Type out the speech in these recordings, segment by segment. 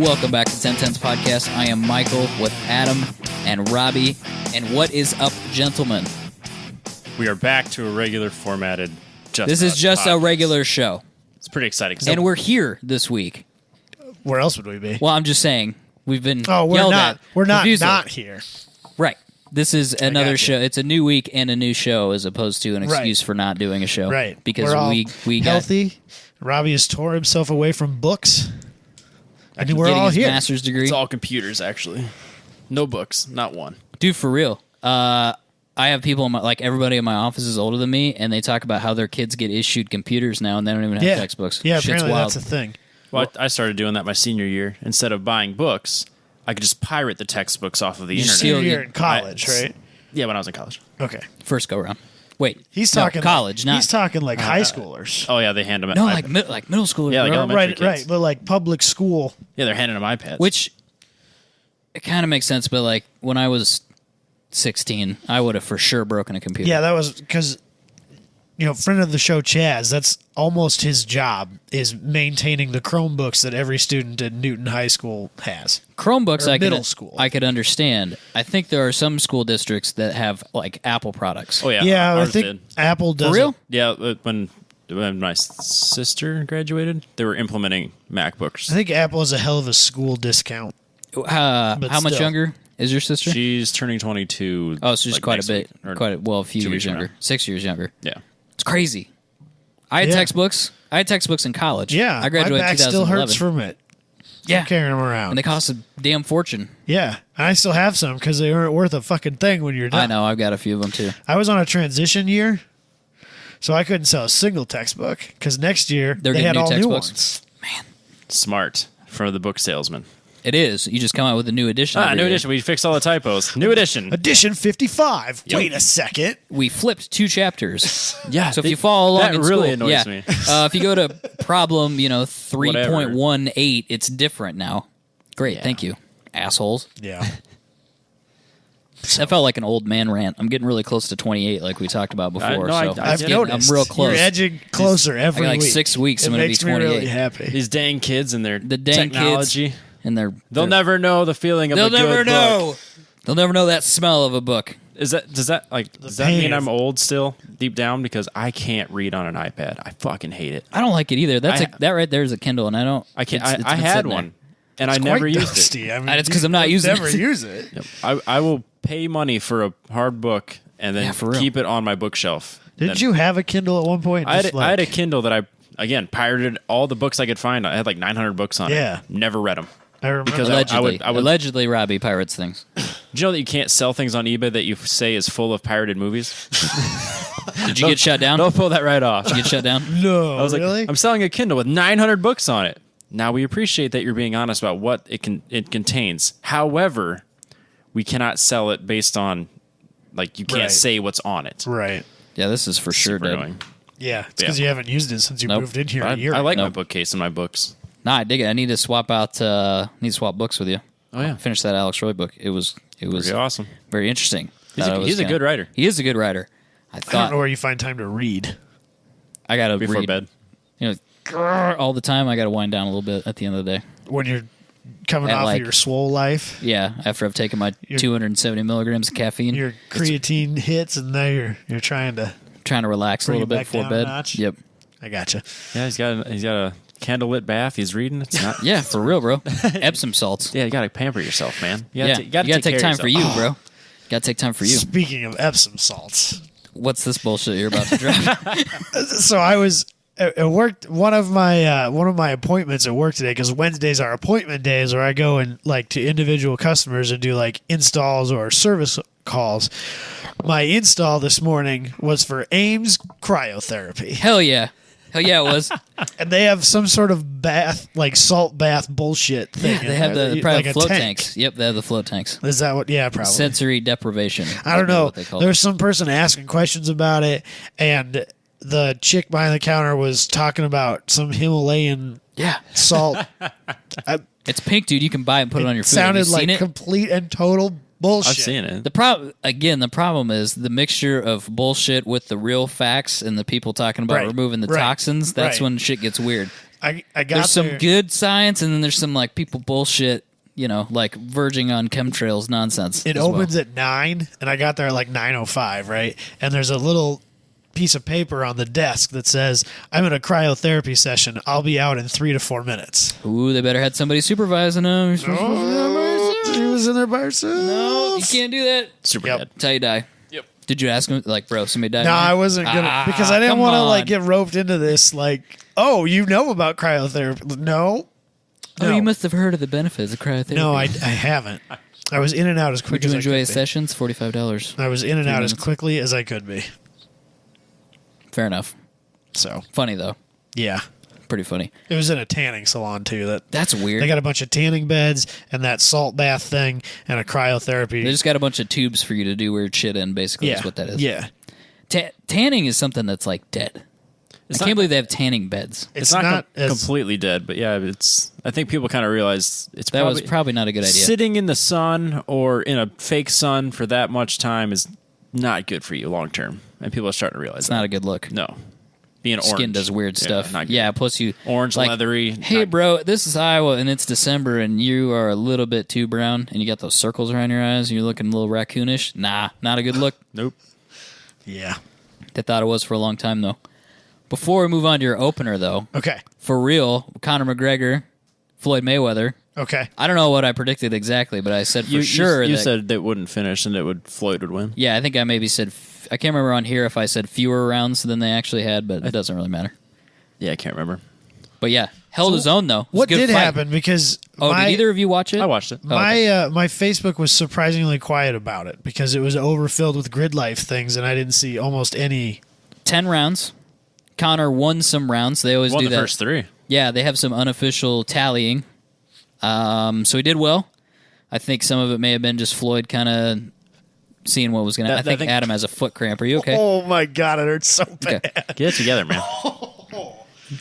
Welcome back to 1010's podcast. I am Michael with Adam and Robbie. And what is up, gentlemen? We are back to a regular formatted This is just a regular show. It's pretty exciting. And we're here this week. Where else would we be? Well, I'm just saying, we've been we're yelled not. at. We're not confused not it. here. Right. This is another gotcha. show. It's a new week and a new show as opposed to an excuse for not doing a show. Right. Because we're all we got healthy. Robbie has tore himself away from books. I mean, we're getting all his here. master's degree. It's all computers, actually. No books, not one. Dude, for real. I have people in my, everybody in my office is older than me, and they talk about how their kids get issued computers now, and they don't even have textbooks. Yeah, Shit's apparently wild. that's a thing. Well, I started doing that my senior year. Instead of buying books, I could just pirate the textbooks off of the internet. steal- You're in college, right? Yeah, when I was in college. Okay. First go round. Wait, He's no, talking college, not He's talking like high schoolers. Oh, yeah, they hand them no, iPads. like middle school. Yeah, like bro. elementary Right, kids. right. But like public school. Yeah, they're handing them iPads. Which it kind of makes sense, but like when I was 16, I would have for sure broken a computer. Yeah, that was because, friend of the show, Chaz, that's almost his job, is maintaining the Chromebooks that every student in Newton High School has. Chromebooks, Or I middle could school. I could understand. I think there are some school districts that have like Apple products. Oh, yeah. Yeah, I ours think did. Apple does For real? it. Yeah, when my sister graduated, they were implementing MacBooks. I think Apple has a hell of a school discount. How much still. younger is your sister? She's turning 22. Oh, so she's like, quite a next bit. week, or A few 2 years weeks from younger. now. 6 years younger. Yeah. It's crazy. I had Yeah. textbooks. I had textbooks in college. Yeah, I graduated my in back still 2011. hurts from it. Yeah. Carrying them around. And they cost a damn fortune. Yeah, I still have some because they aren't worth a fucking thing when you're done. I know. I've got a few of them too. I was on a transition year, so I couldn't sell a single textbook because next year They're they getting had new all new textbooks? ones. Smart for the book salesman. It is. You just come out with a new edition. every New year. edition. We fixed all the typos. New edition. Edition 55. Yep. Wait a second. We flipped 2 chapters. Yeah. So if you follow along that in really school, annoys yeah. me. If you go to problem, 3.18, it's different now. Great, Yeah. thank you, assholes. Yeah. That felt like an old man rant. I'm getting really close to 28, like we talked about before. No, so I've it's getting- noticed. I'm real close. You're edging closer every like week. 6 weeks, It I'm gonna be makes me really 28. happy. These dang kids and their The dang technology. kids and they're They'll never know the feeling of They'll a good never book. know. They'll never know that smell of a book. Does that pain mean of- I'm old still deep down because I can't read on an iPad? I fucking hate it. I don't like it either. That right there is a Kindle, and I don't. I can't. it's I been had sitting there. one and I It's never quite used it. dusty. I mean, And it's 'cause I'm not you using never it. use it. I will pay money for a hard book and then Yeah, for real. keep it on my bookshelf. Didn't Then- you have a Kindle at one point? I had, Just I had a like- Kindle that I pirated all the books I could find. I had like 900 books on Yeah. it. Never read them. I remember. because that. Allegedly, Robbie pirates things. Do you know that you can't sell things on eBay that you say is full of pirated movies? Did you get shut down? They'll pull that right off. Did you get shut down? No, I was really? like, I'm selling a Kindle with 900 books on it. Now we appreciate that you're being honest about what it contains. However, we cannot sell it based on you can't Right. say what's on it. right. Yeah, this is for sure Super dead. annoying. Yeah, it's because Yeah. you haven't used it since you Nope. moved in here I, a year. I like ago. my bookcase and my books. Nah, I dig it. I need to swap books with you. Oh yeah, Finish that Alex Roy book. It was pretty awesome. very interesting. He's Thought a, it was he's a kinda- good writer. He is a good writer. I I don't thought know where you find time to read. I gotta Before read bed. all the time. I gotta wind down a little bit at the end of the day. When you're coming At, off like- of your swole life, Yeah, after I've taken my 270 milligrams of caffeine, your creatine hits, and now you're trying to. trying to relax a Bring little it bit back before down a bed. notch? Yep. I gotcha. Yeah, he's got a candlelit bath. He's reading. It's not. Yeah, for real, bro. Epsom salts. Yeah, you gotta pamper yourself, man. You Yeah, gotta, you gotta take care time of for you, yourself. bro. You gotta take time for you. Speaking of Epsom salts, What's this bullshit you're about to drop? so I was at work. One of my appointments at work today, because Wednesdays are appointment days, where I go and to individual customers and do installs or service calls. My install this morning was for Ames Cryotherapy, Hell yeah. Hell yeah, it was. and they have some sort of bath, salt bath bullshit thing. They have the like private a float tank. tanks. Yep, they have the float tanks. Is that what? Yeah, probably. Sensory deprivation. I don't know. What they call There it. was some person asking questions about it, and the chick behind the counter was talking about some Himalayan Yeah. salt. It's pink, dude. You can buy it and put it on your food. Sounded Have you like seen it? complete and total bullshit. I've seen it. The problem is the mixture of bullshit with the real facts and the people talking about Right, removing the right, toxins. That's right. when shit gets weird. I got There's some there. good science, and then there's some like people bullshit. Like verging on chemtrails nonsense. It opens at 9, and I got there at like 9:05, right? And there's a little piece of paper on the desk that says, "I'm in a cryotherapy session. I'll be out in 3 to 4 minutes." Ooh, they better had somebody supervising them. She was in there by herself. No, you can't do that. Super Yep. dead. That's how you die. Yep. Did you ask him, like, bro, somebody died? No, I wasn't gonna because I didn't come want to like on. get roped into this. Like, oh, you know about cryotherapy? No, Oh, no. you must have heard of the benefits of cryotherapy. No, I haven't. I was in and out as quick Would you as enjoy I his could sessions? $45. be. I was in and 3 out as minutes. quickly as I could be. Fair enough. So Funny though. yeah, Pretty funny. it was in a tanning salon too. That's weird. They got a bunch of tanning beds and that salt bath thing and a cryotherapy. They just got a bunch of tubes for you to do weird shit in. Basically, yeah, is what that is. Yeah, Tanning is something that's like dead. I can't believe they have tanning beds. it's not, not as completely dead, but yeah, I think people kind of realize That was probably not a good idea. sitting in the sun or in a fake sun for that much time is not good for you long term, and people are starting to realize It's not a good look. no. Being orange, Skin does weird stuff. not good. Yeah, plus you Orange, like, leathery. Hey, not- bro, this is Iowa and it's December and you are a little bit too brown and you got those circles around your eyes and you're looking a little raccoonish. Nah, not a good look. Nope. yeah. They thought it was for a long time though. Before we move on to your opener though, Okay, for real, Conor McGregor, Floyd Mayweather. okay. I don't know what I predicted exactly, but I said for sure You that, said they wouldn't finish and Floyd would win. yeah, I think I maybe said I can't remember on here if I said fewer rounds than they actually had, but it doesn't really matter. Yeah, I can't remember. But yeah, held his own though. It was What a good did fight. happen? Because Oh, did either of you watch it? I watched it. my Facebook was surprisingly quiet about it because it was overfilled with grid life things, and I didn't see almost any. 10 rounds. Conor won some rounds. They always Won do the that. first 3. Yeah, they have some unofficial tallying. So he did well. I think some of it may have been just Floyd kind of seeing what was going to. I think Adam has a foot cramp. Are you okay? Oh my god, it hurts so bad. Okay. Get it together, man.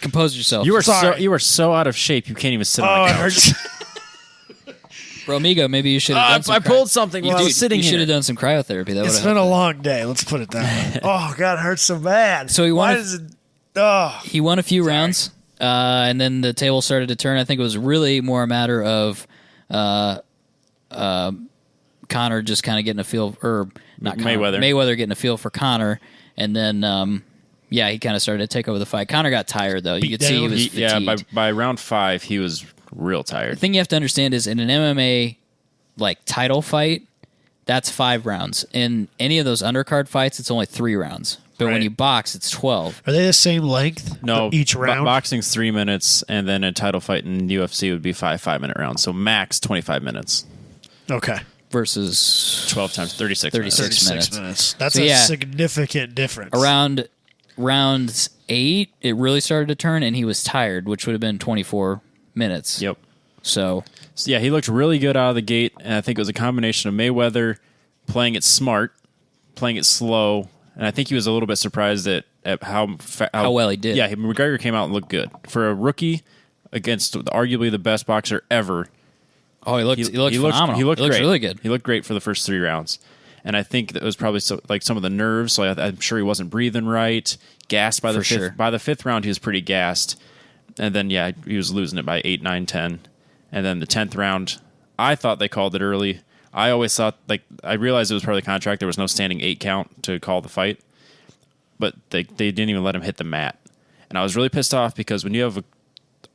Compose yourself. You Sorry. are so out of shape. You can't even sit Oh, on the it couch. hurts. Bro, amigo, maybe you should have done some I pulled something while I was sitting You should here. have done some cryotherapy. That It's would been have a long day. Let's put it that way. Oh god, it hurts so bad. So he Why wanted- does it? Oh, He won a few rounds, and then the table started to turn. I think it was really more a matter of Conor just kind of getting a feel, or not Conor, Mayweather getting a feel for Conor, and then he kind of started to take over the fight. Conor got tired though. You Beat could see he down. was fatigued. by round 5, he was real The tired. thing you have to understand is in an MMA like title fight, that's 5 rounds. In any of those undercard fights, it's only 3 rounds. But when Right. you box, it's 12. are they the same length? No, each round. boxing's 3 minutes, and then a title fight in UFC would be 5-minute rounds. So max 25 minutes. Okay, Versus 12 times 36 36 minutes. 6 minutes. That's So, a yeah. significant difference. around round 8, it really started to turn, and he was tired, which would have been 24 minutes. Yep. So So, yeah, he looked really good out of the gate, and I think it was a combination of Mayweather playing it smart, playing it slow, and I think he was a little bit surprised at how well he did. Yeah, McGregor came out and looked good. For a rookie against arguably the best boxer ever, he looked phenomenal. He looked looks great. really good. He looked great for the first 3 rounds. And I think that it was probably some of the nerves. So I'm sure he wasn't breathing right, gassed by the For fifth. sure. By the 5th round, he was pretty gassed. And then, he was losing it by 8, 9, 10. And then the 10th round, I thought they called it early. I always thought, I realized it was part of the contract. There was no standing 8 count to call the fight. But they didn't even let him hit the mat. And I was really pissed off because when you have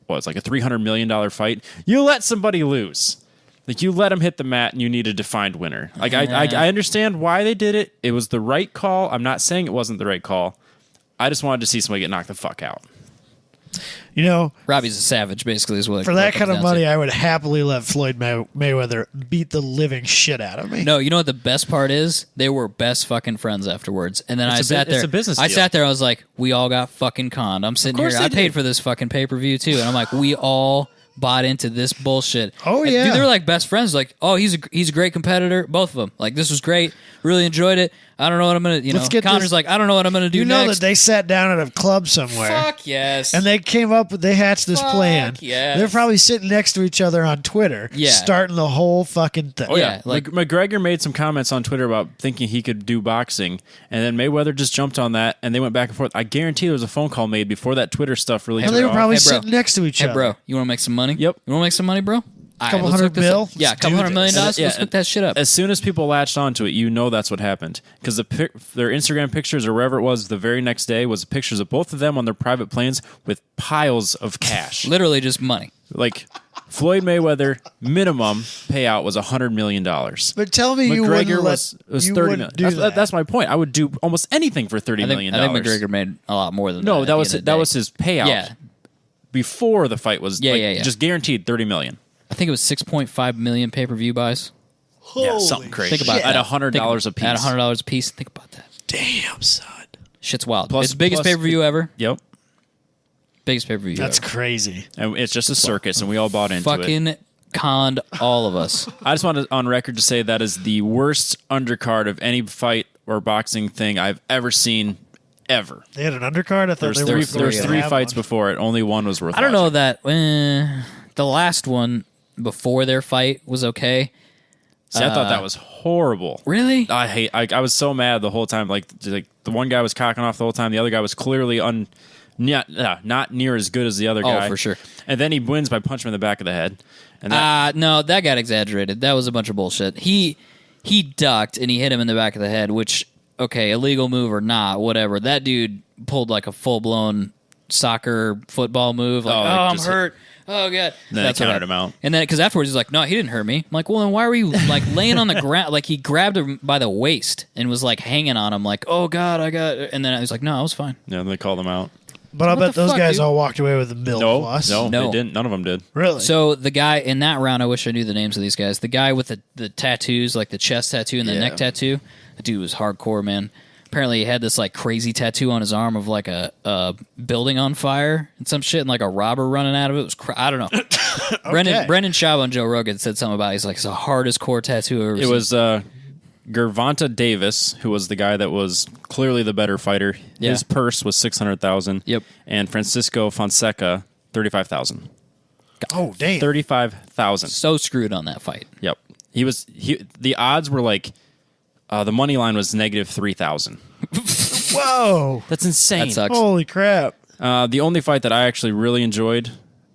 it's like a $300 million fight, you let somebody lose. Like, you let him hit the mat and you need a defined winner. Like, I understand why they did it. It was the right call. I'm not saying it wasn't the right call. I just wanted to see somebody get knocked the fuck out. You know, Robbie's a savage, basically, is what for it that comes kind of down money, to. I would happily let Floyd Mayweather beat the living shit out of me. No, you know what the best part is? They were best fucking friends afterwards. And then I sat there. It's a business I deal. sat there. I was like, we all got fucking conned. I'm sitting here. course they I paid did. for this fucking pay per view too, and I'm like, we all bought into this bullshit. Oh, And, yeah. dude, they were like best friends. Like, oh, he's a great competitor. Both of them. Like, this was great. Really enjoyed it. I don't know what I'm gonna. Let's get Connor's this- like, I don't know what I'm gonna do. You know next. that they sat down at a club somewhere. Fuck yes. And they hatched this plan. yes. They're probably sitting next to each other on Twitter, Yeah. starting the whole fucking thing. Oh yeah, like- McGregor made some comments on Twitter about thinking he could do boxing, and then Mayweather just jumped on that, and they went back and forth. I guarantee there was a phone call made before that Twitter stuff really. And took they were off. probably Hey, bro. sitting next to each Hey, other. bro, you want to make some money? Yep. You want to make some money, bro? Couple Let's $100 hook this bill? up. Yeah, a Let's couple do $100 million. this. Let's hook that shit up. As soon as people latched onto it, you know that's what happened because their Instagram pictures or wherever it was the very next day was pictures of both of them on their private planes with piles of cash. Literally just money. Like Floyd Mayweather minimum payout was $100 million. But tell me you wouldn't McGregor let, was you 30 wouldn't million. do that. That's my point. I would do almost anything for $30 million. I think McGregor made a lot more than that. No, at that the was end of the that day. was his payout. Yeah. Before the fight was Yeah. just guaranteed $30 million. I think it was 6.5 million pay-per-view buys. Yeah, something crazy. Think about at that. $100 a piece. At $100 a piece. Think about that. Damn, son. Shit's wild. Plus- It's the biggest plus- pay-per-view ever. Yep. Biggest pay-per-view That's ever. crazy. And it's just a circus, and we all bought into it. Fucking conned all of us. I just wanted on record to say that is the worst undercard of any fight or boxing thing I've ever seen, ever. They had an undercard? I thought There's they were three fights before it. Only one was worth I don't know watching. that the last one before their fight was okay. See, I thought that was horrible. Really? I was so mad the whole time. Like the one guy was cocking off the whole time. The other guy was clearly not near as good as the other guy. Oh, for sure. And then he wins by punching him in the back of the head. And that, No, that got exaggerated. That was a bunch of bullshit. He ducked and he hit him in the back of the head, which, okay, illegal move or not, whatever. That dude pulled like a full-blown soccer football move. Like, I'm just hurt. Oh, God. then That's they what counted him out. And then, because afterwards he's like, no, he didn't hurt me. I'm like, well, then why were you like laying on the ground? Like, he grabbed him by the waist and was like hanging on him, like, oh, God, I got it. And then I was like, no, I was fine. Yeah, they called him out. But I What bet the those fuck, guys dude? all walked away with a mil plus. No, No. they didn't. None of them did. Really? So the guy in that round, I wish I knew the names of these guys. The guy with the tattoos, like the chest tattoo and the Yeah. neck tattoo, the dude was hardcore, man. Apparently, he had this like crazy tattoo on his arm of like a building on fire and some shit, and like a robber running out of it. It was I don't know. Brendan Schaub on Joe Rogan said something about it. He's like, it's the hardest core tattoo I've ever It seen. was Gervonta Davis, who was the guy that was clearly the better fighter. Yeah. His purse was $600,000. Yep. And Francisco Fonseca, $35,000. oh, damn. $35,000. so screwed on that fight. Yep. The odds were like the money line was negative 3,000. Whoa. That's insane. That sucks. Holy crap. The only fight that I actually really enjoyed,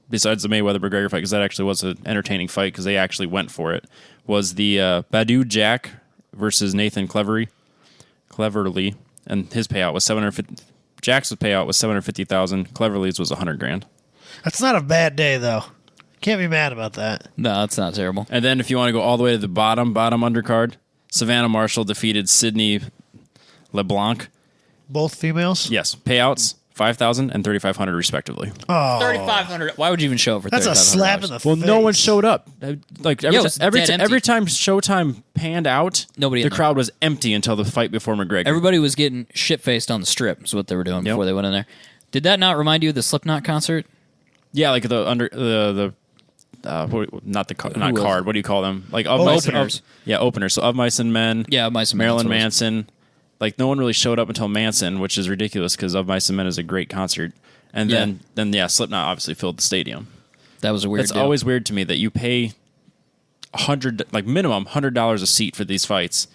besides the Mayweather McGregor fight, because that actually was an entertaining fight because they actually went for it, was the Badu Jack versus Nathan Cleverly, and his payout was $750,000. Jack's payout was $750,000. Cleverly's was $100,000. That's not a bad day, though. Can't be mad about that. No, that's not terrible. And then if you want to go all the way to the bottom undercard, Savannah Marshall defeated Sydney LeBlanc. Both females? Yes, payouts $5,000 and $3,500 respectively. Oh, $3,500. Why would you even show up for that's a $3,500? slap in the Well, face. no one showed up. Like Yo, it's every dead empty. time Showtime panned out, Nobody in the there. crowd was empty until the fight before McGregor. Everybody was getting shit-faced on the strip is what they were doing Yep. before they went in there. Did that not remind you of the Slipknot concert? Yeah, like not was card. What do you call them? Like of Openers. Openers. So Of Mice and Men. Yeah, Mice and Men, Marilyn that's what it was. Manson. Like no one really showed up until Manson, which is ridiculous because Of Mice and Men is a great concert. And Yeah. then Slipknot obviously filled the stadium. That was a weird It's deal. always weird to me that you pay minimum $100 a seat for these fights,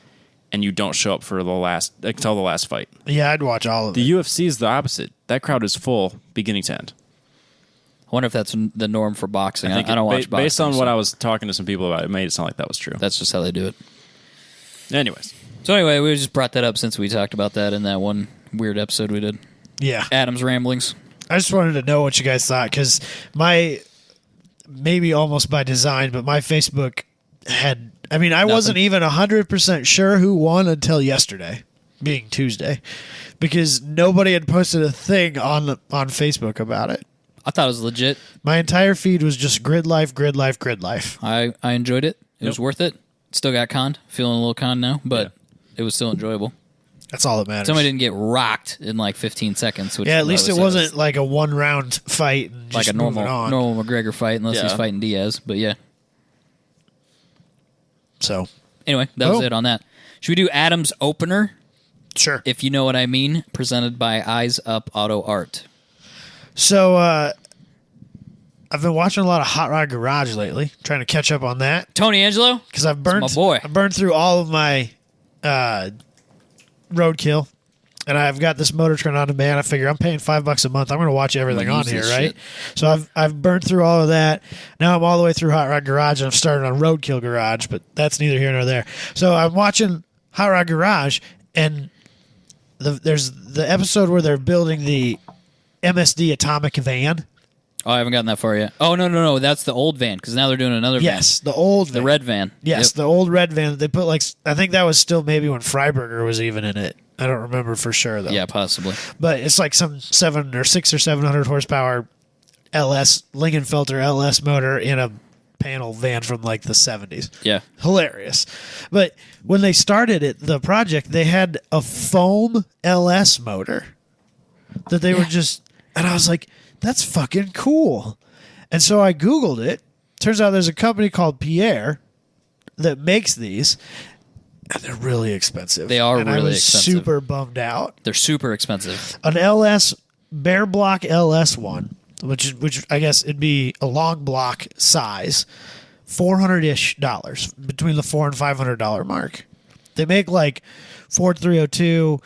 and you don't show up for until the last fight. Yeah, I'd watch all of The it. UFC is the opposite. That crowd is full, beginning to end. I wonder if that's the norm for boxing. I don't watch boxing. Based on so what I was talking to some people about, it made it sound like that was true. That's just how they do it. Anyways, So anyway, we just brought that up since we talked about that in that one weird episode we did. Yeah. Adam's ramblings. I just wanted to know what you guys thought because maybe almost by design, but my Facebook had, I wasn't even 100% sure who won until yesterday, being Tuesday, because nobody had posted a thing on Facebook about it. I thought it was legit. My entire feed was just grid life, grid life, grid life. I enjoyed it. It was worth it. Still got conned. Feeling a little conned now, but it was still enjoyable. That's all that matters. Somebody didn't get rocked in like 15 seconds. Which yeah, at is least what it I would say. wasn't like a 1-round fight and Like just a normal moving on. McGregor fight, unless he's Yeah. fighting Diaz. But yeah. So Anyway, that was Oh. it on that. Should we do Adam's opener? Sure. if you know what I mean, presented by Eyes Up Auto Art. So, I've been watching a lot of Hot Rod Garage lately, trying to catch up on that Tony Angelo? because I've burned my boy. I burned through all of my roadkill, and I've got this motor turned on demand. I figure I'm paying $5 a month. I'm going to watch everything I'm on gonna here, use this right? shit. So I've burned through all of that. Now I'm all the way through Hot Rod Garage, and I'm starting on Roadkill Garage, but that's neither here nor there. So I'm watching Hot Rod Garage, and there's the episode where they're building the MSD atomic van. Oh, I haven't gotten that far yet. Oh, no. That's the old van, because now they're doing another Yes, van. the old The van. red van. Yes, Yep. the old red van that they put I think that was still maybe when Freiberger was even in it. I don't remember for sure though. Yeah, possibly. But it's like some 600 or 700 horsepower LS Lingenfelter LS motor in a panel van from like the 70s. Yeah. Hilarious. But when they started the project, they had a foam LS motor that they were just, and I was like, that's fucking cool. And so I Googled it. Turns out there's a company called Pierre that makes these, and they're really expensive. They are and I really was expensive. super bummed out. They're super expensive. An LS bare block LS one, which I guess it'd be a long block size, $400-ish, between the $400 and $500 mark. They make like Ford 302,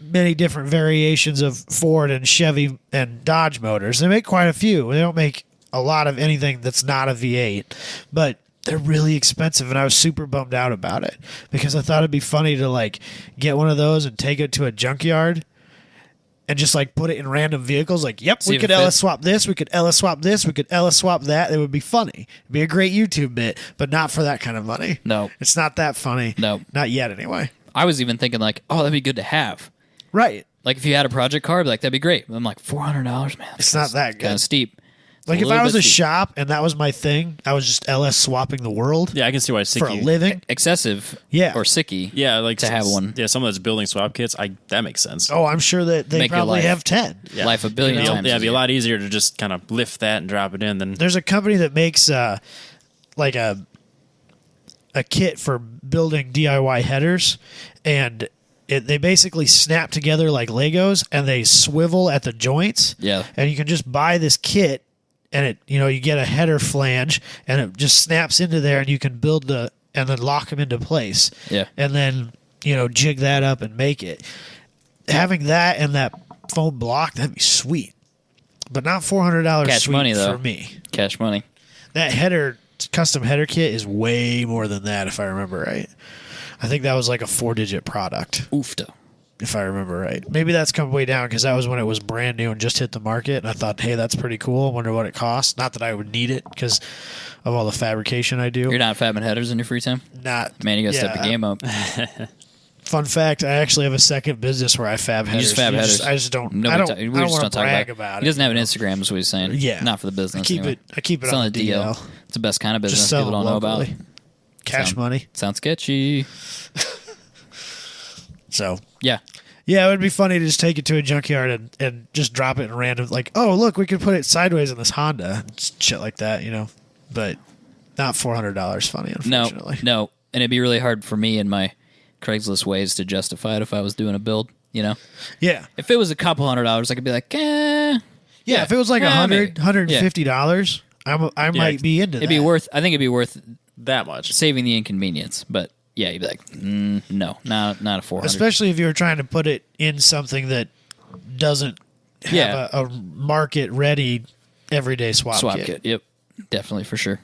many different variations of Ford and Chevy and Dodge motors. They make quite a few. They don't make a lot of anything that's not a V8, but they're really expensive, and I was super bummed out about it because I thought it'd be funny to like get one of those and take it to a junkyard and just like put it in random vehicles. Like, yep, See we if could it LS fits. swap this, we could LS swap this, we could LS swap that. It would be funny. It'd be a great YouTube bit, but not for that kind of money. No. It's not that funny. No. Not yet anyway. I was even thinking like, oh, that'd be good to have. Right. Like if you had a project car, I'd be like, that'd be great. I'm like, $400, man. It's not that Kind good. of steep. It's Like if little I was bit a steep. shop and that was my thing, I was just LS swapping the world Yeah, I can see why for a Sicky. living. Excessive, Yeah. or sicky, Yeah, like to have one. Yeah, some of those building swap kits. That makes sense. Oh, I'm sure that they Make your probably life. have 10. Yeah. life a billion It'd be- times. Yeah, it'd be a easier. lot easier to just kind of lift that and drop it in than. There's a company that makes like a kit for building DIY headers, and they basically snap together like Legos, and they swivel at the joints. Yeah. And you can just buy this kit, and you get a header flange, and it just snaps into there, and you can build and then lock them into place. Yeah. And then jig that up and make it. Having that and that foam block, that'd be sweet, but not $400 Cash sweet money, though. for me. Cash money. That custom header kit is way more than that, if I remember right. I think that was like a 4-digit product, Oofta. if I remember right. Maybe that's come way down because that was when it was brand new and just hit the market. And I thought, hey, that's pretty cool. I wonder what it costs. Not that I would need it because of all the fabrication I do. You're not fabbing headers in your free time? Not. Man, you gotta step yeah. the game up. Fun fact: I actually have a second business where I fab You headers. just fab headers. I just don't. Nobody I don't. ta- I we don't just want don't to talk brag about about He it. doesn't have an Instagram, is what he's saying. Yeah. Not for the business. I keep anyway. it. I keep it It's on on the the DL. DL. It's the best kind of business Just sell people them don't know about. locally. Cash Sound- money. Sounds sketchy. So Yeah. yeah, it would be funny to just take it to a junkyard and just drop it in random. Like, oh look, we could put it sideways in this Honda, shit like that, But not $400 funny, No, unfortunately. no. And it'd be really hard for me in my Craigslist ways to justify it if I was doing a build, Yeah. If it was a couple $100, I could be like, eh. Yeah, if it was like maybe. $150, I might be into that. It'd be worth, I think it'd be worth that much. saving the inconvenience. But yeah, you'd be like, no, not a 400. Especially if you were trying to put it in something that doesn't have Yeah. a market ready everyday swap kit. Yep. Definitely for sure.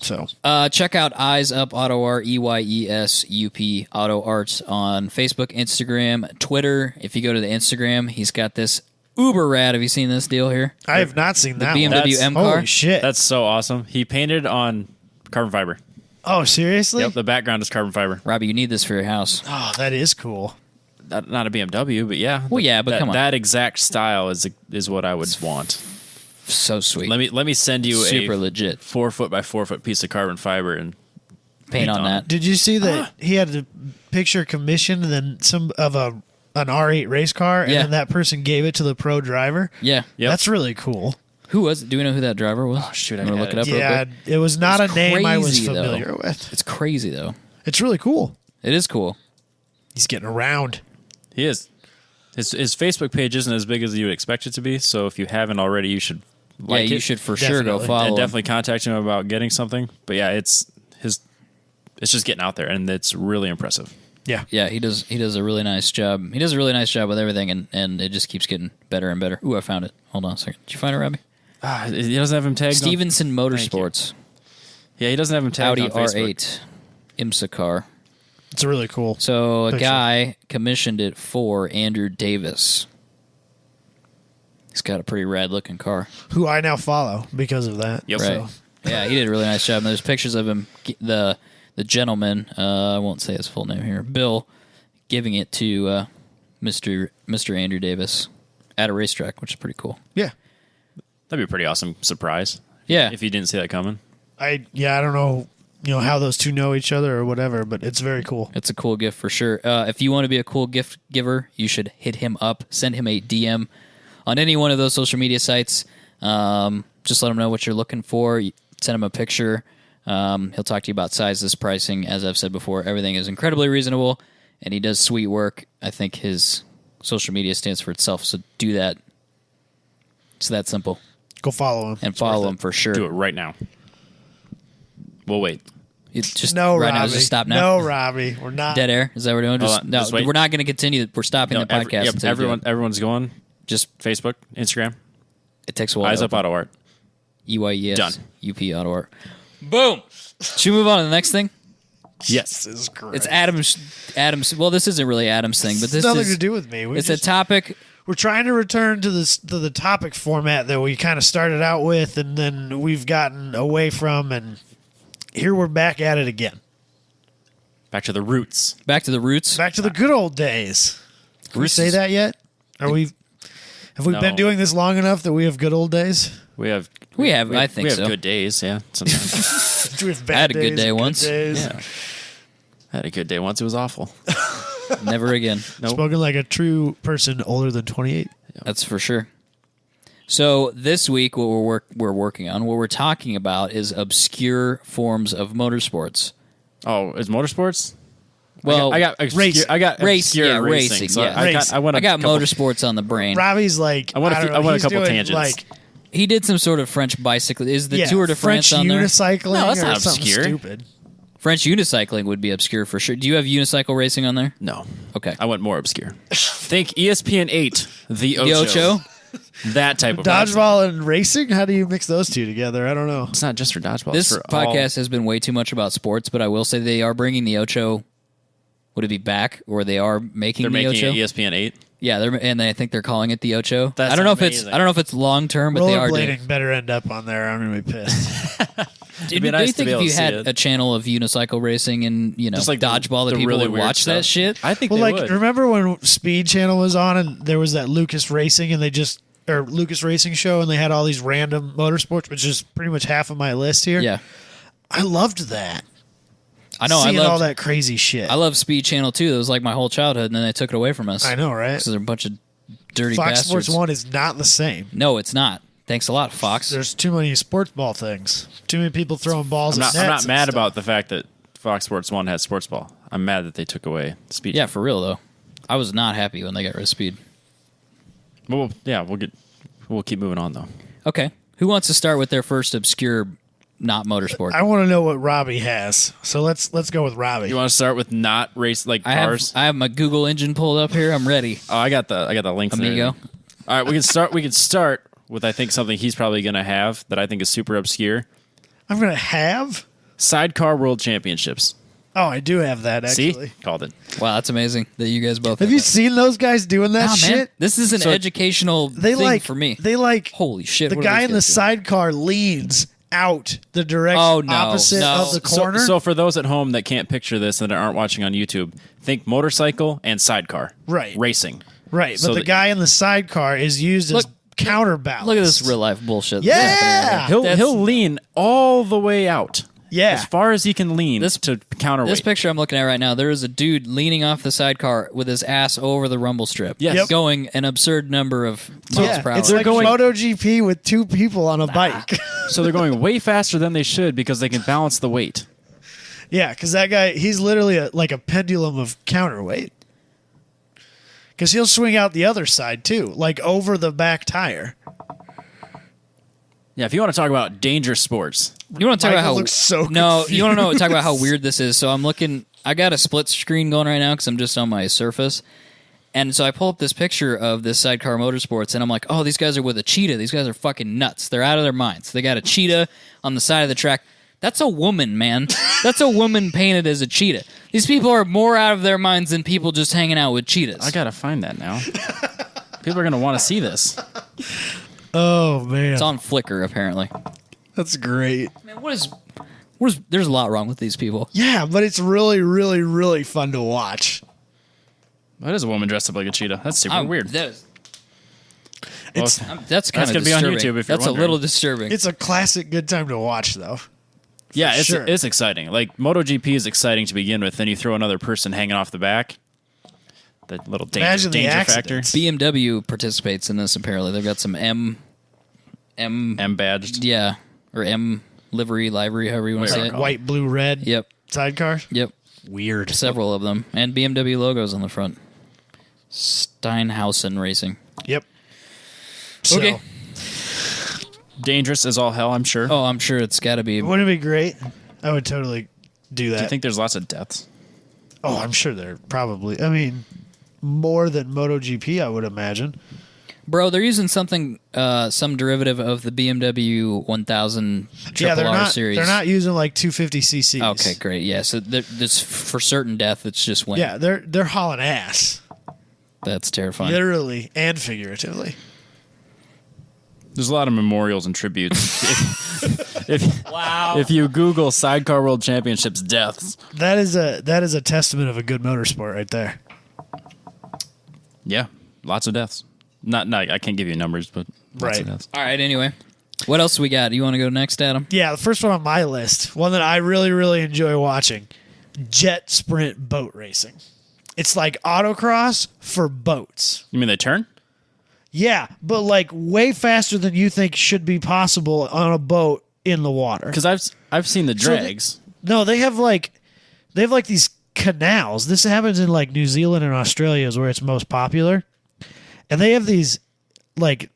So Check out Eyes Up Auto Art, EYESUP Auto Art on Facebook, Instagram, Twitter. If you go to the Instagram, he's got this uber rad. Have you seen this deal here? I have not seen that BMW one. That's- M car. Holy shit. That's so awesome. He painted on carbon fiber. Oh, seriously? Yep, the background is carbon fiber. Robbie, you need this for your house. Oh, that is cool. Not a BMW, but yeah. Well, yeah, but that, come on. That exact style is what I would want. So sweet. Let me send you Super a legit. 4 foot by 4 foot piece of carbon fiber and Paint on that. Did you see that he had a picture commissioned and then some of an R8 race car and Yeah. then that person gave it to the pro driver? Yeah. Yep. That's really cool. Who was it? Do we know who that driver was? Oh, shoot, I I'm gonna had look it it. up real Yeah, quick. it was not It's a name I was crazy, though. familiar with. It's crazy though. It's really cool. It is cool. He's getting around. He is. His Facebook page isn't as big as you would expect it to be, so if you haven't already, you should like you it. should for sure go Definitely. follow And him. definitely contact him about getting something. But yeah, it's just getting out there, and it's really impressive. Yeah. Yeah, he does a really nice job. He does a really nice job with everything, and it just keeps getting better and better. Ooh, I found it. Hold on a second. Did you find it, Robbie? He doesn't have him tagged. Stevenson Motorsports. Yeah, he doesn't have him tagged Audi on Facebook. R8 IMSA car. It's really cool. So a Picture. guy commissioned it for Andrew Davis. He's got a pretty rad looking car. Who I now follow because of that. Yep. Right. So, Yeah, he did a really nice job. And there's pictures of him, the gentleman, I won't say his full name here, Bill, giving it to Mr. Andrew Davis at a racetrack, which is pretty cool. yeah. That'd be a pretty awesome surprise. Yeah. If you didn't see that coming. I don't know, how those two know each other or whatever, but it's very cool. It's a cool gift for sure. If you want to be a cool gift giver, you should hit him up. Send him a DM on any one of those social media sites. Just let him know what you're looking for. Send him a picture. He'll talk to you about sizes, pricing. As I've said before, everything is incredibly reasonable, and he does sweet work. I think his social media stands for itself, so do that. It's that simple. Go follow him. And It's follow worth him for sure. Do it right now. We'll wait. It's just No, right Robbie. now. Just stop now. No, Robbie. We're not. Dead air. Is that what we're doing? Hold Just, on, no, just wait. we're not going to continue. We're stopping the podcast. Yep, until you do it. everyone's going. Just Facebook, Instagram, it takes a while. Eyes to Up open. Auto Art. EYES. Done. UP Auto Art. Boom. Should we move on to the next thing? Yes. This is great. It's Adam's. Well, this isn't really Adam's thing, but It's this nothing is. to do with me. It's a topic. We're trying to return to the topic format that we kind of started out with, and then we've gotten away from, and here we're back at it again. Back to the roots. Back to the roots. Back to the good old days. Can we Roots say is- that yet? Have we No. been doing this long enough that we have good old days? We have. I think we have so. good days. Yeah. Sometimes. Do we have bad I had a good days day and good once. days? yeah. I had a good day once. It was awful. Never again. Nope. Spoken like a true person older than 28. That's for sure. So this week, what we're working on, what we're talking about, is obscure forms of motorsports. Oh, is motorsports? Well, I got Racing. I got Race, obscure yeah, racing. racing, So yeah. I went I got couple, motorsports on the brain. Robbie's like, I want a don't few- know, I want a he's couple doing tangents. Like, He did some sort of French bicycle. Is the Tour de France French on there? unicycling No, that's or not something obscure. stupid. French unicycling would be obscure for sure. Do you have unicycle racing on there? No. Okay. I went more obscure. Think ESPN 8, the Ocho. The Ocho? That type of Dodgeball and racing? How do you mix those two together? I don't know. It's not just for dodgeball. This it's for all- podcast has been way too much about sports, but I will say they are bringing the Ocho. Would it be back, or they are making They're the making Ocho? it ESPN 8. Yeah, I think they're calling it the Ocho. That's I don't know amazing. if it's long term, but they are doing. Rollerblading better end up on there. I'm going to be pissed. Do be you nice to think be if able you to see had it. a channel of unicycle racing and Just like dodgeball that the people really would weird watch that stuff. shit? I think Well, they like, would. remember when Speed Channel was on and there was that Lucas Racing and or Lucas Racing show and they had all these random motorsports, which is pretty much half of my list here? Yeah, I loved that. I know. Seeing I all love that crazy shit. I love Speed Channel too. It was like my whole childhood, and then they took it away from us. I know, right? So they're a bunch of dirty Fox bastards. Sports 1 is not the same. No, it's not. Thanks a lot, Fox. There's too many sports ball things. Too many people throwing balls I'm at not nets and mad stuff. about the fact that Fox Sports 1 had sports ball. I'm mad that they took away speed. Yeah, for real though. I was not happy when they got rid of Speed. Well, yeah, we'll keep moving on though. Okay, who wants to start with their first obscure, not motorsport? I want to know what Robbie has. So let's go with Robbie. You want to start with not race like I cars? have my Google engine pulled up here. I'm ready. Oh, I got the link. there. Amigo. All right, we can start with I think something he's probably going to have that I think is super obscure. I'm going to have? Sidecar World Championships. Oh, I do have that, actually. See? Called it. Wow, that's amazing that you guys both Have you that. seen those guys doing that Nah, shit? man, this is an So- educational They thing like for me. They like Holy shit! the what are guy these in the guys doing? sidecar leads out the direction Oh, no, opposite no. of the corner. So for those at home that can't picture this and that aren't watching on YouTube, think motorcycle and sidecar. Right. Racing. right, but so the that- guy in the sidecar is used as Look- counterbalance. Look at this real life bullshit. Yeah. that's happening right here. That's- He'll lean all the way out. Yeah. As far as he can lean This- to counterweight. This picture I'm looking at right now, there is a dude leaning off the sidecar with his ass over the rumble strip. Yes. Yep. Going an absurd number of miles Yeah, per hour. it's like going- MotoGP with two people on a bike. So they're going way faster than they should because they can balance the weight. Yeah, because that guy, he's literally like a pendulum of counterweight. because he'll swing out the other side too, like over the back tire. Yeah, if you want to talk about dangerous sports, You want to talk Michael about how looks so no, you want to confused. talk about how weird this is. So I'm looking. I got a split screen going right now because I'm just on my Surface, and so I pull up this picture of this Sidecar Motorsports, and I'm like, oh, these guys are with a cheetah. These guys are fucking nuts. They're out of their minds. They got a cheetah on the side of the track. That's a woman, man. That's a woman painted as a cheetah. These people are more out of their minds than people just hanging out with cheetahs. I gotta find that now. People are gonna want to see this. Oh man, It's on Flickr, apparently. that's great. Man, what is? There's a lot wrong with these people. Yeah, but it's really, really, really fun to watch. That is a woman dressed up like a cheetah. That's super weird. That's It's that's kind of gonna be on disturbing. YouTube if you're That's a wondering. little disturbing. it's a classic good time to watch though. Yeah, it's sure. it's exciting. Like MotoGP is exciting to begin with. Then you throw another person hanging off the back. That little Imagine the danger factor. accidents. BMW participates in this. Apparently, they've got some M, badged. yeah, or M livery, however you want to say Like it. white, blue, red. Yep, Sidecar. yep. Weird. Several of them, and BMW logos on the front. Steinhausen Racing. Yep. So, Okay. Dangerous as all hell, I'm sure. Oh, I'm sure it's got to be. Wouldn't it be great? I would totally do that. Do you think there's lots of deaths? Oh, I'm sure there probably. I mean, more than MotoGP, I would imagine. Bro, they're using something, some derivative of the BMW 1000 Yeah, they're R not. series. They're not using like 250 cc's. Okay, great. Yeah, so this for certain death. It's just wind. Yeah, they're hauling ass, That's terrifying. literally and figuratively. There's a lot of memorials and tributes. If you Google Sidecar World Championships deaths, That is a testament of a good motorsport right there. yeah, lots of deaths. Not I can't give you numbers, but lots of Right. deaths. All right. Anyway, what else we got? You want to go next, Adam? Yeah, the first one on my list, one that I really, really enjoy watching, jet sprint boat racing. It's like autocross for boats. You mean they turn? Yeah, but like way faster than you think should be possible on a boat in the water. Because I've seen the So they- drags. No, they have like these canals. This happens in like New Zealand and Australia is where it's most popular. And they have these like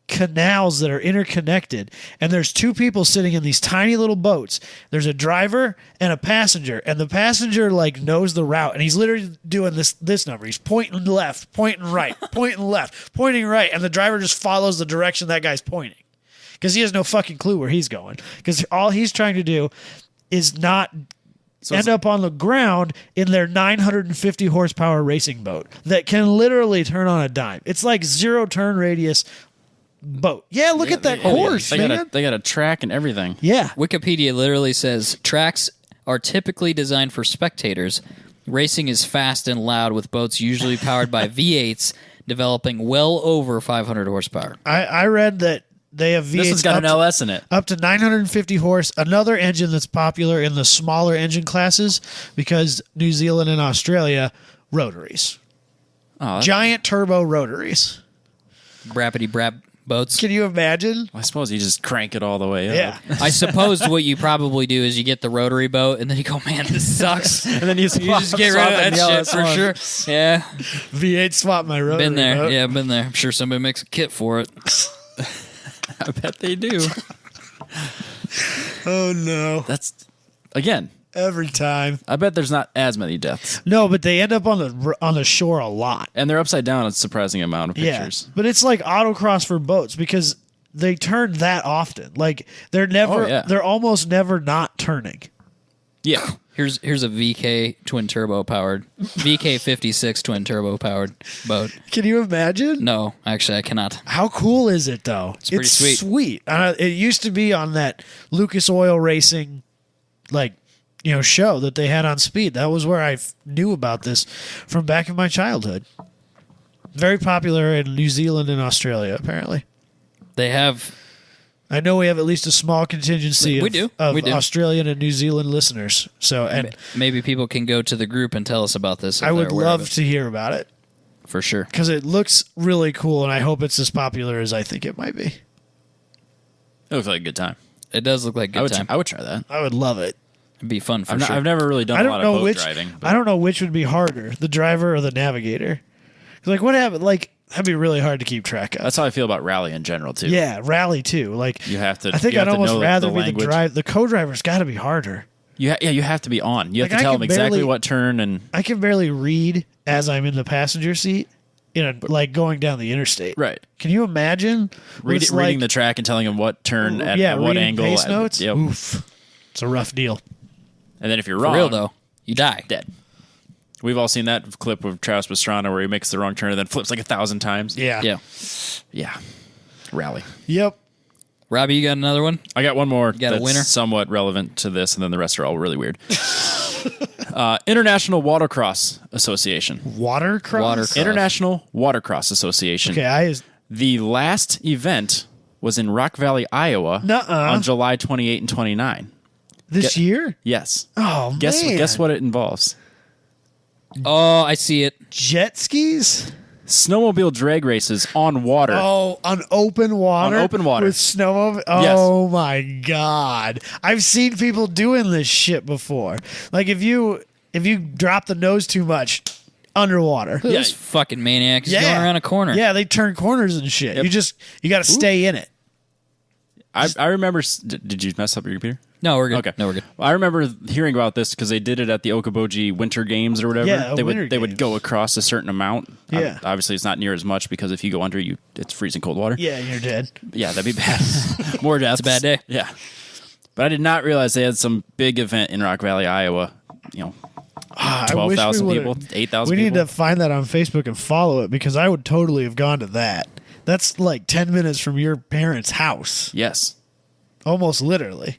canals that are interconnected, and there's two people sitting in these tiny little boats. There's a driver and a passenger, and the passenger like knows the route, and he's literally doing this number. He's pointing left, pointing right, pointing left, pointing right, and the driver just follows the direction that guy's pointing because he has no fucking clue where he's going, because all he's trying to do is not end up on the ground in their 950 horsepower racing boat that can literally turn on a dime. It's like 0 turn radius boat. Yeah, look at that course, They man. got a track and everything. Yeah. Wikipedia literally says tracks are typically designed for spectators. Racing is fast and loud with boats usually powered by V8s, developing well over 500 horsepower. I read that they have V8s This one's got an LS in it. up to 950 horse. Another engine that's popular in the smaller engine classes because New Zealand and Australia, rotaries. Oh, Giant turbo rotaries. Brappity brap boats. Can you imagine? I suppose you just crank it all the way up. Yeah. I suppose what you probably do is you get the rotary boat and then you go, man, this sucks. And then you You just get rid of that shit for sure. Yeah, V8 swap my rotary been there. boat. Yeah, been there. I'm sure somebody makes a kit for it. I bet they do. Oh no. That's, again, Every time. I bet there's not as many deaths. No, but they end up on the shore a lot. And they're upside down a surprising amount of pictures. Yeah, but it's like autocross for boats because they turn that often. Like they're never, Oh, yeah. they're almost never not turning. Yeah. Here's a VK twin turbo powered VK56 twin turbo powered boat. Can you imagine? No, actually, I cannot. How cool is it though? It's pretty sweet. Sweet. It used to be on that Lucas Oil Racing, like show that they had on Speed. That was where I knew about this from back in my childhood. Very popular in New Zealand and Australia, apparently. They have. I know we have at least a small contingency We do. of We do. Australian and New Zealand listeners. So, and Maybe people can go to the group and tell us about this. If I would they're aware of love it. to hear about it For sure. because it looks really cool, and I hope it's as popular as I think it might be. It looks like a good time. It does look like a good time. I would try that. I would love it. It'd be fun for I've, sure. I've never really done I a don't lot know of boat which. driving. But I don't know which would be harder, the driver or the navigator, Like, what happened? Like, that'd be really hard to keep track of. That's how I feel about rally in general too. Yeah, rally too. Like, You have to. I think you have I'd to almost know rather the be language. the drive. The co-driver's got to be harder. You have to be on. You have Like, to I tell can them exactly barely- what turn and I can barely read as I'm in the passenger seat, like going down the interstate. right. Can you imagine Reading the track and telling them what turn at what reading angle. pace notes? Yep. Oof, it's a rough deal. And then if you're For wrong, real though, you die. dead. We've all seen that clip of Travis Pastrana where he makes the wrong turn and then flips like 1,000 times. Yeah. Yeah. Yeah. Rally. Yep. Robbie, you got another one? I got one more got a that's winner? somewhat relevant to this, and then the rest are all really weird. International Watercross Association. Watercross. Watercross. International Watercross Association. Okay, The last event was in Rock Valley, Iowa Nuh-uh. on July 28 and 29. this year. Yes. Oh Guess man. what it involves? Oh, I see it. Jet skis. Snowmobile drag races on water. Oh, on open water. On open water. with snowmobile. Oh my god! I've seen people doing this shit before. Like if you drop the nose too much underwater. Look at this fucking maniac is going around a corner. Yeah, they turn corners and shit. Yep. You got to stay in it. I remember. Did you mess up your computer? No, we're good. Okay. No, we're good. I remember hearing about this because they did it at the Okoboji Winter Games or whatever. Yeah, they Winter would go Games. across a certain amount. Yeah. Obviously, it's not near as much because if you go under, it's freezing cold water. Yeah, you're dead. Yeah, that'd be bad. More deaths. It's a bad day. Yeah. But I did not realize they had some big event in Rock Valley, Iowa. You know, I wish 12,000 we people, would've- 8,000 We people. need to find that on Facebook and follow it because I would totally have gone to that. That's like 10 minutes from your parents' house, Yes. almost literally.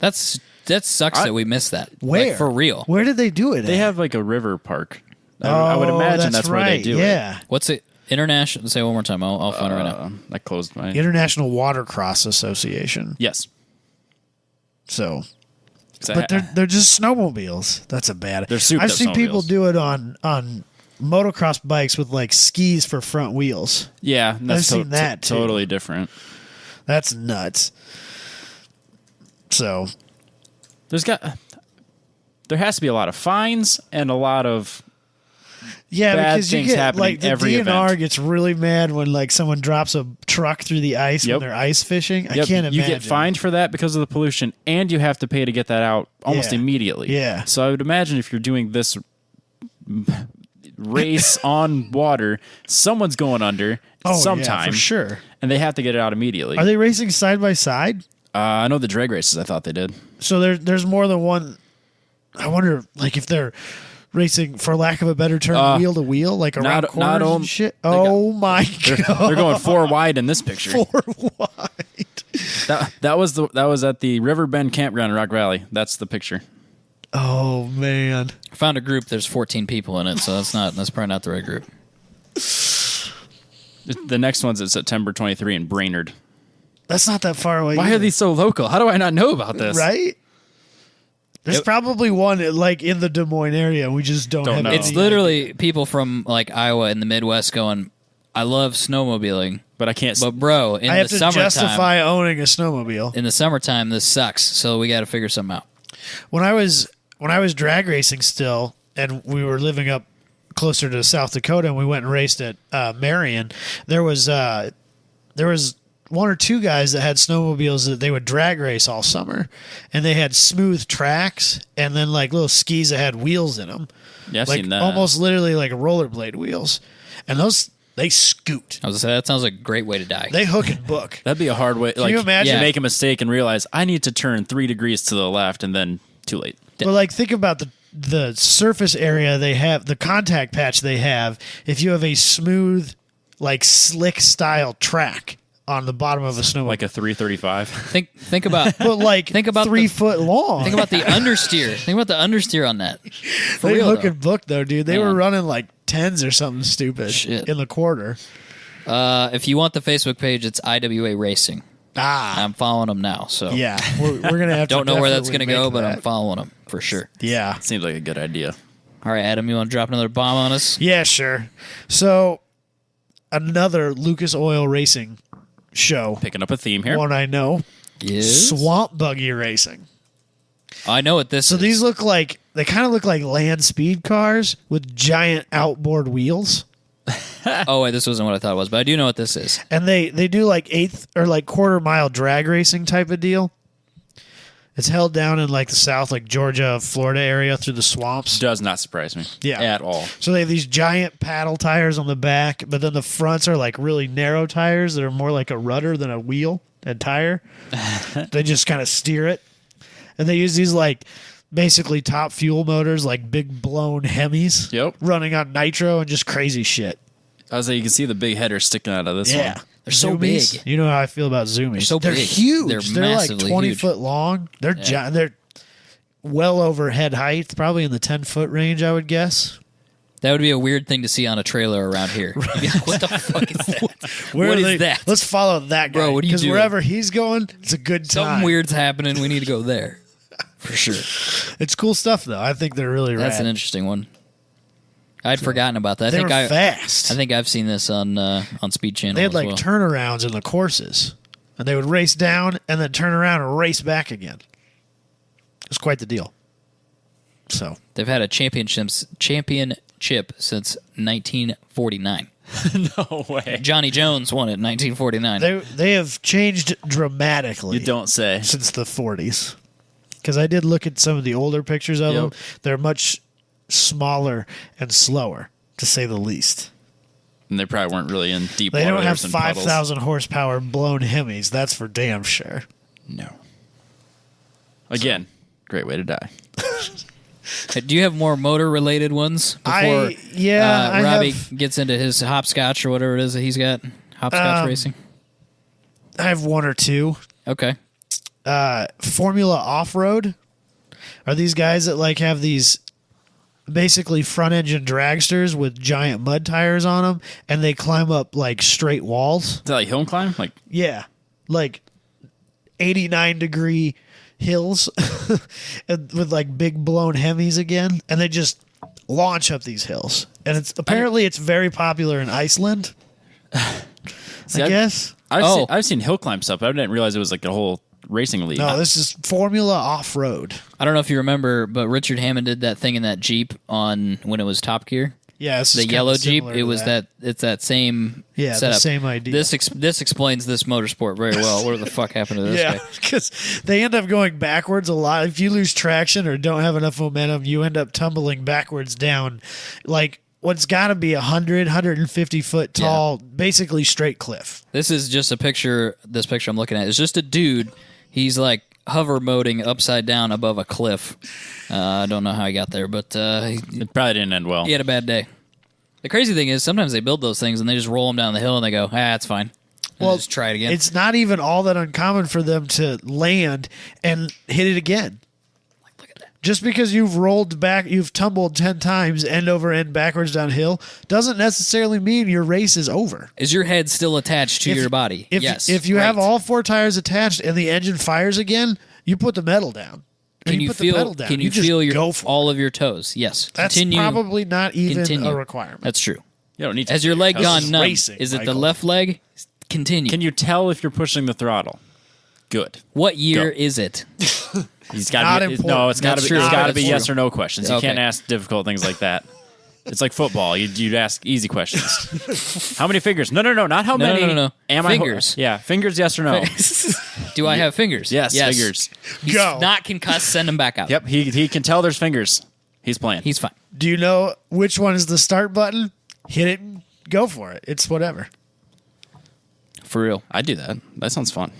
That sucks that we missed that. Where? Like, for real. Where did they do it? They at? have like a river park. I would imagine that's where they right. do it. Yeah. What's it? International. Say it one more time. I'll find it right now. I closed my. International Watercross Association. Yes. So, 'Cause I but they're just snowmobiles. That's a bad. They're souped I've up seen people snowmobiles. do it on motocross bikes with like skis for front wheels. yeah, that's I've seen that, too. totally different. That's nuts. So, There has to be a lot of fines and a lot of yeah, Bad because you things get happening like the every DNR event. gets really mad when like someone drops a truck through the ice Yep. when they're ice fishing. I Yep, can't imagine. you get fined for that because of the pollution, and you have to pay to get that out almost Yeah. immediately. Yeah. So I would imagine if you're doing this race on water, someone's going under Oh, sometime, yeah, for sure. and they have to get it out immediately. Are they racing side by side? I know the drag races. I thought they did. So there's more than one. I wonder, like, if they're racing, for lack of a better term, wheel to wheel, like around not corners on- and shit. got- Oh my god! They're going 4 wide in this picture. 4 wide. That was at the River Bend Campground in Rock Valley. That's the picture. Oh man. I found a group. There's 14 people in it, so that's probably not the right group. The next one's at September 23 in Brainerd. That's not that far away. Why either. are these so local? How do I not know about this? right? There's Yep. probably one like in the Des Moines area. We just don't Don't have know. any It's idea. literally people from like Iowa in the Midwest going, "I love snowmobiling, But I can't. but bro, in I have the to summertime, justify owning a snowmobile. in the summertime, this sucks. So we got to figure something out." When I was drag racing still, and we were living up closer to South Dakota, and we went and raced at Marion, there was 1 or 2 guys that had snowmobiles that they would drag race all summer, and they had smooth tracks and then like little skis that had wheels in them, Yeah, I've like seen that. almost literally like rollerblade wheels, and those they scoot, I was gonna say that sounds like a great way to die. they hook and book. That'd be a hard way. Like, you imagine? You make a mistake and realize I need to turn 3 degrees to the left, and then too late. But like, think about the surface area they have, the contact patch they have. If you have a smooth, like slick style track on the bottom of a snowmobile, Like a 335. Think about but like think about 3 the- foot long. think about the understeer. Think about the understeer on that. For they real, hook though. and book though, dude. They were Man. running like 10s or something stupid Shit. in the quarter. If you want the Facebook page, it's IWA Racing. Ah, I'm following them now, so yeah, we're gonna have to. don't know where that's definitely gonna go, make but that. I'm following them for sure. Yeah, Seems like a good idea. All right, Adam, you want to drop another bomb on us? yeah, sure. So another Lucas Oil Racing show. Picking up a theme here. One I know, Yes. Swamp Buggy Racing. I know what this So is. these look like, they kind of look like land speed cars with giant outboard wheels. Oh, wait, this wasn't what I thought it was, but I do know what this is. And they do like eighth or like quarter mile drag racing type of deal. It's held down in like the south, like Georgia, Florida area through the swamps. Does not surprise me. Yeah. At all. So they have these giant paddle tires on the back, but then the fronts are like really narrow tires that are more like a rudder than a wheel and tire. They just kind of steer it. And they use these like basically top fuel motors, like big blown Hemis. Yep. Running on nitro and just crazy shit. I was like, you can see the big header sticking out of this Yeah. one. They're so Zoomies. big. You know how I feel about Zoomies. So They're big. huge. They're like massively 20 huge. foot long. They're they're well over head height, probably in the 10-foot range, I would guess. That would be a weird thing to see on a trailer around here. You'd be like, what the fuck is that? Where What are is they- that? Let's follow that guy. Bro, what are you Because doing? wherever he's going, it's a good time. Something weird's happening. We need to go there. For sure. It's cool stuff, though. I think they're really That's rad. an interesting one. I'd forgotten about that. They were fast. I think I've seen this on Speed Channel. They had as like well. turnarounds in the courses, and they would race down and then turn around and race back again. It was quite the deal. So They've had a championship since 1949. No way. Johnny Jones won it in 1949. they have changed dramatically. You don't say. Since the 40s. Because I did look at some of the older pictures of them. They're much smaller and slower, to say the least. And they probably weren't really in deep They water. don't have There was some puddles. 5,000 horsepower blown Hemis. That's for damn sure. No. Again, great way to die. Do you have more motor-related ones before I Robbie have- gets into his hopscotch or whatever it is that he's got? Hopscotch racing? I have one or two. Okay. Formula Off-Road are these guys that like have these basically front engine dragsters with giant mud tires on them, and they climb up like straight walls. Is that like hill climb? Like Yeah, like 89-degree hills and with like big blown Hemis again, and they just launch up these hills. And it's apparently it's very popular in Iceland. See, I guess. I've seen hill climb stuff, but I didn't realize it was like a whole racing league. No, this is Formula Off-Road. I don't know if you remember, but Richard Hammond did that thing in that Jeep on when it was Top Gear. Yeah, this The is kinda yellow Jeep. similar It to was it's that same Yeah, the setup. same idea. This explains this motorsport very well. What the fuck happened to this Yeah, guy? because they end up going backwards a lot. If you lose traction or don't have enough momentum, you end up tumbling backwards down like what's got to be 150 foot tall, basically straight cliff. This is just a picture. This picture I'm looking at is just a dude. He's like hover moding upside down above a cliff. I don't know how he got there, but It probably didn't end well. he had a bad day. The crazy thing is sometimes they build those things and they just roll them down the hill and they go, it's fine. And Well, just try it again. It's not even all that uncommon for them to land and hit it again. Look at that. Just because you've rolled back, you've tumbled 10 times end over end backwards downhill, doesn't necessarily mean your race is over. Is your head still attached to your body? If you have all four tires attached and the engine fires again, you put the metal down. Can you put the feel? pedal down. Can you just feel go for all of your toes? Yes. That's Continue. probably not even Continue. a requirement. That's true. You don't need to. Has your leg This gone is numb? racing, Is it the Michael. left leg? Continue. Can you tell if you're pushing the throttle? Good. What year Go. is it? He's Not got to important. no. It's got to That's be. true. It's got to That's be yes true. or no questions. You Okay. can't ask difficult things like that. It's like football. You'd ask easy questions. How many fingers? No. Not how No, many. no. Am Fingers. Yeah, fingers. Yes or no? Do I have fingers? Yes, fingers. He's Go. not concussed. Send him back out. Yep. He can tell there's fingers. He's playing. He's fine. Do you know which one is the start button? Hit it and go for it. It's whatever. For real. I do that. That sounds fun.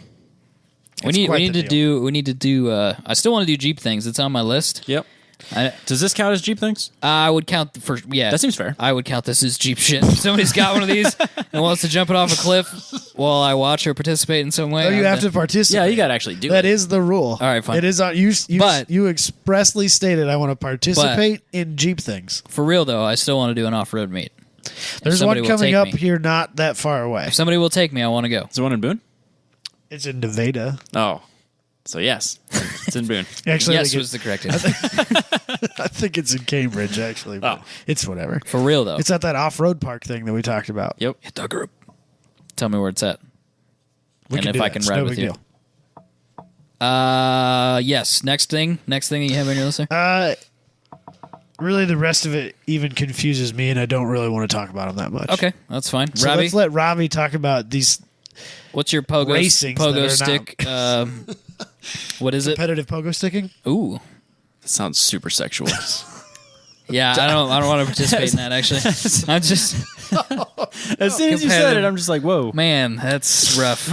We It's need quite the we need to do I still want to do Jeep things. It's on my list. Yep. Does this count as Jeep things? I would count That seems fair. I would count this as Jeep shit. If somebody's got one of these and wants to jump it off a cliff while I watch or participate in some way. Oh, you I'm have down. to participate. Yeah, you got to actually do That it. is the rule. All right, fine. It is on you. But- You expressly stated I want to participate in Jeep things. For real though, I still want to do an off-road meet. There's somebody one will coming take up me. here not that far away. If somebody will take me, I want to go. Is there one in Boone? It's in Nevada. Oh, so yes, it's in Boone. Actually, Yes I was the correct answer. think it's in Cambridge. Actually, but Oh. it's whatever. For real though. It's at that off-road park thing that we talked about. Yep. Hit the group. Tell me where it's at. We And if do I that. can It's ride no with big you. deal. Yes. Next thing you have on your list there? really the rest of it even confuses me, and I don't really want to talk about them that much. Okay, that's fine. So Robbie, let's let Robbie talk about these what's your racings that pogo are stick? What is it? competitive pogo sticking. Ooh, That sounds super sexual. yeah. I don't want to participate in that. Actually, I'm just As soon as you said it, I'm just like, whoa. man. That's rough.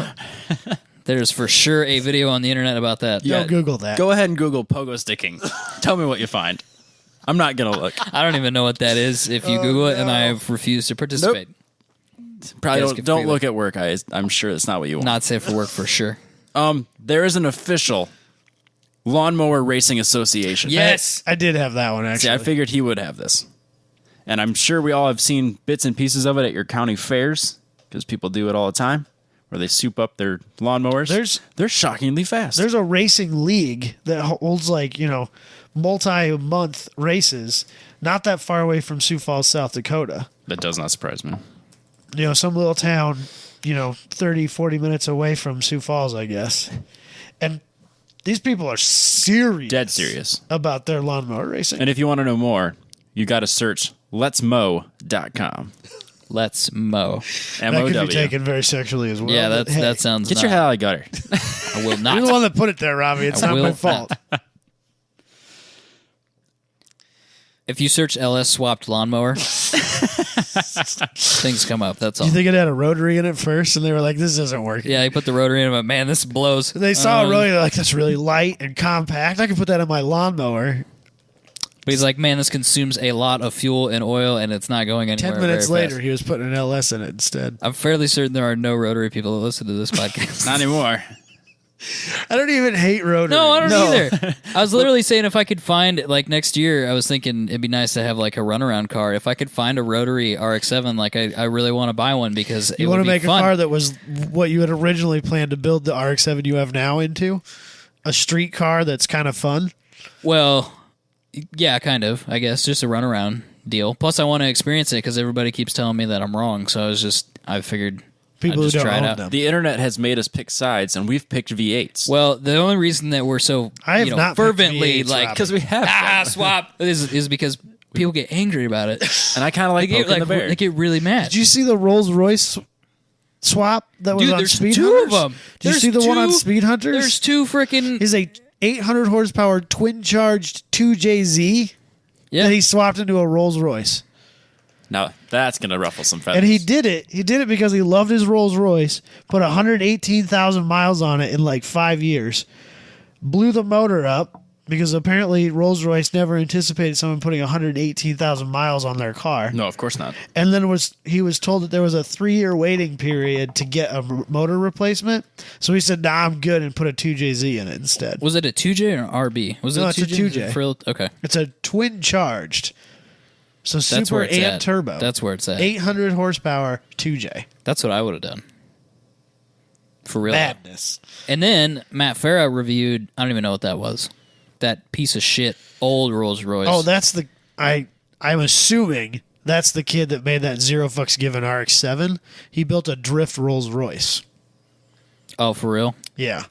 There's for sure a video on the internet about that. Yeah. Don't Google that. Go ahead and Google pogo sticking. Tell me what you find. I'm not going to look. I don't even know what that is if you Google it, and I have refused to participate. Probably Guys can don't figure look at work. I'm sure that's not what you want. Not safe for work for sure. There is an official Lawnmower Racing Association. Yes. I did have that one, actually. See, I figured he would have this. And I'm sure we all have seen bits and pieces of it at your county fairs, because people do it all the time, where they soup up their lawnmowers. They're shockingly fast. There's a racing league that holds multi-month races not that far away from Sioux Falls, South Dakota. That does not surprise me. Some little town, 30, 40 minutes away from Sioux Falls, I guess. And these people are serious. Dead serious. About their lawnmower racing. And if you want to know more, you got to search letsmow.com. Let's mow. That MOW. could be taken very sexually as well. Yeah, but hey, that sounds. Get your not- hell out of the gutter. I will You're the not. one that put it there, Robbie. It's I not will my fault. If you search LS swapped lawnmower, things come up. That's all. Do you think it had a rotary in it first, and they were like, "This isn't working"? Yeah, he put the rotary in, but man, this blows. They saw a rotary, they're like, "That's really light and compact. I can put that in my lawnmower." But he's like, man, this consumes a lot of fuel and oil, and it's not going anywhere. 10 minutes very later, fast. he was putting an LS in it instead. I'm fairly certain there are no rotary people that listen to this podcast. Not anymore. I don't even hate rotary. No, I don't either. I was literally saying if I could find, next year, I was thinking it'd be nice to have, a runaround car. If I could find a rotary RX-7, I really want to buy one because it You would want to be make fun. a car that was what you had originally planned to build the RX-7 you have now into? A street car that's kind of fun? Well, yeah, kind of, I guess. Just a runaround deal. Plus, I want to experience it because everybody keeps telling me that I'm wrong. So I figured People I'd who just don't try it own out. them. The internet has made us pick sides, and we've picked V8s. Well, the only reason that we're so I have not picked fervently V8s, Robbie. Because we have them. swap is because people get angry about it. And I kind of like poking the bear. Oh, They get really mad. Did you see the Rolls Royce swap that was Dude, on there's Speed two Hunters? of them. Did you see the one on Speed Hunters? There's two freaking. Is a 800 horsepower twin charged 2JZ Yeah. that he swapped into a Rolls Royce. Now, that's going to ruffle some feathers. And he did it. He did it because he loved his Rolls Royce, put 118,000 miles on it in 5 years, blew the motor up because apparently Rolls Royce never anticipated someone putting 118,000 miles on their car. No, of course not. And then he was told that there was a 3-year waiting period to get a motor replacement. So he said, "Nah, I'm good," and put a 2JZ in it instead. Was it a 2J or an RB? Was it No, a it's a 2J? 2J. Okay. It's a twin charged. So That's super where it's and at. turbo. That's where it's at. 800 horsepower 2J. That's what I would have done. For real. Madness. And then Matt Farah reviewed, I don't even know what that was. That piece of shit old Rolls Royce. Oh, that's the I'm assuming that's the kid that made that zero fucks given RX-7. He built a drift Rolls Royce. Oh, for real? Yeah.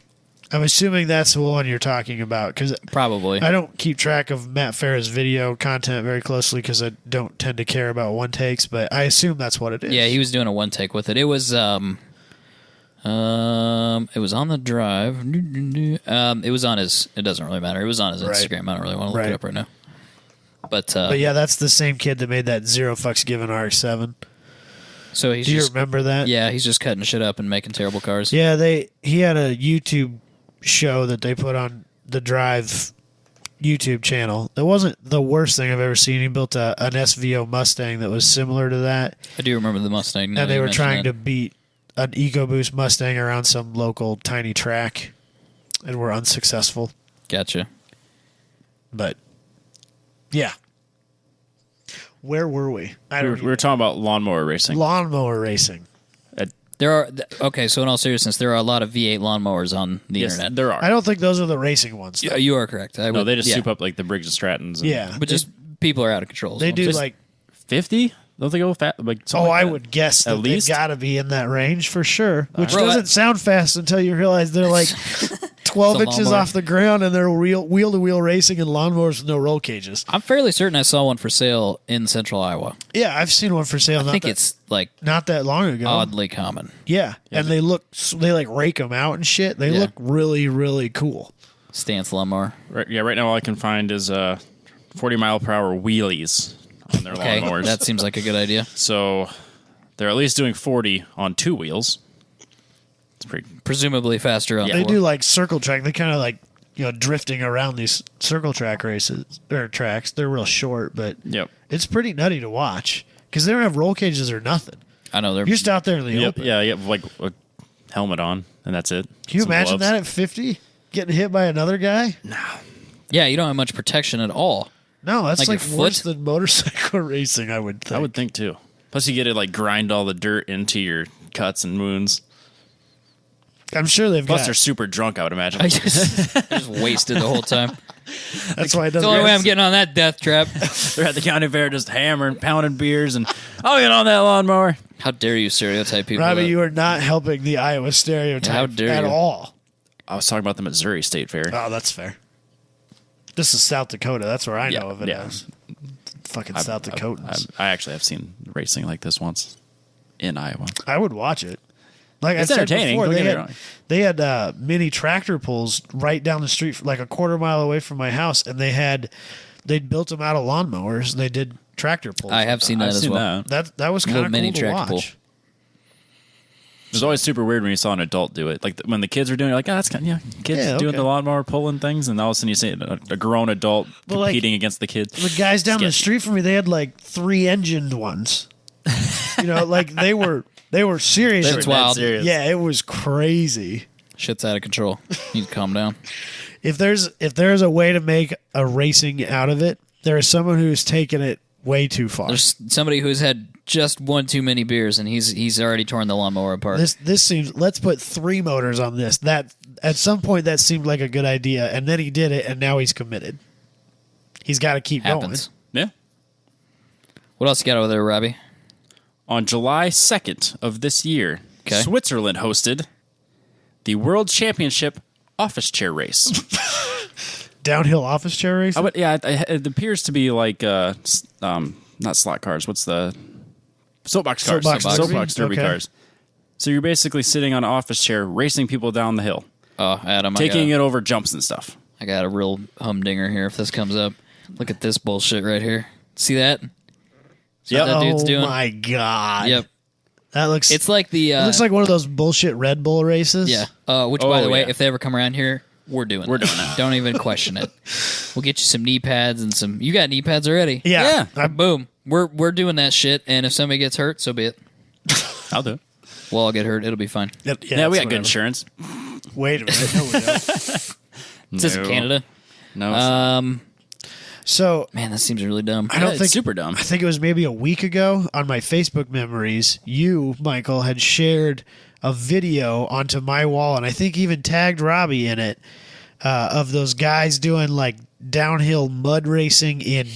I'm assuming that's the one you're talking about because Probably. I don't keep track of Matt Farah's video content very closely because I don't tend to care about one takes, but I assume that's what it is. Yeah, he was doing a one take with it. It was it was on the drive. It was on his. It doesn't really matter. It was on his Right. Instagram. I don't really want to look Right. it up right now. But yeah, that's the same kid that made that zero fucks given RX-7. so he's Do you just remember that? yeah, he's just cutting shit up and making terrible cars. Yeah, he had a YouTube show that they put on the Drive YouTube channel. It wasn't the worst thing I've ever seen. He built an SVO Mustang that was similar to that, I do remember the Mustang. and they were trying to beat an EcoBoost Mustang around some local tiny track, and were unsuccessful. Gotcha. But yeah, where were we? I We don't were talking about lawnmower racing. lawnmower racing. There are okay. So in all seriousness, there are a lot of V8 lawnmowers on the Yes, internet. there are. I don't think those are the racing ones. Yeah, though. you are correct. No, they just soup up like the Briggs and Strattons. And Yeah, but just people are out of control. they so do just- like. 50? Don't they go fast? Like something Oh, like I that? would guess At that least? they've got to be in that range for sure. Which Bro, doesn't sound fast until you realize they're like 12 It's a inches lawnmower. off the ground, and they're wheel-to-wheel racing and lawnmowers with no roll cages. I'm fairly certain I saw one for sale in Central Iowa. Yeah, I've seen one for sale. I think it's like not that long ago. oddly common. Yeah, and they like rake them out and shit. They look really, really cool. Stance lawnmower. Right now all I can find is 40-mile-per-hour wheelies on their Okay, lawnmowers. that seems like a good idea. So they're at least doing 40 on 2 wheels. It's pretty. Presumably faster on Yeah. They four. do like circle track. They kind of like drifting around these circle track races or tracks. They're real short, but Yep. it's pretty nutty to watch because they don't have roll cages or nothing. I know they're You're just out there in the Yep. open. Yeah. You have like a helmet on, and that's it. Can you Some imagine gloves. that at 50? Getting hit by another guy? Yeah, you don't have much protection at all. No, that's Like like, your worse foot? than motorcycle racing, I would think. I would think too. Plus, you get to like grind all the dirt into your cuts and wounds. I'm sure they've Plus, got. they're super drunk. I would imagine. I just wasted the whole time. That's why it It's doesn't. the only way I'm getting on that death trap. They're at the county fair, just hammering, pounding beers, and I'll get on that lawnmower. How dare you stereotype people? Robbie, that- you are not helping the Iowa stereotype How dare at you. all. I was talking about the Missouri State Fair. Oh, that's fair. This is South Dakota. That's where I Yeah, know of it yeah. as. Fucking South Dakotans. I actually have seen racing like this once in Iowa. I would watch it. Like It's I said entertaining, before, don't they get me had, wrong. they had mini tractor pulls right down the street, like a quarter mile away from my house, and they'd built them out of lawnmowers. And they did tractor pulls. I have seen that I've as seen well. that. That was kind Little of mini cool to tractor watch. It was always super weird when you saw an adult do it. Like when the kids were doing it, like, oh, that's kind of, kids Yeah, doing okay. the lawnmower pulling things, and all of a sudden you see a grown adult Well, like, competing against the kids. The guys down the Sketchy. street from me, they had like 3-engined ones. Like they were serious. That's wild. serious. Yeah, it was crazy. Shit's out of control. You need to calm down. If there's a way to make a racing out of it, there is someone who's taken it way too far. There's somebody who's had just one too many beers, and he's already torn the lawnmower apart. This seems. Let's put 3 motors on this. That at some point that seemed like a good idea, and then he did it, and now he's committed. He's got to keep Happens. Yeah. What else you got over there, Robbie? On July 2nd of this year, Okay. Switzerland hosted the World Championship office chair race. going. Downhill office chair racing. It appears to be like not slot cars. What's the soapbox cars? Soapbox derby Okay. cars. So you're basically sitting on an office chair, racing people down the hill, Oh, Adam, taking it over jumps and stuff. I got a real humdinger here if this comes up. Look at this bullshit right here. See that? Yep. that dude's oh doing. my god. Yep. That looks. It's like the. it looks like one of those bullshit Red Bull races. Yeah. Which, by Oh, the way, yeah. if they ever come around here, we're doing that. Don't even question it. We'll get you some knee pads and some. You got knee pads already? Yeah. Boom. We're doing that shit, and if somebody gets hurt, so be it. I'll do it. We'll all get hurt. It'll be fine. Yeah, Yeah, we got whatever. good insurance. Wait a minute. No, we don't. Is this in No. Canada? No. So Man, that seems really dumb. I don't it's think super dumb. I think it was maybe a week ago on my Facebook memories. You, Michael, had shared a video onto my wall, and I think even tagged Robbie in it of those guys doing like downhill mud racing in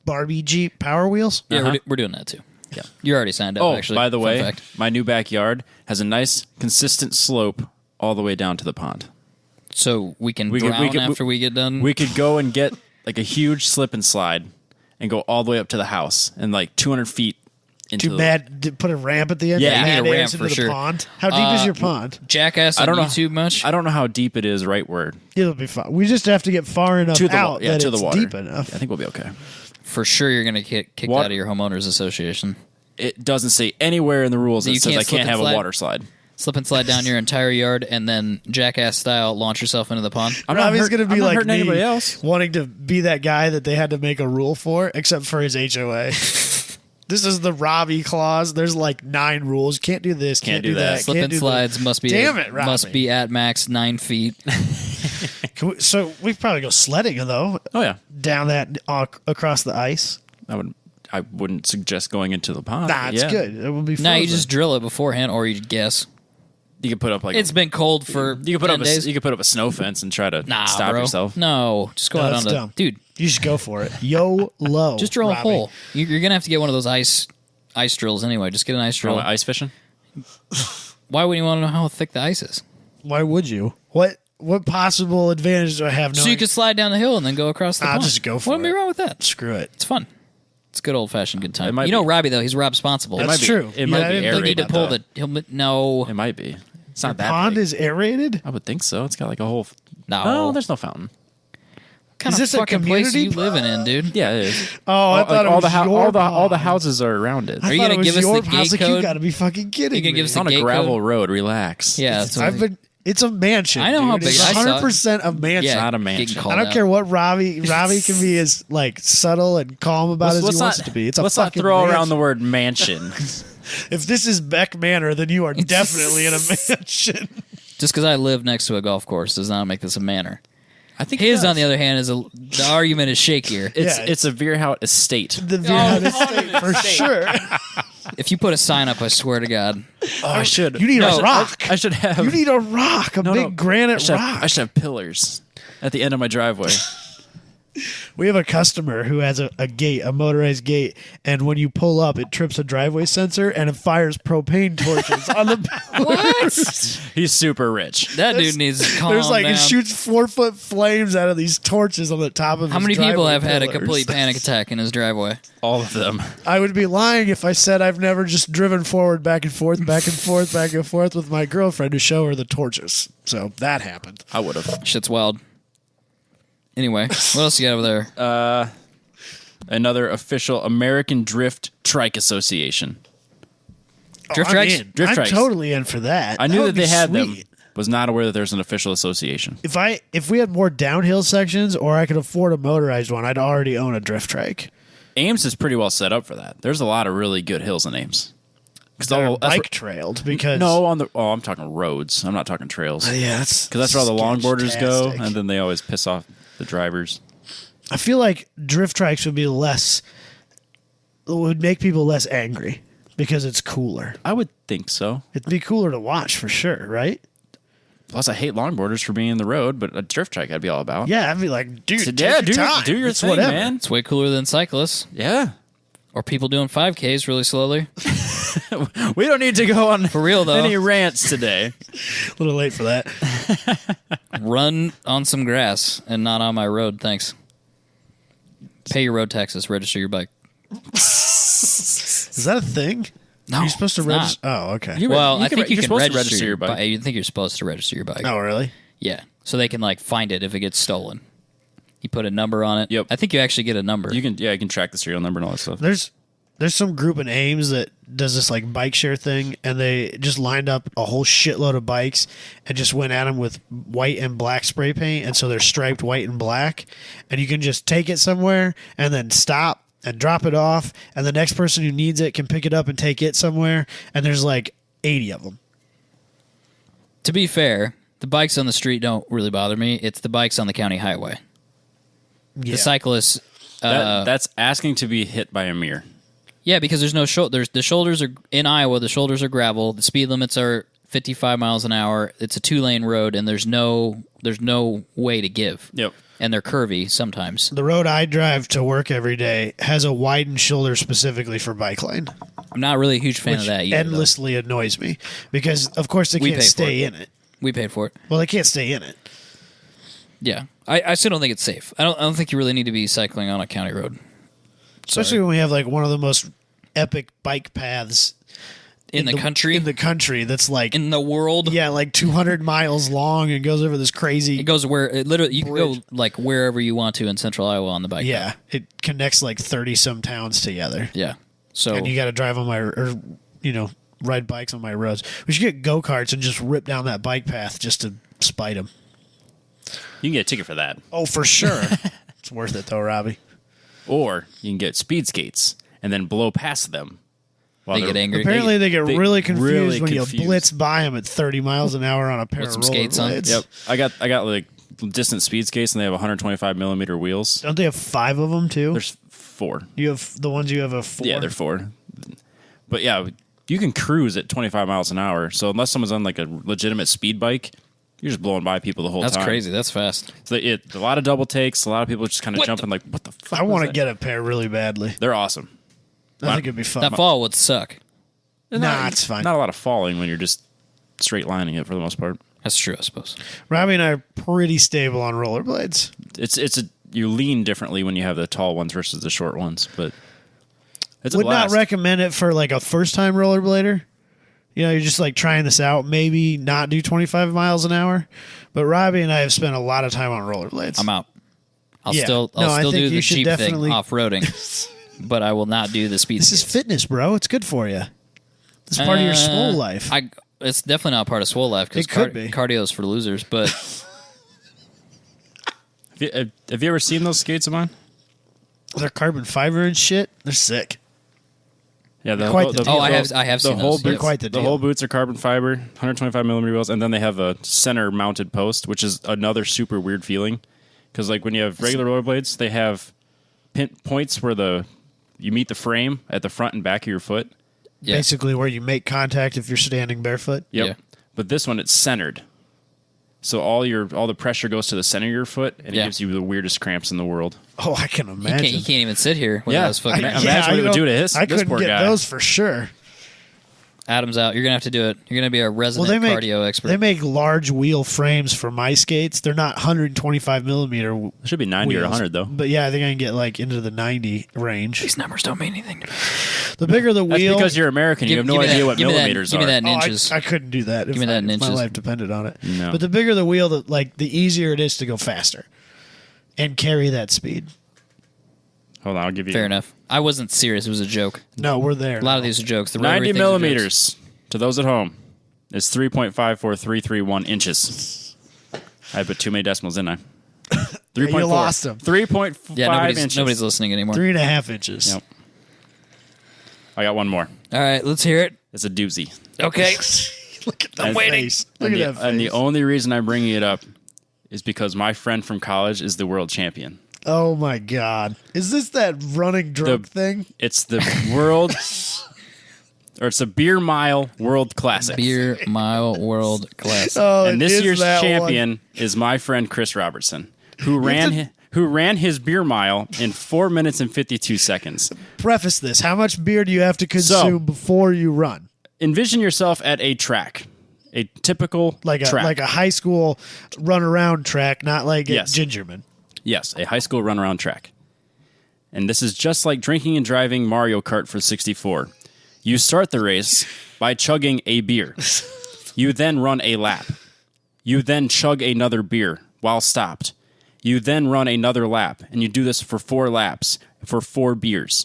Barbie Jeep Power Wheels. Yeah, we're doing that too. Yeah, you already signed up. Oh, actually. by the Fun way, fact. my new backyard has a nice, consistent slope all the way down to the pond. So we can We could- drown we could- after we get done. We could go and get like a huge slip and slide and go all the way up to the house and like 200 feet into Too bad to put a ramp at the end. Yeah, to you need a add ramp airs into for the sure. pond. How deep is your pond? Jackass on I don't know YouTube much? I don't know how deep it is right where It'll be fine. We just have to get far enough to the out that to it's the water. deep enough. I think we'll be okay. For sure, you're gonna get kicked What? out of your homeowners association. It doesn't say anywhere in the rules that You says can't I slip can't and have slide? a water slide. Slip and slide down your entire yard, and then Jackass style launch yourself into the pond. I'm Robbie's going to I'm be not like hurting me, anybody else. wanting to be that guy that they had to make a rule for, except for his HOA. This is the Robbie clause. There's like 9 rules. Can't do this. Can't do that. Slip can't and do slides must be Damn it, Robbie. must be at max 9 feet. So we probably go sledding though, Oh yeah, down that across the ice. I wouldn't suggest going into the pond. Nah, it's Yeah. good. It will be. No, you frozen. just drill it beforehand, or you guess. You could put up like It's been cold for you could put 10 up days. you could put up a snow fence and try to Nah, stop bro. yourself. No, just go No, out that's on the dumb. dude. You should go for it. YOLO. Just drill Robbie. a hole. You're gonna have to get one of those ice drills anyway. Just get an ice drill. Ice fishing. Why wouldn't you want to know how thick the ice is? Why would you? What what possible advantage do I have? So you could slide down the hill and then go across the pond. I'll just go for What would be it. wrong with that? Screw it. It's fun. It's good old fashioned good time. It might You know be. Robbie though, he's Rob responsible. That's true. It might be I didn't He'll need to aerated, pull though. no. It might be. It's not that Pond big. is aerated? I would think so. It's got like a whole. No. Oh, there's no fountain. What kind Is of this a fucking place are community you living in, dude? Yeah, it is. Oh, I thought it all was the your all the pond. houses are around it. Are you I thought gonna it was give us your the pond. I was gate like, you code? got to be fucking kidding You can me. give us It's the on a gate gravel code? road. Relax. Yeah, that's what I've been. It's a mansion. I know how dude. big- It's I saw it. 100% a mansion. yeah, not a getting mansion. called I don't out. care what Robbie can be as like subtle and calm about as he wants it to be. It's a let's not fucking throw mansion. around the word mansion. If this is Beck Manor, then you are definitely in a mansion. Just because I live next to a golf course does not make this a manor. I think His, it on the does. other hand, the argument is shakier. It's a Veerhout estate. The Vienna estate for sure. If you put a sign up, I swear to God. Oh, I should. You need No, a rock. I should have. You need a rock, a big granite rock. I should have pillars at the end of my driveway. We have a customer who has a gate, a motorized gate, and when you pull up, it trips a driveway sensor and it fires propane torches on the. What? He's super rich. That dude needs to calm There's like down. it shoots 4-foot flames out of these torches on the top of. How his many people driveway have had a pillars. complete panic attack in his driveway? All of them. I would be lying if I said I've never just driven forward, back and forth, back and forth, back and forth with my girlfriend to show her the torches. So that happened. I would have. Shit's wild. Anyway, what else you got over there? Another official American Drift Trike Association. Drift I'm trikes? in. Drift I'm trikes. totally in for that. I knew would that be they had them. sweet. Was not aware that there's an official association. If we had more downhill sections or I could afford a motorized one, I'd already own a drift trike. Ames is pretty well set up for that. There's a lot of really good hills in Ames. They're bike trailed because No, I'm talking roads. I'm not talking trails. yeah, that's Because that's where all the longboarders go, sketch-tastic. and then they always piss off the drivers. I feel like drift trikes would make people less angry because it's cooler. I would think so. It'd be cooler to watch for sure, right? Plus, I hate longboarders for being in the road, but a drift trike I'd be all about. Yeah, I'd be like, dude, So, take yeah, your time. do your It's thing, whatever. man. It's way cooler than cyclists Yeah. or people doing 5Ks really slowly. We don't need to go on For real, though. any rants today. A little late for that. Run on some grass and not on my road, thanks. Pay your road taxes, register your bike. Is that a thing? No, Are you supposed to it's not. register? Oh, okay. Well, I think you you're can supposed to register your bike. bike. I think you're supposed to register your bike. Oh, really? Yeah, so they can like find it if it gets stolen. You put a number on it. Yep. I think you actually get a number. You can track the serial number and all that stuff. There's some group in Ames that does this like bike share thing, and they just lined up a whole shitload of bikes and just went at them with white and black spray paint, and so they're striped white and black, and you can just take it somewhere and then stop and drop it off, and the next person who needs it can pick it up and take it somewhere, and there's like 80 of them. To be fair, the bikes on the street don't really bother me. It's the bikes on the county highway. Yeah. The cyclists. That's asking to be hit by a mirror. Yeah, because there's no the shoulders are in Iowa. The shoulders are gravel. The speed limits are 55 miles an hour. It's a 2-lane road, and there's no way to give. Yep. And they're curvy sometimes. The road I drive to work every day has a widened shoulder specifically for bike lane, I'm not really a huge fan which of that either. though. endlessly annoys me because, of course, they We can't pay for stay it. in it. We paid for it. Well, they can't stay in it. Yeah, I still don't think it's safe. I don't think you really need to be cycling on a county road, Especially when we have like one of the most epic bike paths in the country, In the country, that's like in the world. yeah, like 200 miles long and goes over this crazy. It goes where it literally you can go Bridge. like wherever you want to in central Iowa on the bike. Yeah, path. it connects like 30 some towns together, Yeah. So and you got to drive on ride bikes on my roads. We should get go karts and just rip down that bike path just to spite them. You can get a ticket for that. Oh, for sure. It's worth it though, Robbie. Or you can get speed skates and then blow past them. while They they're- get angry. Apparently, they get really confused really when confused. you blitz by them at 30 miles an hour on a pair With of some skates on. rollerblades. Yep. I got like distant speed skates and they have 125 millimeter wheels. Don't they have 5 of them too? There's 4. You have the ones you have a 4. Yeah, they're 4. But yeah, you can cruise at 25 miles an hour. So unless someone's on like a legitimate speed bike, you're just blowing by people the whole That's time. crazy. That's fast. So a lot of double takes. A lot of people just kind of jumping like, what the fuck? I want to was that? get a pair really badly. They're awesome. I think it'd be fun. That fall would suck. Nah, it's fine. Not a lot of falling when you're just straight lining it for the most part. That's true, I suppose. Robbie and I are pretty stable on rollerblades. You lean differently when you have the tall ones versus the short ones, but it's a Would blast. not recommend it for like a first time rollerblader. You know, you're just like trying this out. Maybe not do 25 miles an hour. But Robbie and I have spent a lot of time on rollerblades. I'm out. I'll Yeah. still No, I think do you the should cheap definitely- thing, off-roading, but I will not do the speed. This is skates. fitness, bro. It's good for you. It's part of your swole life. It's definitely not part of swole life because It could be. cardio is for losers. But Have you ever seen those skates of mine? They're carbon fiber and shit. They're sick. Yeah, Quite the deal. I have the seen whole those. boot, Yes. Quite the deal. whole boots are carbon fiber, 125 millimeter wheels, and then they have a center mounted post, which is another super weird feeling. Because like when you have regular rollerblades, they have points where you meet the frame at the front and back of your foot. Yeah. Basically, where you make contact if you're standing barefoot. Yep. Yeah. But this one, it's centered. So all the pressure goes to the center of your foot, and Yeah. it gives you the weirdest cramps in the world. Oh, I can He imagine. can't even sit here with Yeah. those fucking. Imagine what it would do to I this couldn't poor get guy. those for sure. Adam's out. You're gonna have to do it. You're gonna be a resident cardio expert. They make large wheel frames for my skates. They're not 125 millimeter. It should be 90 or wheels. 100 though. But yeah, I think I can get like into the 90 range. These numbers don't mean anything to me. The bigger the That's wheel, because you're American. You have no Give me idea that- what give me that- millimeters give me are. that in Oh, inches. I couldn't do that. If me that in my inches. life depended on it. No. But the bigger the wheel, the easier it is to go faster and carry that speed. Hold on, I'll give you Fair enough. I wasn't serious. It was a joke. No, we're there. A lot of these are jokes. The 90 rotary things are millimeters to those at home is 3.54331 inches. I put too many decimals, didn't I? 3.4. you lost 'em. 3.5 jokes. Yeah, inches. nobody's listening anymore. 3.5 inches. Yep. I got one more. All right, let's hear it. It's a doozy. Okay. Look at the I'm face. Look and at that and the face. only reason I'm bringing it up is because my friend from college is the world champion. Oh my God! Is this that running drunk thing? It's the world, or it's a beer mile world classic. Beer Mile World Class. Oh, And it this is year's that champion is my friend Chris Robertson, who ran his beer mile in 4 minutes and 52 seconds. Preface this: how much beer do you have to consume before you run? Envision yourself at a track, a typical Like track. a high school run around track, not like Yes. at Gingerman. Yes, a high school runaround track. And this is just like drinking and driving Mario Kart for 64. You start the race by chugging a beer. You then run a lap. You then chug another beer while stopped. You then run another lap, and you do this for 4 laps for 4 beers.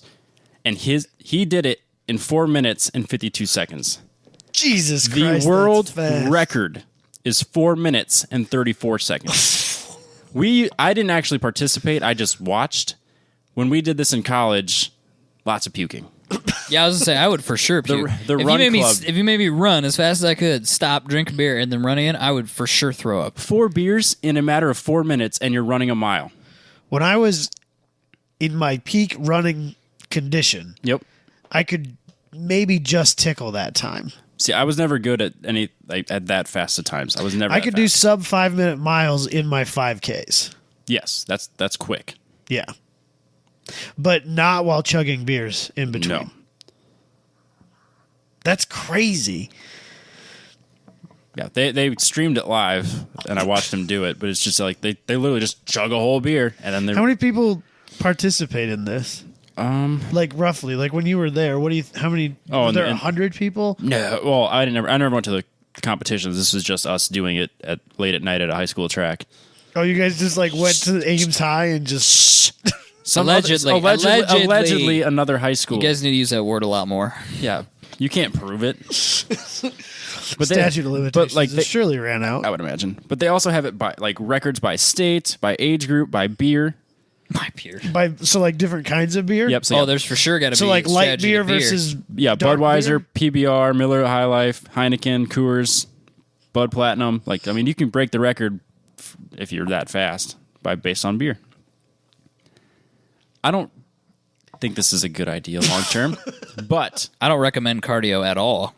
And he did it in 4 minutes and 52 seconds. Jesus The Christ! world that's fast. record is 4 minutes and 34 seconds. I didn't actually participate. I just watched. When we did this in college, lots of puking. Yeah, I was gonna say I would for sure puke. the if run you made club. if you made me run as fast as I could, stop, drink a beer, and then run in, I would for sure throw up. 4 beers in a matter of 4 minutes, and you're running a mile. When I was in my peak running condition, Yep. I could maybe just tickle that time. See, I was never good at at that fast of times. I was never. I that could do fast. sub 5-minute miles in my 5Ks. Yes, that's quick. Yeah. But not while chugging beers in between. No. That's crazy. Yeah, they streamed it live, and I watched them do it. But it's just like they literally just chug a whole beer, and then How many people participate in this? Like roughly, like when you were there, how many? Oh, were there and- 100 people? No, well, I never went to the competitions. This was just us doing it late at night at a high school track. Oh, you guys just like went to Ames High and just Allegedly, another high school. You guys need to use that word a lot more. Yeah, you can't prove it. But statute of limitations. But like it surely ran out. I would imagine. But they also have it by like records by state, by age group, by beer. My beer. So like different kinds of beer. Yep. So, Oh, there's for sure got to be So like light strategy beer to beer. versus yeah, dark Budweiser, beer? PBR, Miller High Life, Heineken, Coors, Bud Platinum. Like, I mean, you can break the record if you're that fast based on beer. I don't think this is a good idea long term, but I don't recommend cardio at all.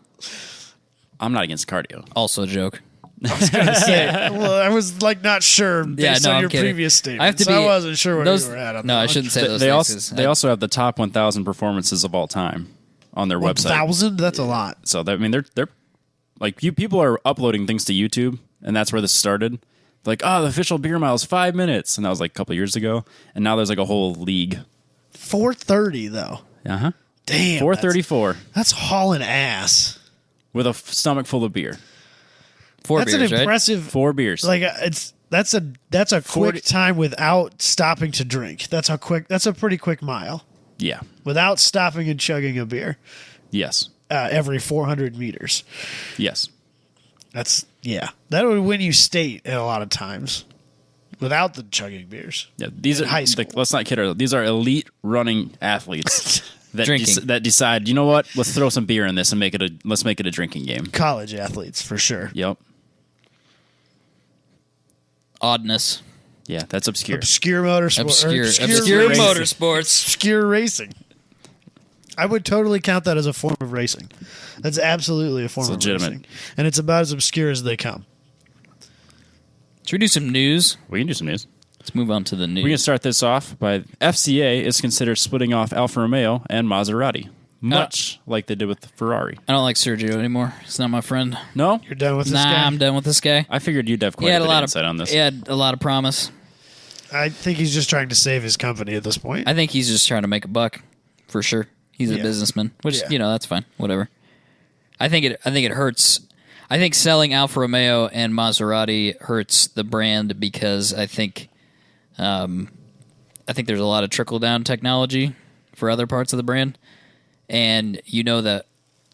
I'm not against cardio. Also a joke. Well, I was like not sure based on I'm your kidding. previous statement. I have to so be. I wasn't sure where those, you were at on No, that I one. shouldn't say those They things. also they also have the top 1,000 performances of all time on their website. 1,000? That's a lot. So I mean, they're like people are uploading things to YouTube and that's where this started. Like, the official beer mile is 5 minutes, and that was like a couple years ago. And now there's like a whole league. 4:30 though. Damn. 4:34 That's hauling ass. with a stomach full of beer. That's beers, an right? impressive. 4 beers. Like that's a 40 quick time without stopping to drink. That's a pretty quick mile Yeah. without stopping and chugging a beer. Yes. Every 400 meters. Yes. That would win you state a lot of times without the chugging beers. Yeah. These are high school. let's not kid ourselves. These are elite running athletes that Drinking. that decide. You know what? Let's throw some beer in this and let's make it a drinking game. College athletes for sure. Yep. Oddness. Yeah, that's obscure. Obscure motorsport. Obscure racing. motorsports. Obscure racing. I would totally count that as a form of racing. That's absolutely a form It's of legitimate. racing. And it's about as obscure as they come. Should we do some news? We can do some news. Let's move on to the news. We're going to start this off by FCA is considered splitting off Alfa Romeo and Maserati, much like they did with Ferrari. I don't like Sergio anymore. He's not my friend. No? You're done with this Nah, guy? I'm done with this guy. I figured you'd have quite He a had bit a of lot insight on this. He had a lot of promise. I think he's just trying to save his company at this point. I think he's just trying to make a buck, for sure. He's a Yeah. businessman, which Yeah. that's fine. Whatever. I think it hurts. I think selling Alfa Romeo and Maserati hurts the brand because I think there's a lot of trickle down technology for other parts of the brand, and you know that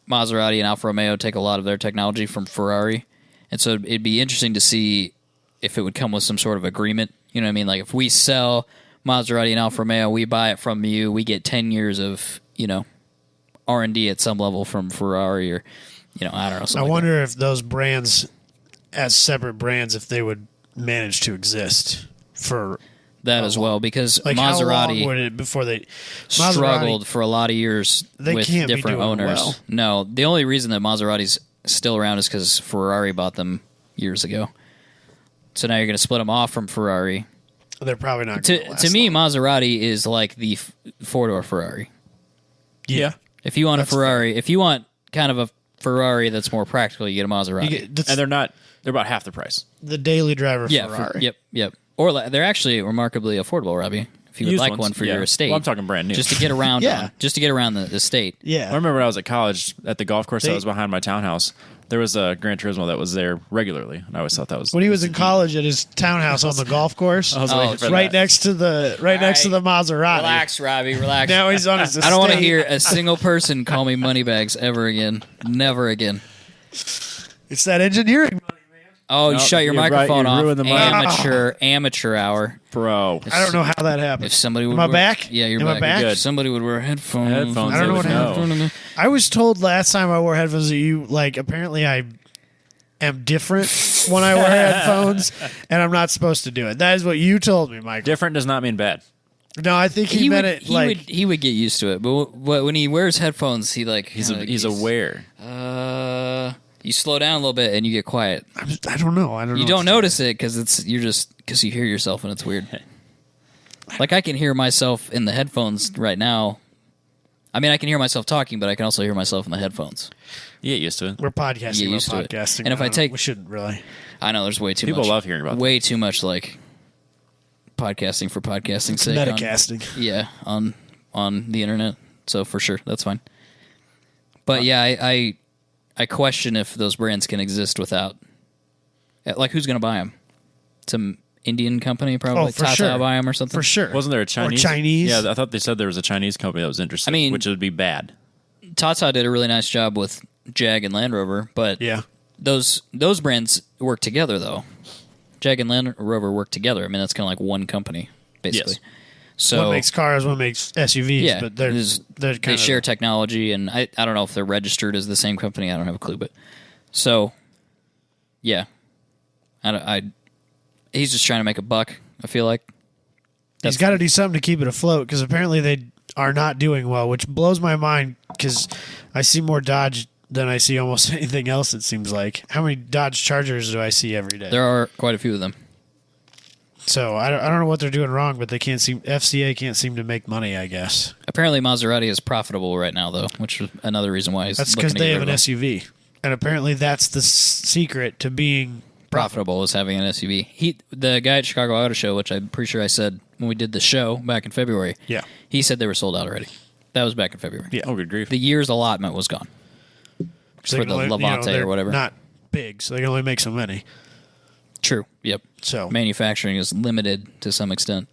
Maserati and Alfa Romeo take a lot of their technology from Ferrari, and so it'd be interesting to see if it would come with some sort of agreement. You know what I mean? Like if we sell Maserati and Alfa Romeo, we buy it from you, we get 10 years of R&D at some level from Ferrari, or I don't know. I Something wonder if those brands, as separate brands, if they would manage to exist for that as well, because like how long Maserati would it before they struggled for a lot of years They with can't be different doing owners. well. No, the only reason that Maserati's still around is because Ferrari bought them years ago. So now you're going to split them off from Ferrari. They're probably not. Gonna To last me, long. Maserati is like the four-door Ferrari. yeah. If you want That's a Ferrari, if you want kind of a Ferrari that's more practical, you get a Maserati. You get, that's And they're about half the price. the daily driver yeah, Ferrari. yep. Or they're actually remarkably affordable, Robbie. If you would Used like ones, one for yeah. your estate, Well, I'm talking brand new. just to get around. Yeah. Just to get around the estate. Yeah. I remember when I was at college at the golf course that They- was behind my townhouse. There was a Gran Turismo that was there regularly, and I always thought that was When he was in college at his townhouse on the golf course, I was Oh, waiting it's for right that. next to the next to the Maserati. Relax, Robbie. Relax. Now he's on his estate. I don't want to hear a single person call me moneybags ever again. Never again. It's that engineering money, man. Oh, you Nope, shut your you're right, microphone you off. ruined the mic. Amateur hour. Bro. I don't know how that happened. If somebody would Am I wear- back? Yeah, you're Am I back. back? If Good. somebody would wear headphones. Headphones, I don't know they what would happened. I was told last time I wore headphones that you apparently I am different when I wear headphones, and I'm not supposed to do it. That is what you told me, Michael. Different does not mean bad. No, I think he meant it like he would get used to it, but when he wears headphones, he like He's aware. You slow down a little bit and you get quiet. I don't know. I don't know. You don't notice it because you hear yourself and it's weird. Like I can hear myself in the headphones right now. I mean, I can hear myself talking, but I can also hear myself in the headphones. You get used to it. We're podcasting. Get We're used to it. podcasting. And if I take- we shouldn't really. I know there's way too People much. love hearing about way too much like podcasting for podcasting's sake. on- Metacasting. Yeah, on the internet. So for sure, that's fine. But yeah, I question if those brands can exist without, like, who's going to buy them? Some Indian company probably. Oh, for Tata sure. buy them or something. For sure. Wasn't there a Chinese? Chinese? Yeah, I thought they said there was a Chinese company that was interested. I mean- which would be bad. Tata did a really nice job with Jag and Land Rover, but Yeah. those brands work together though. Jag and Land Rover work together. I mean, that's kind of like one company basically. Yes. So One makes cars, one makes SUVs, yeah, but they're they kind of share technology, and I don't know if they're registered as the same company. I don't have a clue, but so yeah, he's just trying to make a buck. I feel like He's got to do something to keep it afloat because apparently they are not doing well, which blows my mind because I see more Dodge than I see almost anything else, it seems like. How many Dodge Chargers do I see every day? there are quite a few of them. So I don't know what they're doing wrong, but FCA can't seem to make money, I guess. Apparently, Maserati is profitable right now, though, which is another reason why he's That's looking because to they get have an rid of them. SUV. And apparently that's the secret to being profitable as having an SUV. The guy at Chicago Auto Show, which I'm pretty sure I said when we did the show back in February. Yeah. He said they were sold out already. That was back in February. Yeah. Oh, good grief. The year's allotment was gone. So For the Levante or whatever. Not big, so they can only make so many. True. Yep. So manufacturing is limited to some extent.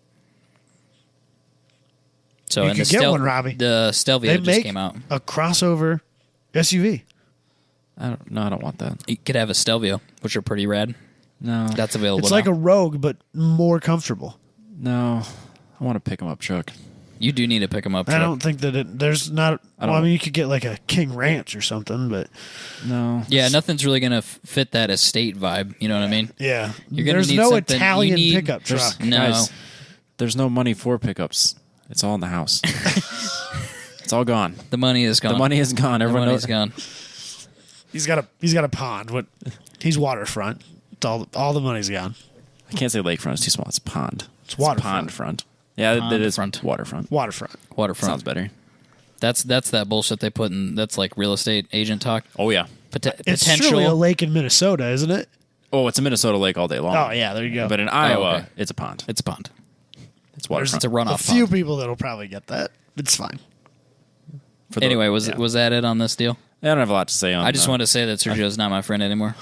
So you and could the get one, Robbie. The Stelvio just make came out. a crossover SUV. I don't want that. You could have a Stelvio, which are pretty rad. No. That's available. It's like now. a Rogue, but more comfortable. No. I want a pick 'em up truck. You do need to pick them up. I don't think that there's not. I mean, you could get like a King Ranch or something, but No. Yeah, nothing's really gonna fit that estate vibe. You know what I mean? yeah, You're gonna there's need no something- Italian you need- pickup truck. No. Guys, there's no money for pickups. It's all in the house. It's all gone. The money is gone. The money is gone. The Everyone money's knows. gone. He's got a pond. He's waterfront. It's all the money's gone. I can't say lakefront. It's too small. It's pond. It's waterfront. pond front. Yeah, that is Pond-front. waterfront. Waterfront. Waterfront. Sounds better. That's that bullshit they put in. That's like real estate agent talk. Oh yeah. It's Potential. surely a lake in Minnesota, isn't it? Oh, it's a Minnesota lake all day long. Oh yeah, there you go. But in Iowa, okay. it's a pond. It's a pond. It's waterfront. It's a runoff. a few pond. people that'll probably get that. It's fine. For the- Anyway, was yeah. that it on this deal? I don't have a lot to say on. I just want to say that Sergio's not my friend anymore.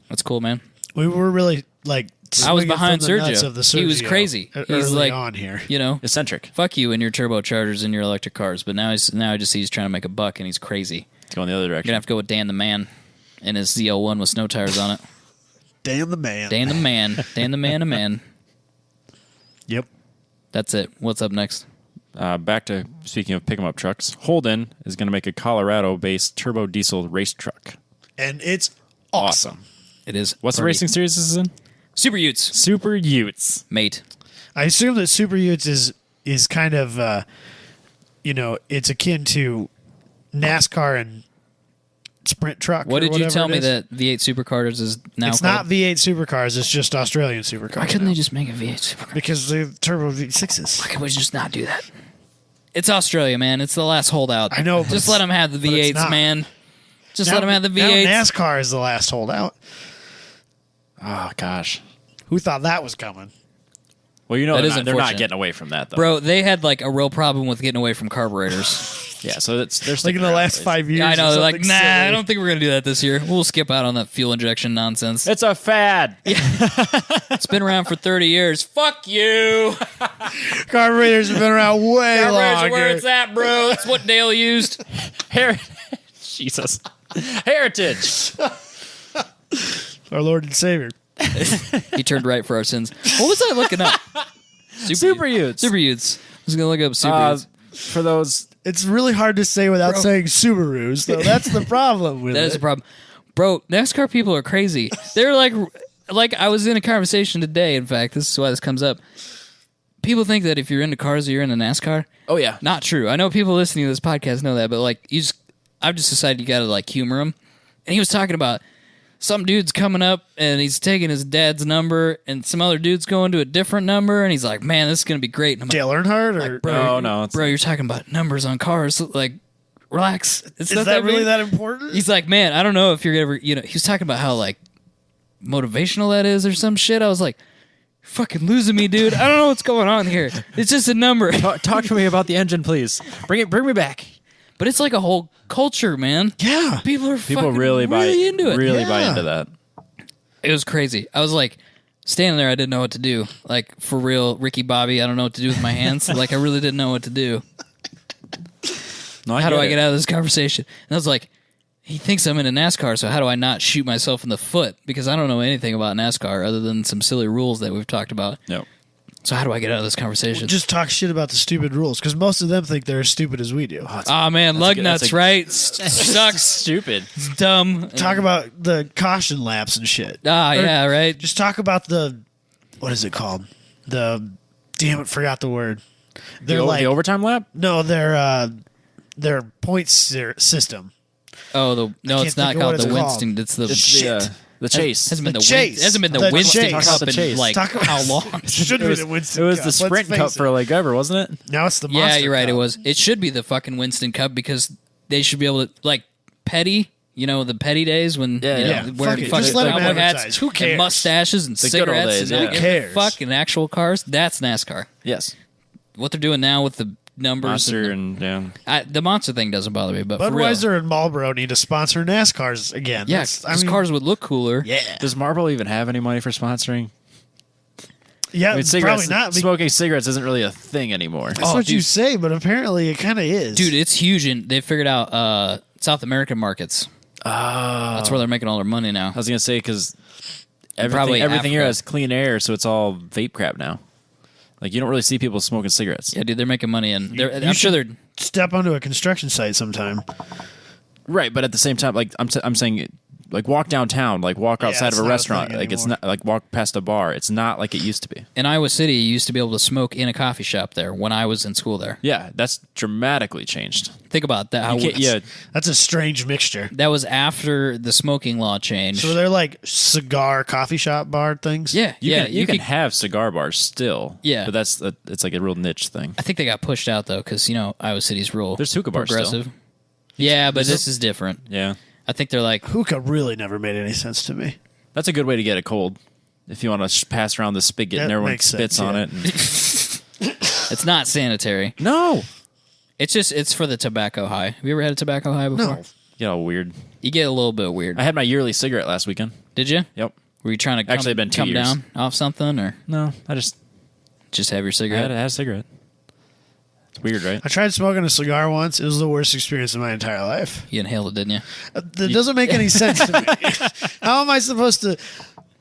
That's cool, man. We were really like. I was swinging behind from the nuts Sergio. of the He was Sergio crazy. He's early like on here. You know, eccentric. fuck you and your turbochargers and your electric cars. But now I just see he's trying to make a buck and he's crazy. It's going the other You're direction. gonna have to go with Dan the Man and his ZL1 with snow tires on it. Damn the man. Dan the Man. Dan the Man, a man. Yep. That's it. What's up next? Back to speaking of pick 'em up trucks. Holden is going to make a Colorado-based turbo diesel race truck. And it's awesome. It is. What's the pretty- racing series this is in? Super Utes, Super Utes. mate. I assume that Super Utes is kind of, it's akin to NASCAR and sprint truck. What or did you whatever tell it me is. that V8 Supercars is now? It's called? not V8 supercars. It's just Australian supercars. Why couldn't now. they just make a V8 Supercar? Because they're turbo V6s. Why can't we just not do that? It's Australia, man. It's the last holdout. I know, but Just let them have the but it's V8s, not. man. Just let them have the Now V8s. NASCAR is the last holdout. Oh, gosh. Who thought that was coming? Well, you know That they're is not, they're not unfortunate. getting away from that, though. Bro, they had like a real problem with getting away from carburetors. Yeah, so they're Like sticking in the around, last please. 5 years. Yeah, I know. or They're like, something nah, silly. I don't think we're going to do that this year. We'll skip out on that fuel injection nonsense. It's a fad. It's been around for 30 years. Fuck you. Carburetors have been around way Carburetors are longer. where it's at, bro. That's what Dale used. Jesus. Heritage. Our Lord and Savior. He turned right for our sins. What was I looking up? Super Utes. Super Utes. I was going to look up Super Utes. For those... It's really hard to say without Bro. saying Subarus, though. That's the problem with That it. is a problem. Bro, NASCAR people are crazy. They're like I was in a conversation today, in fact, this is why this comes up. People think that if you're into cars or you're into NASCAR. Oh, yeah. Not true. I know people listening to this podcast know that, but like I've just decided you gotta like humor him. And he was talking about some dude's coming up and he's taking his dad's number and some other dude's going to a different number and he's like, man, this is gonna be great. And I'm like, Dale Earnhardt? Or, bro, No, it's- bro, you're talking about numbers on cars. Like, relax. It's is not that really big. that important? He's like, man, I don't know if you're ever, he was talking about how like motivational that is or some shit. I was like, you're fucking losing me, dude. I don't know what's going on here. It's just a number. Talk to me about the engine, please. Bring me back. But it's like a whole culture, man. Yeah. People fucking really buy into it. Really buy Yeah. into that. It was crazy. I was like, standing there, I didn't know what to do. Like, for real, Ricky Bobby, I don't know what to do with my hands. Like, I really didn't know what to do. No, How do I get out of this conversation? And I was like, he thinks I'm into NASCAR, so how do I not shoot myself in the foot? Because I don't know anything about NASCAR other than some silly rules that we've talked about. No. So how do I get out of this conversation? Just talk shit about the stupid rules, because most of them think they're as stupid as we do. Oh, man, lug good- nuts, that's a- right? Sucks. Stupid. Dumb. Talk about the caution laps and shit. Yeah, right? Just talk about what is it called? Damn it, forgot the word. They're The overtime lap? no, their points system. Oh, no, it's can't not think of called what the it's Winston. It's the Shit. The chase. Hasn't been The the chase. Hasn't been the The Winston chase. Talk Cup about the in chase. like Talk about- how long? It should be the Winston It was Cup. the Let's sprint face cup it. for like ever, wasn't it? Now it's the Yeah, Monster you're right. Cup. It was. It should be the fucking Winston Cup because they should be able to like Petty You know, the petty days when Yeah, wearing fuck it. fucking Just let 'em cowboy advertise. hats, Who cares? and mustaches and The good old cigarettes, days, and yeah. not Who giving a cares? fuck in actual cars. That's NASCAR. Yes. What they're doing now with the numbers, Monster and and the monster thing doesn't bother me. But for real, Budweiser and Marlboro need to sponsor NASCARs again. yeah, That's- because cars would look cooler. Yeah. Does Marlboro even have any money for sponsoring? Yeah, I mean, cigarettes, probably not. smoking cigarettes isn't really a thing anymore. That's what you dude. say, but apparently it kind of is. Dude, it's huge, and they figured out South American markets. That's where they're making all their money now. I was gonna say because Probably everything here Africa. has clean air, so it's all vape crap now. Like you don't really see people smoking cigarettes, Yeah, dude, they're making money, and You I'm sure they're. Step onto a construction site sometime. right? But at the same time, like I'm saying, like walk downtown, like walk outside it's of a not a restaurant, thing like it's anymore. not like walk past a bar. It's not like it used to be. In Iowa City, you used to be able to smoke in a coffee shop there when I was in school there. Yeah, that's dramatically changed. Think about that. How Yeah, That's a strange mixture. that was after the smoking law changed. So they're like cigar coffee shop bar things. Yeah, you can could- have cigar bars still. Yeah. but it's like a real niche thing. I think they got pushed out though, because Iowa City's real. There's hookah bars still. progressive. Yeah, but this is different. Yeah, I think they're like, Hookah really never made any sense to me. that's a good way to get it cold. If you want to pass around the spigot That and everyone makes spits sense, on yeah. it. And, it's not sanitary. no, It's for the tobacco high. Have you ever had a tobacco high before? No. get all weird. You get a little bit weird. I had my yearly cigarette last weekend. Did you? Yep. Were you trying to come, Actually, it's been 2 come years. down off something, or No, I just just have your I cigarette? had a cigarette. It's weird, right? I tried smoking a cigar once. It was the worst experience of my entire life. You inhaled it, didn't you? That doesn't make any sense to me. How am I supposed to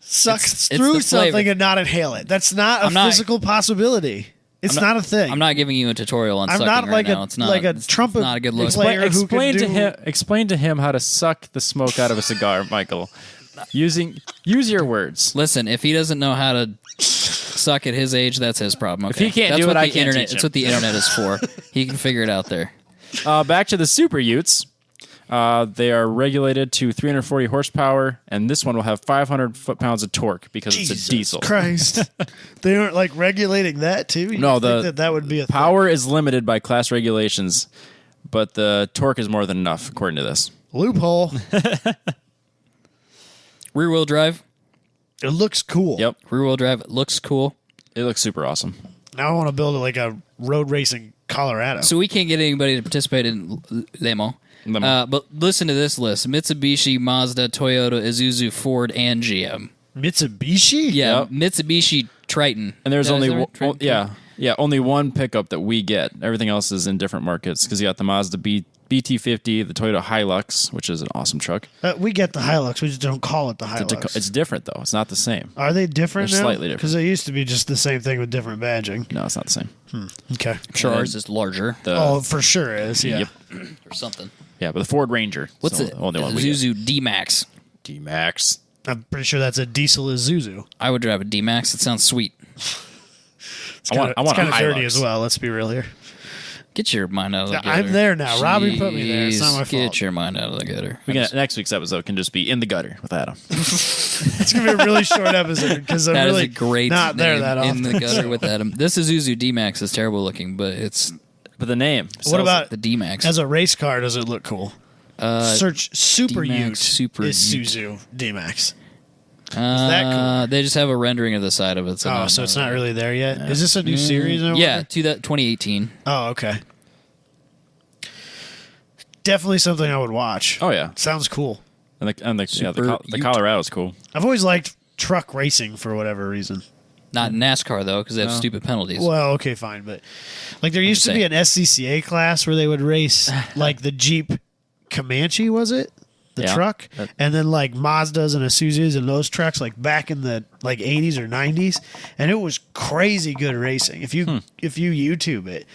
suck It's through the flavor. something and not inhale it? That's not a I'm not- physical possibility. It's not a thing. I'm not giving you a tutorial on I'm sucking not right like now. a It's not like a it's trumpet not a good look. player who Explain can to do- him. Explain to him how to suck the smoke out of a cigar, Michael. Use your words. Listen, if he doesn't know how to suck at his age, that's his problem. Okay? he can't that's do what it, I the can't internet. teach It's him. what the internet is for. He can figure it out there. Back to the Super Utes. They are regulated to 340 horsepower, and this one will have 500 foot-pounds of torque because it's Jesus a diesel. Christ. They aren't like regulating that too. You No, think that would be a thing? Power is limited by class regulations, but the torque is more than enough, according to this. Loophole. Rear wheel drive. It looks cool. Yep, Rear wheel drive looks cool. it looks super awesome. Now I want to build like a road racing Colorado. So we can't get anybody to participate in Lemo. But listen to this list: Mitsubishi, Mazda, Toyota, Isuzu, Ford, and GM. Mitsubishi? Yeah, Yep. Mitsubishi Triton. And there's Is that only right? one, Triton? only one pickup that we get. Everything else is in different markets because you got the Mazda BT50, the Toyota Hilux, which is an awesome truck. We get the Hilux. We just don't call it the Hilux. It's different though. It's not the same. Are they different They're now? slightly different. Because they used to be just the same thing with different badging. No, it's not the same. Okay. I'm sure ours is larger Oh, for sure is. Yeah. Yep. or something. Yeah, but the Ford Ranger. What's is it? the only one we get. Isuzu D-Max. D-Max. I'm pretty sure that's a diesel Isuzu. I would drive a D-Max. It sounds sweet. It's I want kind a of dirty Hilux. as well. Let's be real here. Get your mind out of the gutter. I'm there now. Robbie put me there. It's not my Jeez, Get fault. your mind out of the gutter. Next week's episode can just be In the Gutter with Adam. It's gonna be a really short episode because I'm That is really a great not there name, that often. In the gutter with Adam. This Isuzu D-Max is terrible looking, but it's But the name. What about the D-Max. as a race car? Does it look cool? Search Super D-Max, Ute Super Isuzu D-Max. that cool? They just have a rendering of the side of it. So Oh, so it's not really there yet. Is this a new series? I Yeah, wonder? 2018. Oh, okay. Definitely something I would watch. Oh yeah, Sounds cool. and the Super Ute. Colorado's cool. I've always liked truck racing for whatever reason. Not NASCAR though, because they have stupid penalties. Well, okay, fine, but like there used to be an SCCA class where they would race like the Jeep Comanche, was it? The Yeah. truck, and then like Mazdas and Isuzus and those trucks, like back in the like 80s or 90s, and it was crazy good racing. If you YouTube it,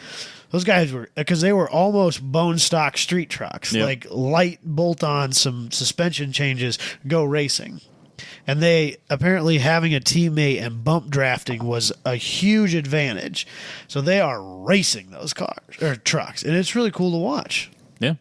those guys were because they were almost bone stock street trucks, Yep. like light bolt on, some suspension changes, go racing. And they apparently having a teammate and bump drafting was a huge advantage. So they are racing those cars or trucks, and it's really cool to watch. Yeah,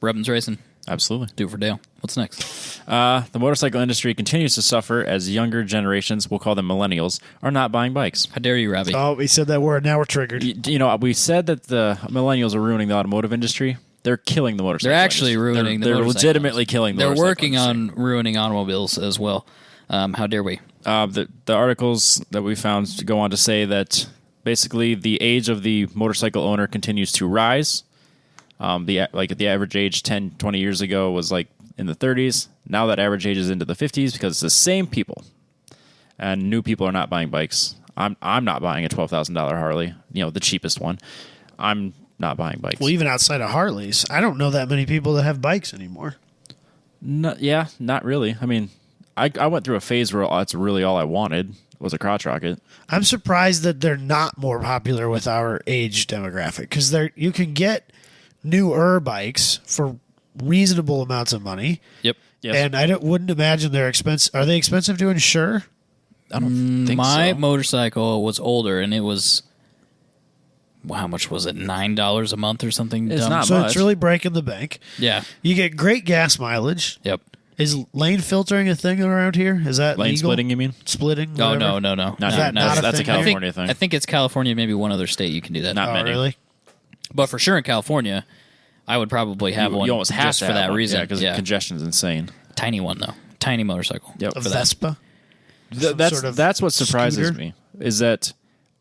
Rubbins Racing. absolutely. Do it for Dale. What's next? The motorcycle industry continues to suffer as younger generations, we'll call them millennials, are not buying bikes. How dare you, Robbie? Oh, we said that word. Now we're triggered. You know, we said that the millennials are ruining the automotive industry. they're killing the motorcycle. They're actually industry. ruining the They're motorcycle legitimately killing the They're motorcycle working industry. on ruining automobiles as well. How dare we? The articles that we found go on to say that basically the age of the motorcycle owner continues to rise. The average age 10, 20 years ago was like in the 30s. Now that average age is into the 50s because it's the same people. And new people are not buying bikes. I'm not buying a $12,000 Harley, the cheapest one. I'm not buying bikes. Well, even outside of Harleys, I don't know that many people that have bikes anymore. Not really. I mean, I went through a phase where that's really all I wanted was a crotch rocket. I'm surprised that they're not more popular with our age demographic because you can get newer bikes for reasonable amounts of money. Yep. Yes. And I wouldn't imagine they're expensive. Are they expensive to insure? I don't think My so. motorcycle was older, and it was, how much was it? $9 a month or something? It's dumb? not So much. it's really breaking the bank. Yeah. You get great gas mileage. Yep. Is lane filtering a thing around here? Is that Lane legal? splitting, you mean? Splitting? Oh, whatever? no. Not Is here. that not a That's a thing? California thing. I think it's California, maybe one other state you can do that. Not Oh, many. really? But for sure in California, I would probably have one You almost have just to for have that one. reason. Yeah, because congestion's insane. Tiny one, though. Tiny motorcycle. Yep. A For that. Vespa? Some sort of That's what surprises scooter? me is that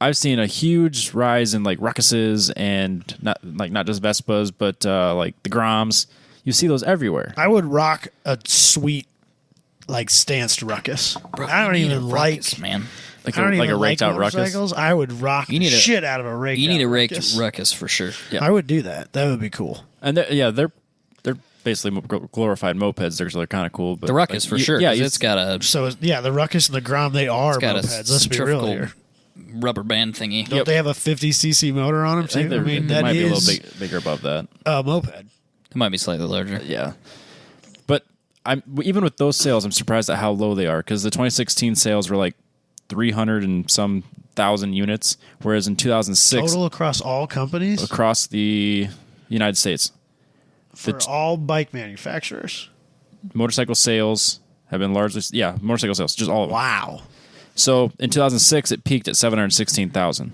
I've seen a huge rise in like Ruckuses and not just Vespas, but like the Groms. You see those everywhere. I would rock a sweet, stanced Ruckus. Bro, I don't you need even a like. Ruckus, man. Like I don't a even like raked out Ruckus. motorcycles. I would rock You need the a- shit out of a raked. You need out a raked Ruckus. ruckus for sure. Yeah. I would do that. That would be cool. And they're basically glorified mopeds. They're kind of cool. But The ruckus like, for you- sure. Yeah, 'Cause you- it's got a So the Ruckus and the Grom, they are got a mopeds. Let's be real centrifugal here. rubber band thingy. Don't they have a 50cc motor on them I think too? I mean, they that might be a is little bigger above that. a moped. It might be slightly larger. Yeah, but even with those sales, I'm surprised at how low they are because the 2016 sales were like 300 and some thousand units, whereas in 2006 Total across all companies across the United States, for all bike manufacturers. motorcycle sales have been largely motorcycle sales, just all of them. Wow. So in 2006, it peaked at 716,000,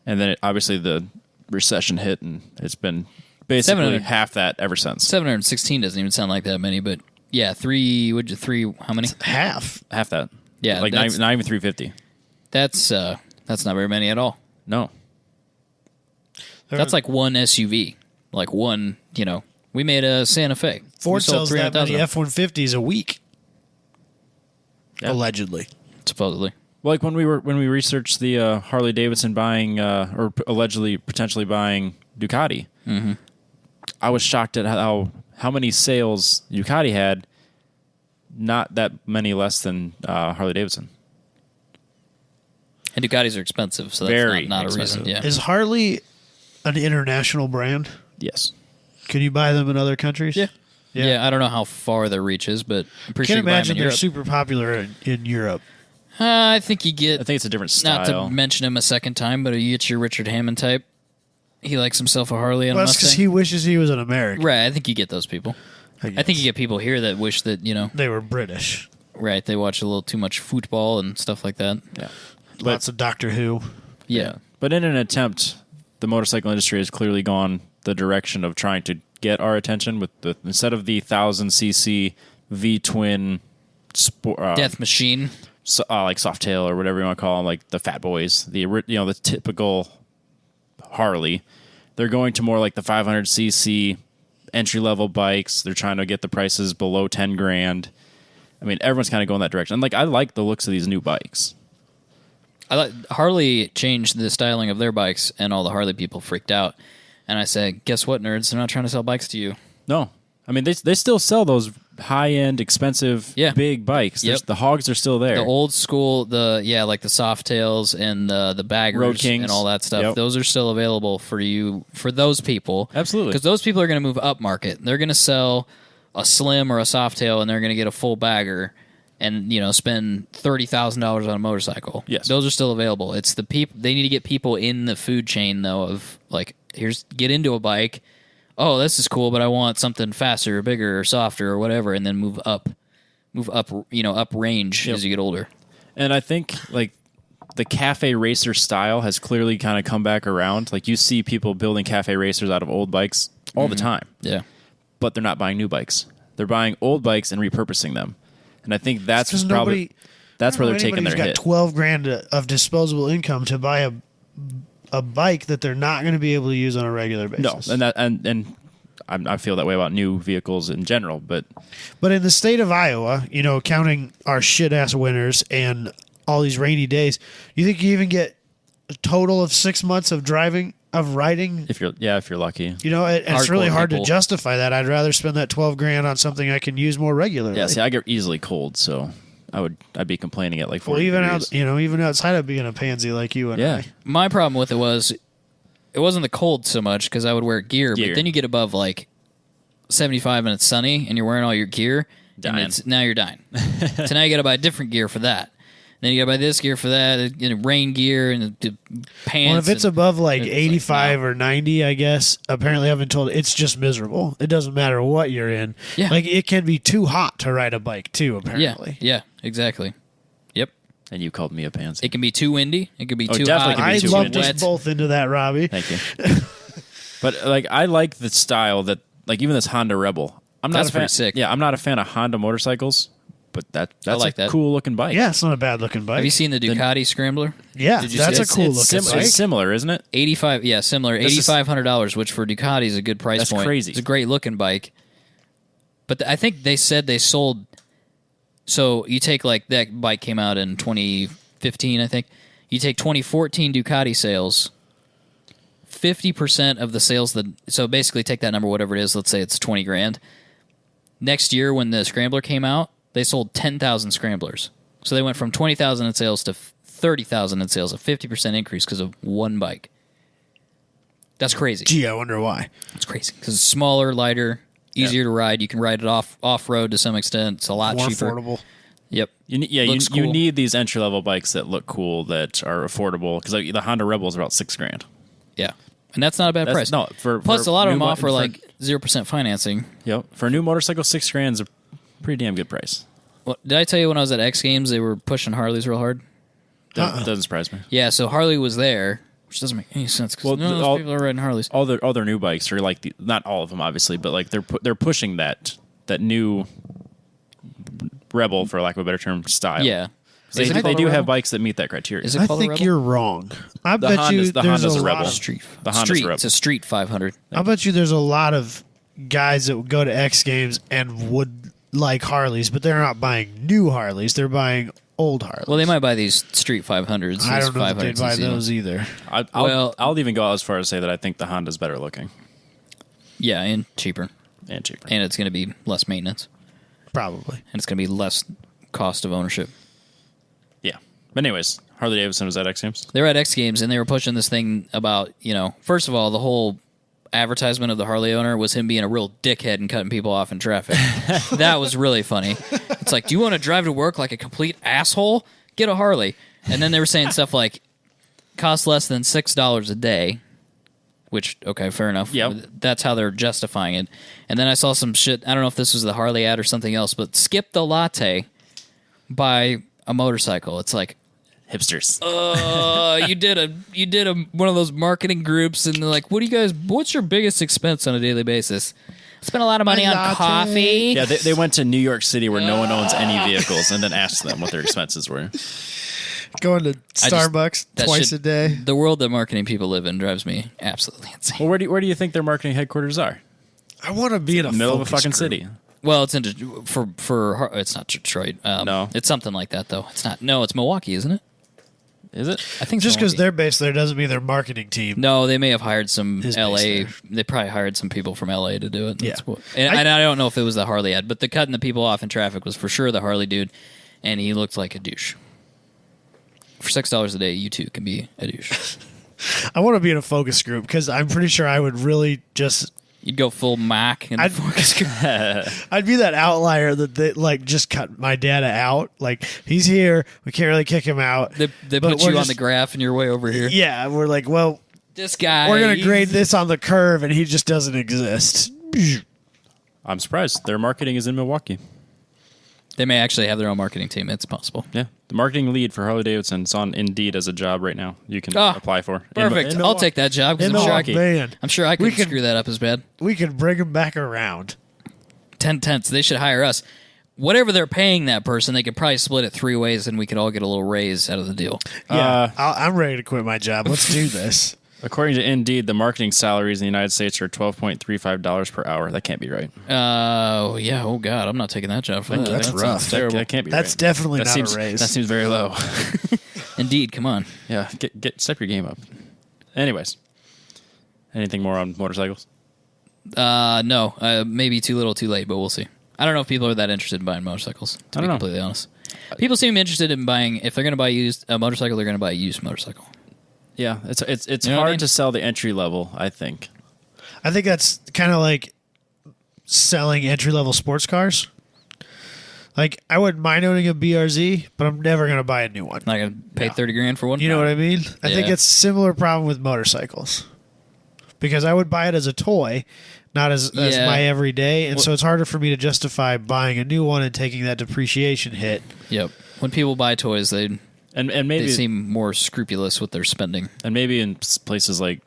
and then obviously the recession hit, and it's been basically 700 half that ever since. 716 doesn't even sound like that many, but yeah, how many? Half. Half that. Yeah, like that's- not even 350. That's not very many at all. No, That's like one SUV. Like one, we made a Santa Fe. We Ford sold sells that many 300,000 F-150s a week. Yeah. Allegedly. supposedly. like when we researched the Harley Davidson buying or allegedly potentially buying Ducati, I was shocked at how many sales Ducati had. Not that many less than Harley Davidson. And Ducatis are expensive, so that's Very not a expensive. reason. Yeah. Is Harley an international brand? Yes. Can you buy them in other countries? Yeah. Yeah. Yeah, I don't know how far their reach is, but I'm pretty Can't sure you can buy them imagine in they're Europe. super popular in Europe. I think you get, I think it's a different not style. to mention him a second time, but you get your Richard Hammond type. He likes himself a Harley and Well, a that's because Mustang. he wishes he was an American. Right, I think you get those people. I think you get people here that wish that, They were British. right, they watch a little too much football and stuff like that. Yeah. Lots of Doctor Who. Yeah. But in an attempt, the motorcycle industry has clearly gone the direction of trying to get our attention with instead of the 1000cc V twin Death Machine. like Softail or whatever you want to call them, like the Fat Boys, the typical Harley. They're going to more like the 500cc entry level bikes. They're trying to get the prices below 10 grand. I mean, everyone's kind of going that direction. And I like the looks of these new bikes. Harley changed the styling of their bikes, and all the Harley people freaked out. And I said, guess what, nerds? They're not trying to sell bikes to you. No, I mean they still sell those high end, expensive, big bikes. Yep. The hogs are still there. The old school, like the Softails and the Baggers Road Kings. and all that stuff. Yep. Those are still available for those people. Absolutely. Because those people are going to move up market. They're going to sell a Slim or a Softail, and they're going to get a full Bagger and spend $30,000 on a motorcycle. Yes. Those are still available. It's the people. They need to get people in the food chain though of get into a bike. Oh, this is cool, but I want something faster, or bigger, or softer, or whatever, and then move up, up range as you get older. And I think the cafe racer style has clearly kind of come back around. Like you see people building cafe racers out of old bikes all the time. Yeah. But they're not buying new bikes. They're buying old bikes and repurposing them. And I think that's probably that's where they're taking their hit. Got $12,000 of disposable income to buy a bike that they're not going to be able to use on a regular basis. No, and I feel that way about new vehicles in general. But in the state of Iowa, counting our shit ass winters and all these rainy days, you think you even get a total of 6 months of riding? if you're lucky, it's really hard people. to justify that. I'd rather spend that $12,000 on something I can use more regularly. yeah. See, I get easily cold, so I'd be complaining at like 40 even degrees. even outside of being a pansy like you and Yeah. I. My problem with it wasn't the cold so much because I would wear gear, but then you get above like 75 and it's sunny and you're wearing all your gear. Dying. And now you're dying. So now you got to buy different gear for that. Then you got to buy this gear for that, rain gear and the pants. Well, if it's above like it's 85 no. or 90, I guess, apparently I've been told it's just miserable. It doesn't matter what you're in. Yeah. Like it can be too hot to ride a bike too, apparently. Yeah, exactly. Yep. And you called me a pansy. It can be too windy. It can be too definitely hot. can be I too lumped windy. us both into that, Robbie. Thank you. But like, I like the style that, like, even this Honda Rebel. That's a fan, pretty sick. Yeah, I'm not a fan of Honda motorcycles, but that's like a that. cool looking bike. Yeah, it's not a bad looking bike. Have you seen the Ducati Scrambler? Yeah, Did you that's see a it? cool looking bike. It's similar, isn't it? 85, yeah, similar. This is- $8,500, which for Ducati is a good price That's point. crazy. It's a great looking bike. But I think they said they sold. So you take like that bike came out in 2015, I think. You take 2014 Ducati sales. 50% of the sales so basically take that number, whatever it is. Let's say it's 20 grand. Next year, when the Scrambler came out, they sold 10,000 Scramblers. So they went from 20,000 in sales to 30,000 in sales, a 50% increase because of one bike. That's crazy. Gee, I wonder why. It's crazy because it's smaller, lighter, easier to ride. You can ride it off road to some extent. It's a lot More cheaper. affordable. Yep. You Looks cool. need these entry level bikes that look cool, that are affordable, because like, the Honda Rebel is about $6,000. Yeah. And that's not a bad price. No, Plus, for a lot of new them offer for- like 0% financing. Yep, for a new motorcycle, $6,000 is a pretty damn good price. Well, did I tell you when I was at X Games, they were pushing Harleys real hard? Doesn't surprise me. Yeah, so Harley was there, which doesn't make any sense because none of those people are riding Harleys. All their new bikes are like not all of them, obviously, but like they're pushing that new Rebel, for lack of a better term, style. Yeah. They, Is it they called do a have Rebel? bikes that meet that criteria. Is it I called a think Rebel? you're wrong. I The bet Honda's- you the there's Honda's a a lot Rebel. of Street. The Honda's Street. Rebel. It's a Street 500. I bet you there's a lot of guys that would go to X Games and would like Harleys, but they're not buying new Harleys. They're buying old Harleys. Well, they might buy these Street 500s. I these don't know that they'd 500s buy you see them. those either. I'll even go as far as say that I think the Honda's better looking Yeah, and cheaper. and cheaper. And it's going to be less maintenance. Probably. And it's going to be less cost of ownership. Yeah. But anyways, Harley Davidson was at X Games. They were at X Games and they were pushing this thing about, first of all, the whole advertisement of the Harley owner was him being a real dickhead and cutting people off in traffic. That was really funny. It's like, do you want to drive to work like a complete asshole? Get a Harley. And then they were saying stuff like, cost less than $6 a day, which, okay, fair enough. Yep. That's how they're justifying it. And then I saw some shit, I don't know if this was the Harley ad or something else, but skip the latte, buy a motorcycle. It's like, Hipsters. you did one of those marketing groups, and they're like, what's your biggest expense on a daily basis? Spend a lot of money on latte. coffee. Yeah, they went to New York City where no one owns any vehicles and then asked them what their expenses were. Going to Starbucks that twice shit- a day. The world that marketing people live in drives me absolutely insane. Well, where do you think their marketing headquarters are? I want to be in a Middle of a focus fucking group. city. Well, it's in it's not Detroit. No. It's something like that though. It's not. No, it's Milwaukee, isn't it? Is it? I think Just because Milwaukee. they're based there doesn't mean their marketing team. No, they may have hired some Is based LA. there. They probably hired some people from LA to do it. Yeah. And I don't know if it was the Harley ad, but the cutting the people off in traffic was for sure the Harley dude, and he looked like a douche. For $6 a day, you too can be a douche. I want to be in a focus group because I'm pretty sure I would really just. You'd go full Mac and focus group. I'd be that outlier that they like just cut my data out. Like he's here, we can't really kick him out. They But put we're you on just- the graph, and you're way over here. Yeah, we're like, well, This guy. we're gonna grade this on the curve, and he just doesn't exist. I'm surprised. Their marketing is in Milwaukee. They may actually have their own marketing team. It's possible. Yeah. The marketing lead for Harley-Davidson is on Indeed as a job right now. You can apply for. Perfect. I'll take that job because I'm sure I could screw that up as bad. We can bring them back around. 10/10. They should hire us. Whatever they're paying that person, they could probably split it 3 ways, and we could all get a little raise out of the deal. Yeah, I'm ready to quit my job. Let's do this. According to Indeed, the marketing salaries in the United States are $12.35 per hour. That can't be right. Yeah. Oh God, I'm not taking that job for that. That's rough. That can't be That's right. definitely That not seems, a raise. That seems very low. Indeed, come on. Yeah, step your game up. Anyways, anything more on motorcycles? No. Maybe too little, too late, but we'll see. I don't know if people are that interested in buying motorcycles. To be completely honest, people seem interested in buying. If they're going to buy a motorcycle, they're going to buy a used motorcycle. Yeah, it's You know hard to sell the entry level, I think. I think that's kind of like selling entry-level sports cars. Like, I wouldn't mind owning a BRZ, but I'm never going to buy a new one. Not going to pay $30,000 for one. You know what I mean? I think it's a similar problem with motorcycles. Because I would buy it as a toy, not as my everyday, and so it's harder for me to justify buying a new one and taking that depreciation hit. Yep. When people buy toys, they maybe seem more scrupulous with their spending. And maybe in places like,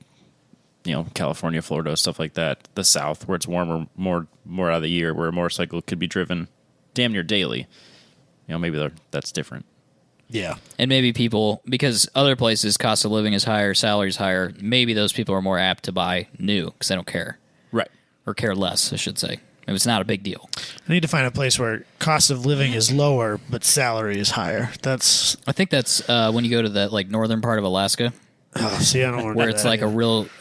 California, Florida, stuff like that, the South, where it's warmer more out of the year, where a motorcycle could be driven damn near daily. Maybe that's different. Yeah. And maybe people, because other places, cost of living is higher, salary's higher, maybe those people are more apt to buy new because they don't care. Right. Or care less, I should say. If it's not a big deal. I need to find a place where cost of living is lower, but salary is higher. I think that's when you go to the northern part of Alaska. Oh, see, I don't want to where it's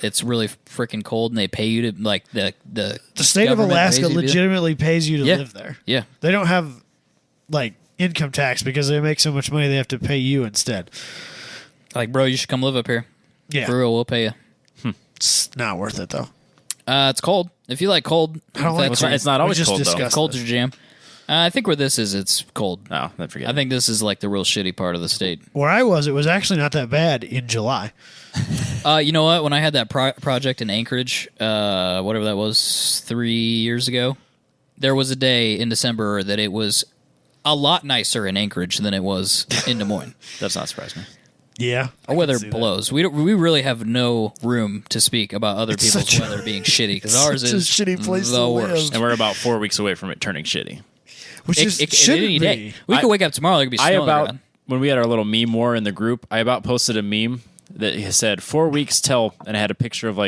it's really freaking cold, and they pay you to the state of Alaska legitimately pays you to live there. Yeah, they don't have income tax because they make so much money they have to pay you instead. Bro, you should come live up here. Yeah, for real, we'll pay you. It's not worth it though. It's cold. If you like cold, I don't like it's not always cold though. Cold's your jam. I think where this is, it's cold. No, I forget. I think this is the real shitty part of the state. Where I was, it was actually not that bad in July. You know what? When I had that project in Anchorage, whatever that was, 3 years ago, there was a day in December that it was a lot nicer in Anchorage than it was in Des Moines. Does not surprise me. Yeah, our weather blows. We really have no room to speak about other people's weather being shitty because ours is a shitty place the to worst. live. And we're about 4 weeks away from it turning shitty. Which shouldn't any be. day. We could wake up tomorrow. There could be snow. When we had our little meme war in the group, I about posted a meme that said 4 weeks till, and I had a picture of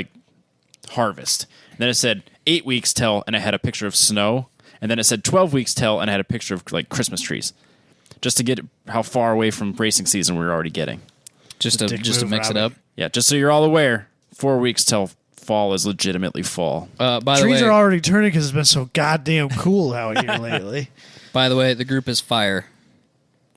harvest. And then it said 8 weeks till, and I had a picture of snow. And then it said 12 weeks till, and I had a picture of Christmas trees, just to get how far away from racing season we were already getting. Just to mix it up. Yeah, just so you're all aware, 4 weeks till fall is legitimately fall. By the way, trees are already turning because it's been so goddamn cool out here lately. By the way, the group is fire.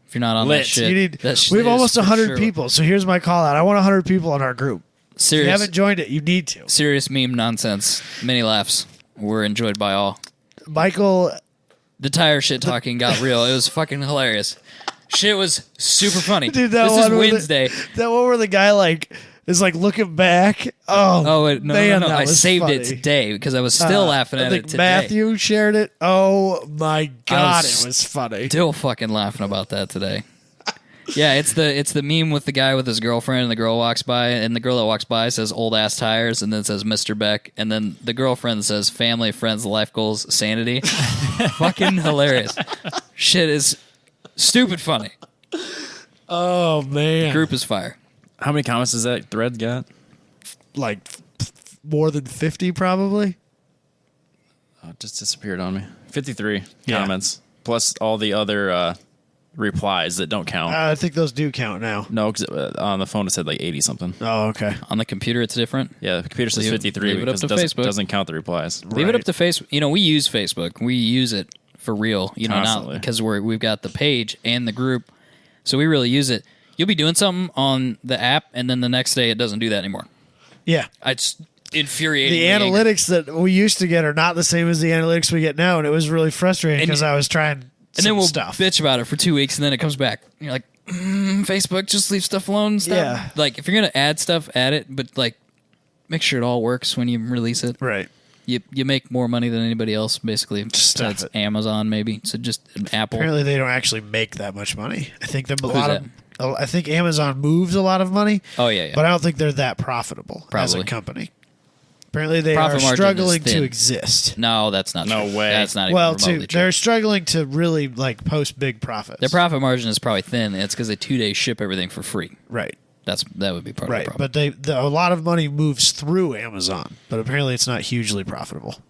If you're not on that shit, we have almost 100 people. So here's my call out. I want 100 people on our group. If you haven't joined it, you need to. Serious meme nonsense. Many laughs were enjoyed by all. Michael, the tire shit talking got real. It was fucking hilarious. Shit was super funny. Dude, this is Wednesday. That one where the guy is looking back. Oh, no. I saved it today because I was still laughing at it today. Matthew shared it. Oh my god, it was funny. Still fucking laughing about that today. Yeah, it's the meme with the guy with his girlfriend, and the girl walks by, and the girl that walks by says old ass tires, and then says Mr. Beck, and then the girlfriend says family, friends, life goals, sanity. Fucking hilarious. Shit is stupid funny. Oh man, the group is fire. How many comments does that thread got? More than 50 probably. Oh, it just disappeared on me. 53 comments plus all the other replies that don't count. I think those do count now. No, because on the phone it said 80 something. Oh, okay. On the computer it's different. Yeah, the computer says 53 because it doesn't count the replies. Leave it up to Facebook. We use Facebook. We use it for real. Not because we've got the page and the group, so we really use it. You'll be doing something on the app, and then the next day it doesn't do that anymore. Yeah. It's infuriating. The analytics that we used to get are not the same as the analytics we get now, and it was really frustrating because I was trying and then we'll stuff. Bitch about it for 2 weeks, and then it comes back. And you're like, Facebook, just leave stuff alone. Stop. Yeah. If you're going to add stuff, add it, but make sure it all works when you release it. Right. You make more money than anybody else, basically. Stuff Besides it. Amazon, maybe. So just an Apple. Apparently, they don't actually make that much money. I think that? I think Amazon moves a lot of money. Oh, yeah. But I don't think they're that profitable as a Probably. company. Apparently, they Profit are margin is struggling thin. to exist. No, that's not No true. way. That's not even Well, remotely true. they're struggling to really like post big profits. Their profit margin is probably thin. It's because they 2-day ship everything for free. Right. That would be part of Right, the problem. but a lot of money moves through Amazon, but apparently it's not hugely profitable.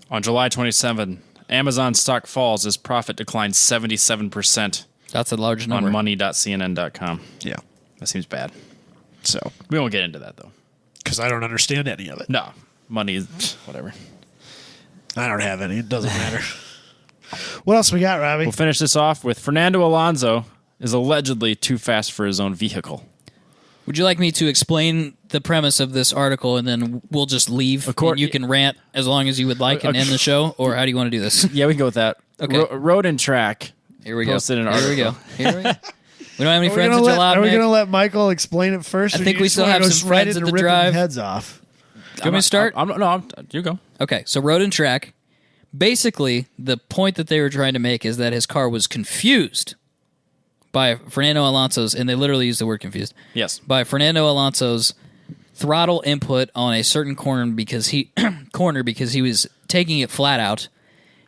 On July 27, Amazon stock falls as profit declined 77% That's a large number. on money.cnn.com. Yeah, That seems bad. so We won't get into that, though. because I don't understand any of it. No. Money is whatever. I don't have any. It doesn't matter. What else we got, Robbie? We'll finish this off with Fernando Alonso is allegedly too fast for his own vehicle. Would you like me to explain the premise of this article and then we'll just leave and you can rant as long as you would like and end the show? Or how do you want to do this? Yeah, we can go with that. Okay. Road and Track. Here we go. Posted an Here we go. article. Here we go. We don't have any Are we friends gonna at let- Jalop, Are we Nick. going to let Michael explain it first? I or think do you we just still wanna have go some right friends into at the ripping drive. heads off. Do you want me to start? You go. Okay, so Road and Track. Basically, the point that they were trying to make is that his car was confused by Fernando Alonso's, and they literally used the word confused, Yes. by Fernando Alonso's throttle input on a certain corner because he was taking it flat out,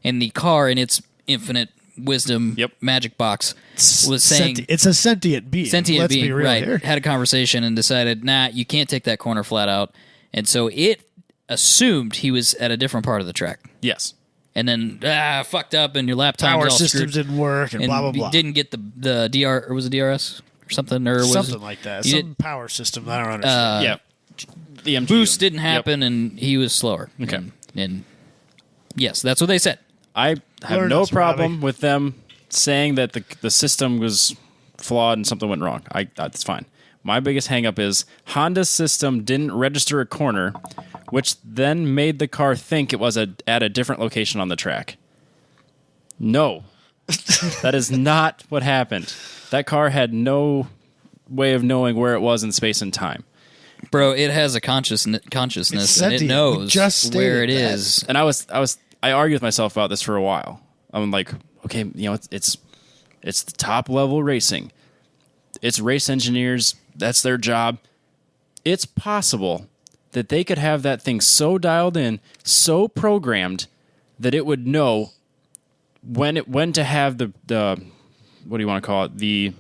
and the car in its infinite wisdom Yep. magic box was saying It's a sentient being. sentient Let's being, be real right, here. had a conversation and decided, nah, you can't take that corner flat out. And so it assumed he was at a different part of the track. Yes. And then, fucked up, and your lap time's Power all systems screwed. didn't work and, And blah, blah, you blah. didn't get the DR, or was it DRS or something? Or was Something like that. you Some power system. I don't understand. Yeah. The MGU. boost didn't Yep. happen, and he was slower. Okay. And yes, that's what they said. I have Learn no us, problem Robbie. with them saying that the system was flawed and something went wrong. That's fine. My biggest hangup is Honda's system didn't register a corner, which then made the car think it was at a different location on the track. No. That is not what happened. That car had no way of knowing where it was in space and time. Bro, it has a consciousness, It's and it sentient. We knows just where it stated that. is. And I argued with myself about this for a while. I'm like, okay, it's the top level racing. It's race engineers. That's their job. It's possible that they could have that thing so dialed in, so programmed that it would know when to have the what do you want to call it, the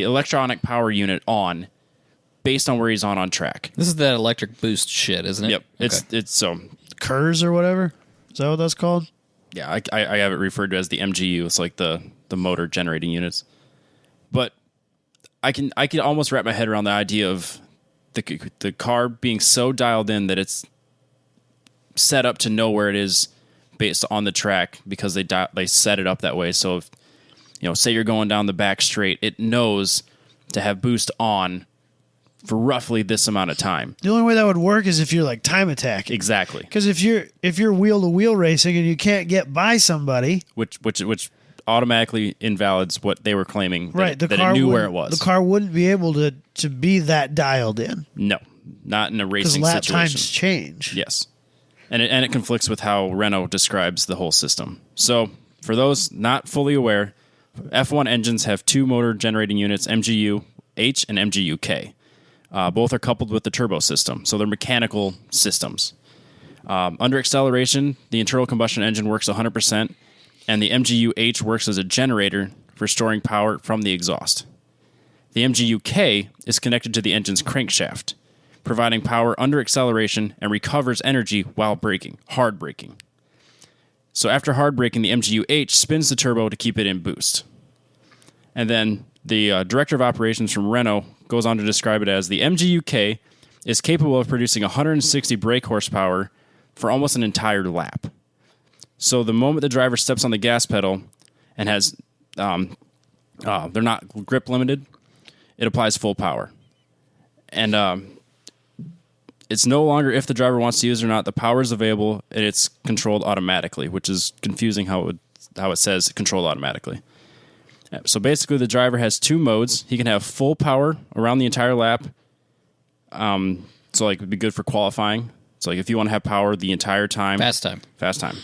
electronic power unit on, based on where he's on track. This is that electric boost shit, isn't it? Yep. Okay. It's so KERS or whatever. Is that what that's called? yeah. I have it referred to as the MGU. It's like the motor generating units. But I can almost wrap my head around the idea of the car being so dialed in that it's set up to know where it is based on the track because they set it up that way. So if say you're going down the back straight, it knows to have boost on for roughly this amount of time. The only way that would work is if you're like time attack. Exactly. Because if you're wheel to wheel racing and you can't get by somebody, Which automatically invalidates what they were claiming. right? That it knew where it was. The car wouldn't be able to be that dialed in No, not in a because racing lap situation. times change. Yes. And it conflicts with how Renault describes the whole system. So, for those not fully aware, F1 engines have two motor generating units, MGU-H and MGU-K. Both are coupled with the turbo system, so they're mechanical systems. Under acceleration, the internal combustion engine works 100%, and the MGU-H works as a generator for storing power from the exhaust. The MGU-K is connected to the engine's crankshaft, providing power under acceleration and recovers energy while braking, hard braking. So after hard braking, the MGU-H spins the turbo to keep it in boost. And then the director of operations from Renault goes on to describe it as the MGU-K is capable of producing 160 brake horsepower for almost an entire lap. So the moment the driver steps on the gas pedal and has, they're not grip limited, it applies full power. And it's no longer if the driver wants to use it or not. The power is available, and it's controlled automatically, which is confusing how it says controlled automatically. So basically, the driver has two modes. He can have full power around the entire lap. So like it would be good for qualifying. So like if you want to have power the entire time. Fast time.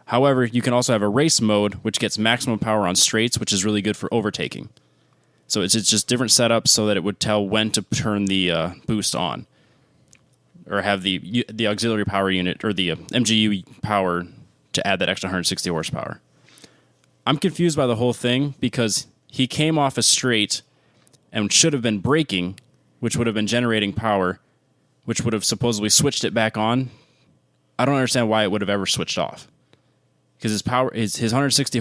However, you can also have a race mode, which gets maximum power on straights, which is really good for overtaking. So it's just different setups so that it would tell when to turn the boost on. Or have the auxiliary power unit or the MGU power to add that extra 160 horsepower. I'm confused by the whole thing because he came off a straight and should have been braking, which would have been generating power, which would have supposedly switched it back on. I don't understand why it would have ever switched off. Because his power, his 160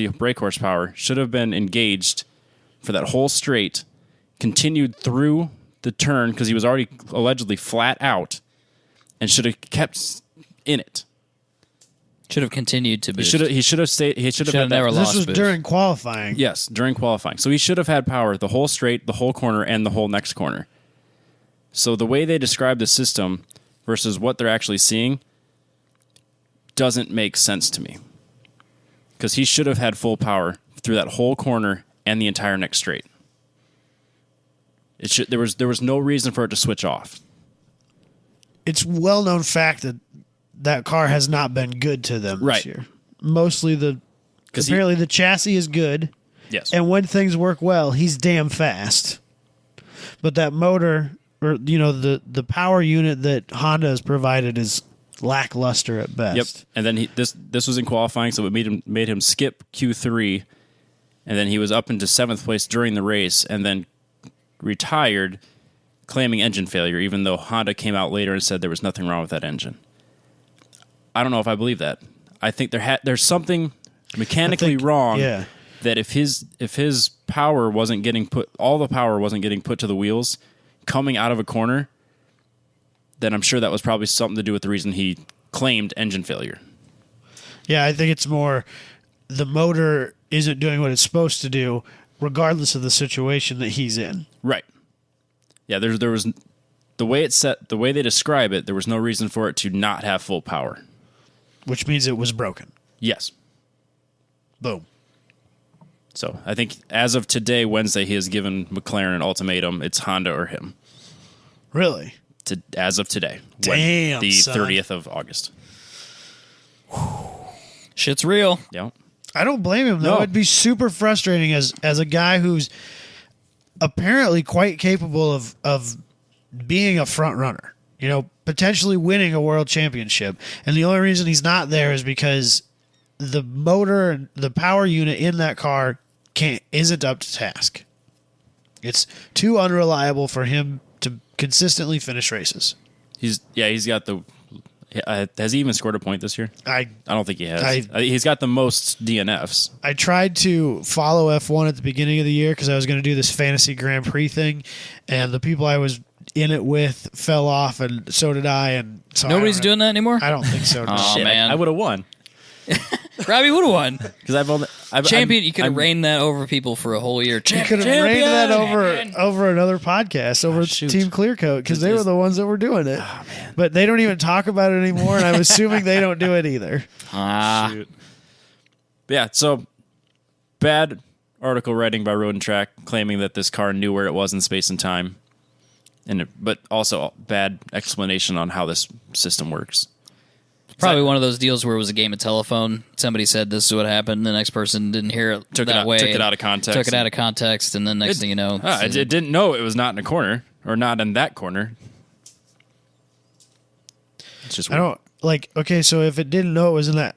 brake horsepower should have been engaged for that whole straight, continued through the turn because he was already allegedly flat out, and should have kept in it. Should have continued to boost. He should have stayed. He should have had never that. lost This was boost. during qualifying. Yes, during qualifying. So he should have had power the whole straight, the whole corner, and the whole next corner. So the way they describe the system versus what they're actually seeing doesn't make sense to me. Because he should have had full power through that whole corner and the entire next straight. There was no reason for it to switch off. It's well-known fact that car has not been good to them Right. this year. Mostly apparently the chassis is good, Yes. and when things work well, he's damn fast. But that motor, or the power unit that Honda has provided is lackluster at best. Yep. And then this was in qualifying, so it made him skip Q3, and then he was up into 7th place during the race, and then retired, claiming engine failure, even though Honda came out later and said there was nothing wrong with that engine. I don't know if I believe that. I think there's something mechanically wrong. Yeah. That if his power wasn't getting all the power wasn't getting put to the wheels coming out of a corner, then I'm sure that was probably something to do with the reason he claimed engine failure. Yeah, I think it's more the motor isn't doing what it's supposed to do, regardless of the situation that he's in. Right. Yeah, there was the way it's set, the way they describe it, there was no reason for it to not have full power. Which means it was broken. Yes. Boom. So I think as of today, Wednesday, he has given McLaren an ultimatum. It's Honda or him. Really? As of today. Damn, the son. 30th of August. Shit's real. Yeah. I don't blame him, though. No. It'd be super frustrating as a guy who's apparently quite capable of being a front runner. Potentially winning a world championship. And the only reason he's not there is because the motor and the power unit in that car isn't up to task. It's too unreliable for him to consistently finish races. He's got the. Has he even scored a point this year? I don't think he has. He's got the most DNFs. I tried to follow F1 at the beginning of the year because I was going to do this fantasy Grand Prix thing, and the people I was in it with fell off, and so did I. And so Nobody's doing that anymore? I don't think so. No. Oh, man. I would have won Robbie would have won. because Champion, you could have reigned that over people for a whole year. You could have rated that over another podcast, over shoot. Team Clearcoat, because they were the ones that were doing it. Oh, man. But they don't even talk about it anymore, and I'm assuming they don't do it either. Shoot. Yeah, so bad article writing by Road and Track claiming that this car knew where it was in space and time, but also bad explanation on how this system works. Probably one of those deals where it was a game of telephone. Somebody said this is what happened. The next person didn't hear it Took it out of context. And then next thing you know, it didn't know it was not in a corner or not in that corner. It's just weird. I don't okay, so if it didn't know it was in that,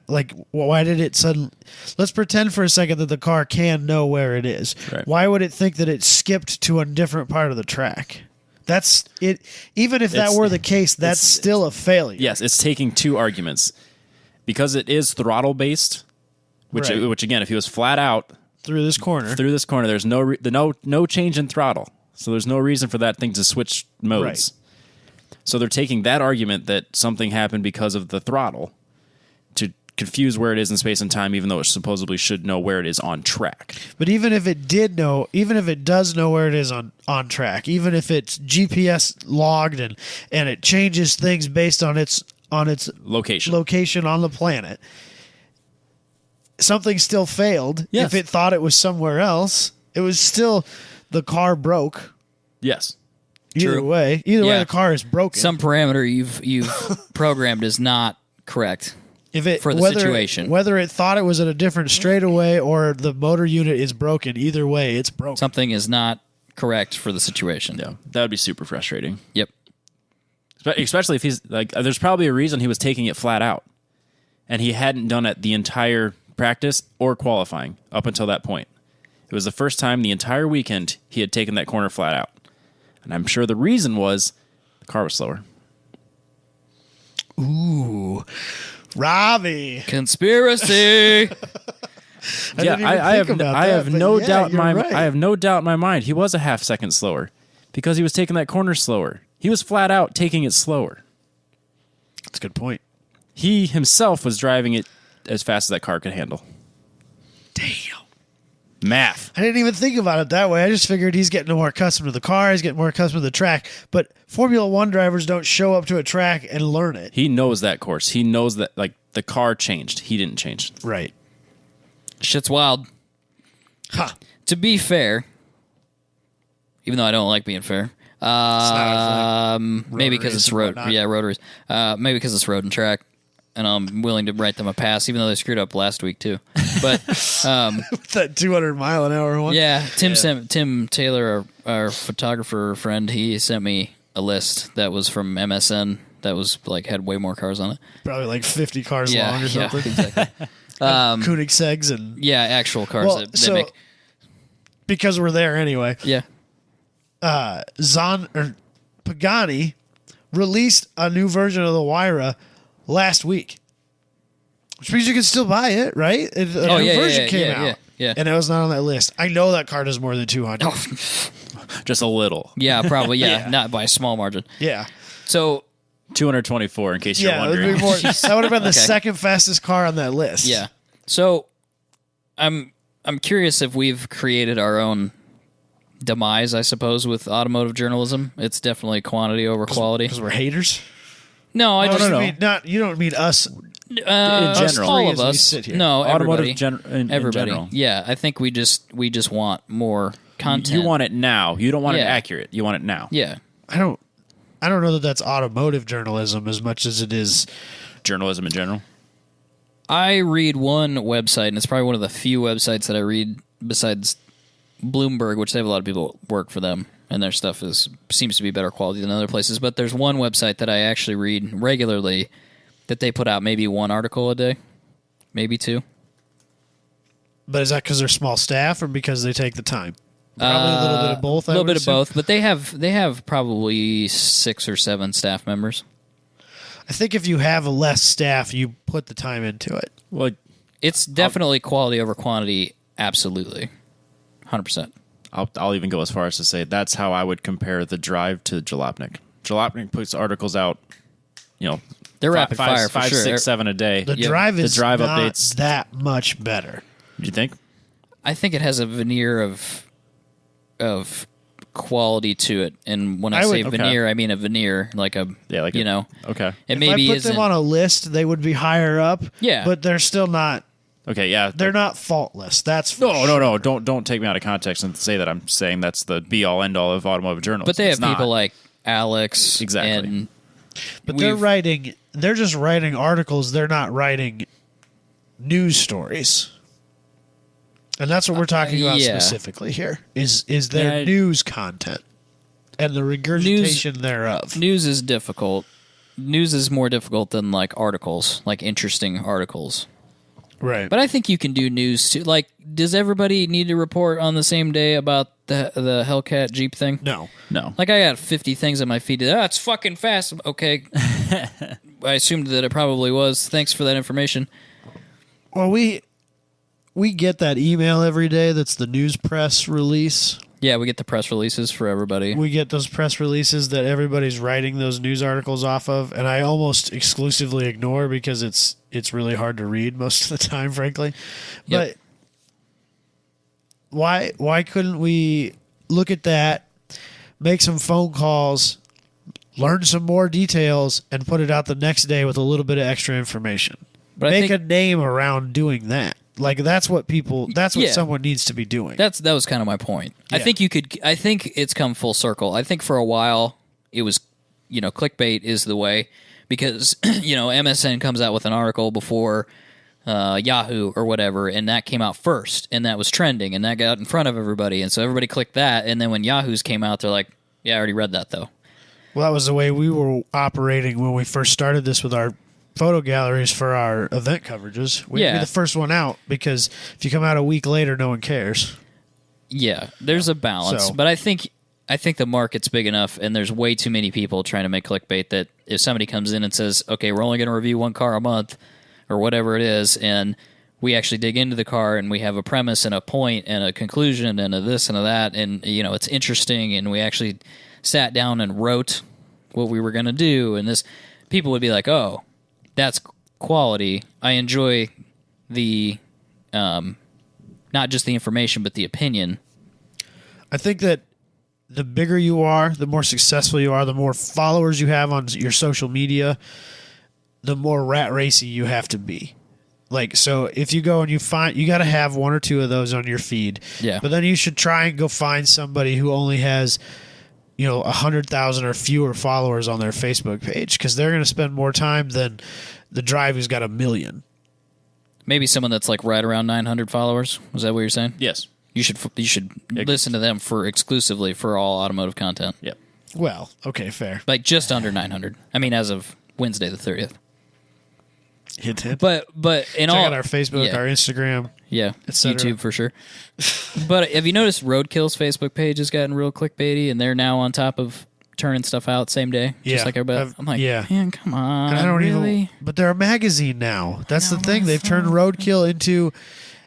why did it suddenly? Let's pretend for a second that the car can know where it is. Right. Why would it think that it skipped to a different part of the track? That's it. Even if that were the case, that's still a failure. Yes, it's taking two arguments because it is throttle based, which again, if he was flat out through this corner, there's no change in throttle, so there's no reason for that thing to switch modes. Right. So they're taking that argument that something happened because of the throttle to confuse where it is in space and time, even though it supposedly should know where it is on track. But even if it does know where it is on track, even if it's GPS logged and it changes things based on its location on the planet, something still failed. Yes. If it thought it was somewhere else, it was still the car broke. Yes. Either True. way, the car is broken. Some parameter you've programmed is not correct. If it, for the situation. Whether it thought it was at a different straightaway or the motor unit is broken, either way, it's broken. Something is not correct for the situation. Yeah, that would be super frustrating. Yep. Especially if he's like, there's probably a reason he was taking it flat out, and he hadn't done it the entire practice or qualifying up until that point. It was the first time the entire weekend he had taken that corner flat out, and I'm sure the reason was the car was slower. Ooh, Robbie. Conspiracy. I have no doubt in my mind he was a half second slower because he was taking that corner slower. He was flat out taking it slower. That's a good point. He himself was driving it as fast as that car could handle. Damn. Math. I didn't even think about it that way. I just figured he's getting more accustomed to the car. He's getting more accustomed to the track. But Formula One drivers don't show up to a track and learn it. He knows that course. He knows that like the car changed. He didn't change. Right. Shit's wild. Huh. To be fair, even though I don't like being fair, maybe because it's road. Yeah, rotaries. Maybe because it's road and track, and I'm willing to write them a pass, even though they screwed up last week too. But that 200-mile-an-hour one. Yeah, Tim Taylor, our photographer friend, he sent me a list that was from MSN that was like had way more cars on it. Probably like 50 cars long or something. Yeah, exactly. Koenigsegg's and actual cars that make. Because we're there anyway. Yeah. Pagani released a new version of the Huayra last week, which means you can still buy it, right? A new version came out, and it was not on that list. I know that car does more than 200. Just a little. Yeah, probably. Yeah, not by a small margin. Yeah. So 224, in case you're wondering. That would have been the second fastest car on that list. Yeah. So I'm curious if we've created our own demise, I suppose, with automotive journalism. It's definitely quantity over quality. Because we're haters? No, I just You don't mean us. In general. all of us. Sit here. No, everybody. In everybody. general. Yeah, I think we just want more content. You want it now. You don't want it accurate. You want it now. Yeah. I don't know that that's automotive journalism as much as it is journalism in general. I read one website, and it's probably one of the few websites that I read besides Bloomberg, which they have a lot of people work for them, and their stuff seems to be better quality than other places. But there's one website that I actually read regularly that they put out maybe one article a day, maybe two. But is that because they're small staff or because they take the time? Probably a little bit of both. A little bit of both, but they have probably 6 or 7 staff members. I think if you have less staff, you put the time into it. Well, it's definitely quality over quantity. Absolutely, 100%. I'll even go as far as to say that's how I would compare the drive to Jalopnik. Jalopnik puts articles out, they're rapid fire for 5, sure. 6, 7 a day. The drive is not updates that much better. Do you think? I think it has a veneer of quality to it, and when I say veneer, I mean a veneer, like a okay. It If maybe I put them on a list, they would be higher up. Yeah, but they're still not. Okay, yeah, they're not faultless. That's for no. Don't take me out of context and say that I'm saying that's the be all end all of automotive journalism. But they have people like Alex, exactly. But they're just writing articles. They're not writing news stories. And that's what we're talking about specifically here, is their news content and the regurgitation thereof. News is difficult. News is more difficult than like articles, like interesting articles. Right. But I think you can do news too. Like, does everybody need to report on the same day about the Hellcat Jeep thing? No. Like, I got 50 things on my feed. It's fucking fast. Okay. I assumed that it probably was. Thanks for that information. Well, we get that email every day that's the news press release. Yeah, we get the press releases for everybody. We get those press releases that everybody's writing those news articles off of, and I almost exclusively ignore because it's really hard to read most of the time, frankly. Yep. But why couldn't we look at that, make some phone calls, learn some more details, and put it out the next day with a little bit of extra information? Make a name around doing that. Like that's what Yeah. someone needs to be doing. That was kind of my point. Yeah. I think it's come full circle. I think for a while it was, clickbait is the way because, MSN comes out with an article before Yahoo or whatever, and that came out first, and that was trending, and that got in front of everybody, and so everybody clicked that, and then when Yahoo's came out, they're like, yeah, I already read that, though. Well, that was the way we were operating when we first started this with our photo galleries for our event coverages. We'd be the first one out because if you come out a week later, no one cares. Yeah, there's a balance, but I think the market's big enough, and there's way too many people trying to make clickbait that if somebody comes in and says, okay, we're only going to review one car a month or whatever it is, and we actually dig into the car and we have a premise and a point and a conclusion and a this and a that, and it's interesting, and we actually sat down and wrote what we were going to do, and this, people would be like, oh, that's quality. I enjoy the not just the information but the opinion. I think that the bigger you are, the more successful you are, the more followers you have on your social media, the more rat racy you have to be. Like, so if you go and you got to have one or two of those on your feed. Yeah. But then you should try and go find somebody who only has 100,000 or fewer followers on their Facebook page, because they're going to spend more time than the drive who's got 1 million. Maybe someone that's like right around 900 followers. Was that what you're saying? Yes. You should listen to them exclusively for all automotive content. Yep. Well, okay, fair. Like just under 900. I mean, as of Wednesday the 30th. Hint. But in Check all, out our Facebook, our Instagram. Yeah, cetera. YouTube for sure. But have you noticed Roadkill's Facebook page has gotten real clickbaity, and they're now on top of turning stuff out same day, just like everybody. I'm like, man, come on, And I don't really? even. But they're a magazine now. That's the thing. They've turned Roadkill into.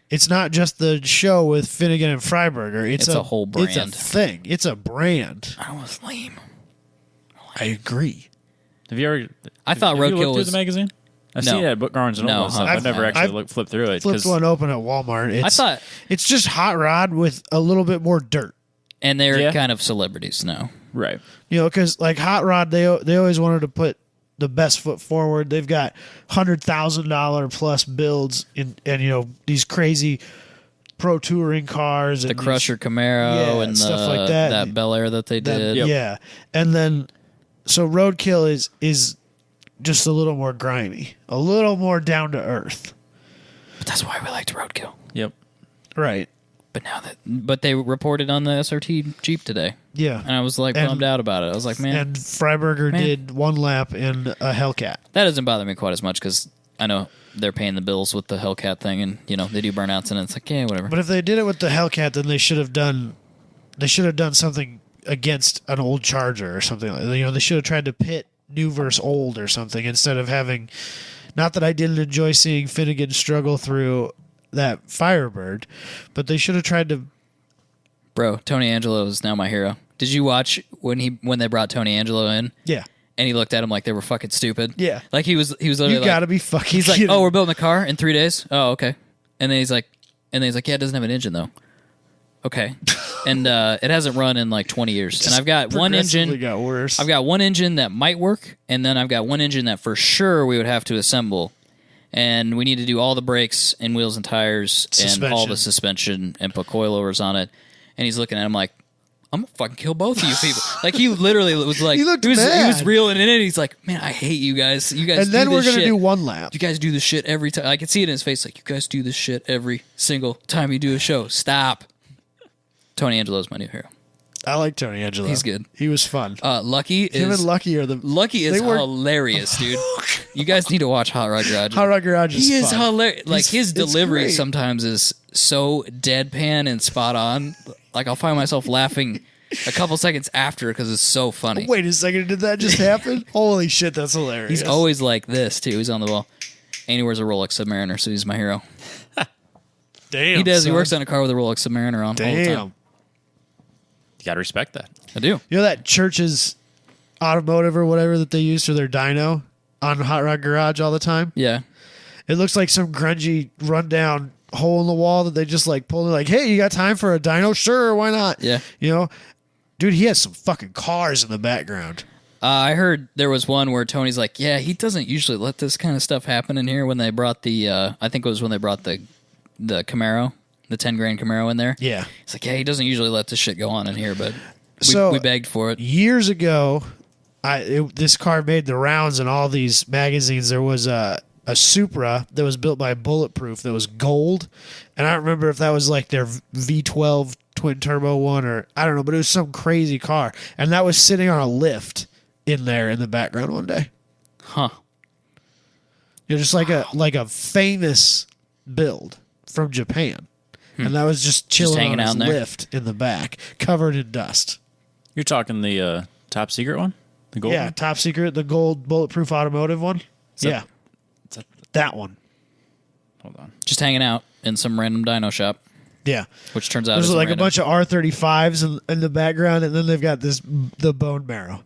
It's not just the show with Finnegan and Freiberger. It's a whole brand. It's a thing. It's a brand. I was lame. I agree. Have you ever? I thought have you Roadkill looked was through the magazine. I've No. seen it at Barnes and Noble. No, So huh? I've never actually flipped through it. Flipped one open at Walmart. I thought, it's just hot rod with a little bit more dirt. and they're Yeah. kind of celebrities now. Right. Because like hot rod, they always wanted to put the best foot forward. They've got $100,000 plus builds and these crazy pro touring cars, The and Crusher Camaro and stuff like that. That Bel Air that they did. Yeah, and then so Roadkill is just a little more grimy, a little more down to earth. But that's why we liked Roadkill. Yep. Right. But they reported on the SRT Jeep today. Yeah. And I was like bummed out about it. I was like, man. And Freiberger did one lap in a Hellcat. That doesn't bother me quite as much because I know they're paying the bills with the Hellcat thing, and they do burnouts, and it's like, yeah, whatever. But if they did it with the Hellcat, then they should have done something against an old Charger or something. They should have tried to pit new versus old or something instead of having. Not that I didn't enjoy seeing Finnegan struggle through that Firebird, but they should have tried to. Bro, Tony Angelo is now my hero. Did you watch when they brought Tony Angelo in? Yeah. And he looked at him like they were fucking stupid. Yeah. Like he was literally You like, gotta be fucking. he's like, kidding. oh, we're building a car in 3 days. Oh, okay. And then he's like, yeah, it doesn't have an engine though. Okay. And it hasn't run in like 20 years. And I've got one engine. Got worse. I've got one engine that might work, and then I've got one engine that for sure we would have to assemble. And we need to do all the brakes and wheels and tires and all the suspension and put coilovers on it. And he's looking at him like, I'm gonna fucking kill both of you people. Like he literally was like, He looked he was mad. reeling it in. He's like, man, I hate you guys. You guys. And then do we're this gonna shit. do one lap. You guys do this shit every time. I can see it in his face. Like, you guys do this shit every single time you do a show. Stop. Tony Angelo's my new hero. I like Tony Angelo. He's good. He was fun. Lucky Him is and Lucky are the. Lucky is hilarious, dude. You guys need to watch Hot Rod Garage. Hot Rod Garage is He is fun. hilarious. Like his It's delivery great. sometimes is so deadpan and spot on. Like I'll find myself laughing a couple seconds after because it's so funny. Wait a second, did that just happen? Holy shit, that's hilarious. He's always like this too. He's on the ball, and he wears a Rolex Submariner, so he's my hero. Damn. He does. Son. He works on a car with a Rolex Submariner on all the time. Damn. You got to respect that. I do. You know that Church's automotive or whatever that they use for their dyno on Hot Rod Garage all the time? Yeah. It looks like some grungy, rundown hole in the wall that they just like pull. Like, hey, you got time for a dyno? Sure, why not? Yeah. Dude, he has some fucking cars in the background. I heard there was one where Tony's like, yeah, he doesn't usually let this kind of stuff happen in here when they brought the, I think it was when they brought the the Camaro, the 10 grand Camaro in there. Yeah. He's like, yeah, he doesn't usually let this shit go on in here, but So, we begged for it. Years ago, this car made the rounds in all these magazines. There was a Supra that was built by Bulletproof that was gold, and I don't remember if that was like their V12 twin turbo one or I don't know, but it was some crazy car, and that was sitting on a lift in there in the background one day. Huh. You know, just like a famous build from Japan, and that was just chilling hanging on out his in there? lift in the back, covered in dust. You're talking the top secret one, the gold Yeah, one? top secret, the gold Bulletproof automotive one. that- That one. Hold on. Just hanging out in some random dyno shop, Yeah. which turns out There's isn't like random. a bunch of R35s in the background, and then they've got the bone marrow.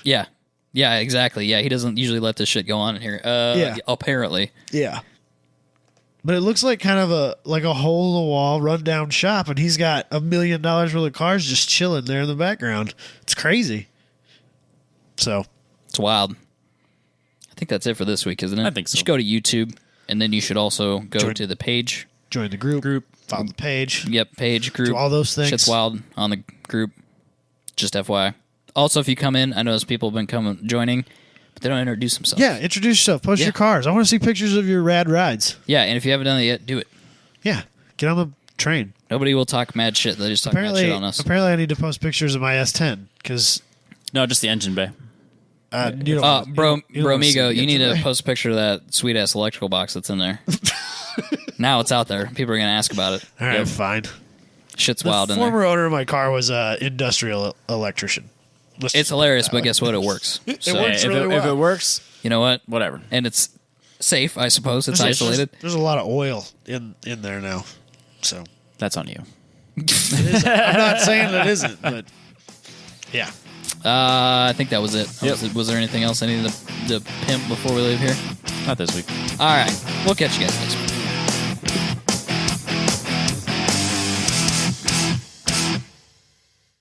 Yeah. Yeah, exactly. Yeah, he doesn't usually let this shit go on in here. Yeah. Apparently. Yeah. But it looks like kind of a hole in the wall, rundown shop, and he's got $1 million worth of cars just chilling there in the background. It's crazy. So It's wild. I think that's it for this week, isn't it? I think so. You should go to YouTube, and then you should also go Join- to the page. join the group, follow the page. Yep, page, group. Do all those things. Shit's wild on the group. Just FYI. Also, if you come in, I notice people have been joining, but they don't introduce themselves. Yeah, introduce yourself. Post Yeah. your cars. I want to see pictures of your rad rides. Yeah, and if you haven't done it yet, do it. Yeah, get on the train. Nobody will talk mad shit. They just talk mad shit on us. Apparently, I need to post pictures of my S10 because No, just the engine bay. you don't. Bro, you don't wanna see Migo, the you need to engine bay. post a picture of that sweet ass electrical box that's in there. Now it's out there. People are gonna ask about it. All right, Yep. fine. Shit's The wild in there. former owner of my car was an industrial electrician. Let's It's just hilarious, put it but guess what? It works. So, works If really if well. it works, you know what? whatever. And it's safe, I suppose. It's There's- isolated. There's a lot of oil in there now, so That's on you. I'm not saying it isn't, but yeah. I think that was it. Yep. Was there anything else I needed to pimp before we leave here? Not this week. All right. We'll catch you guys next week.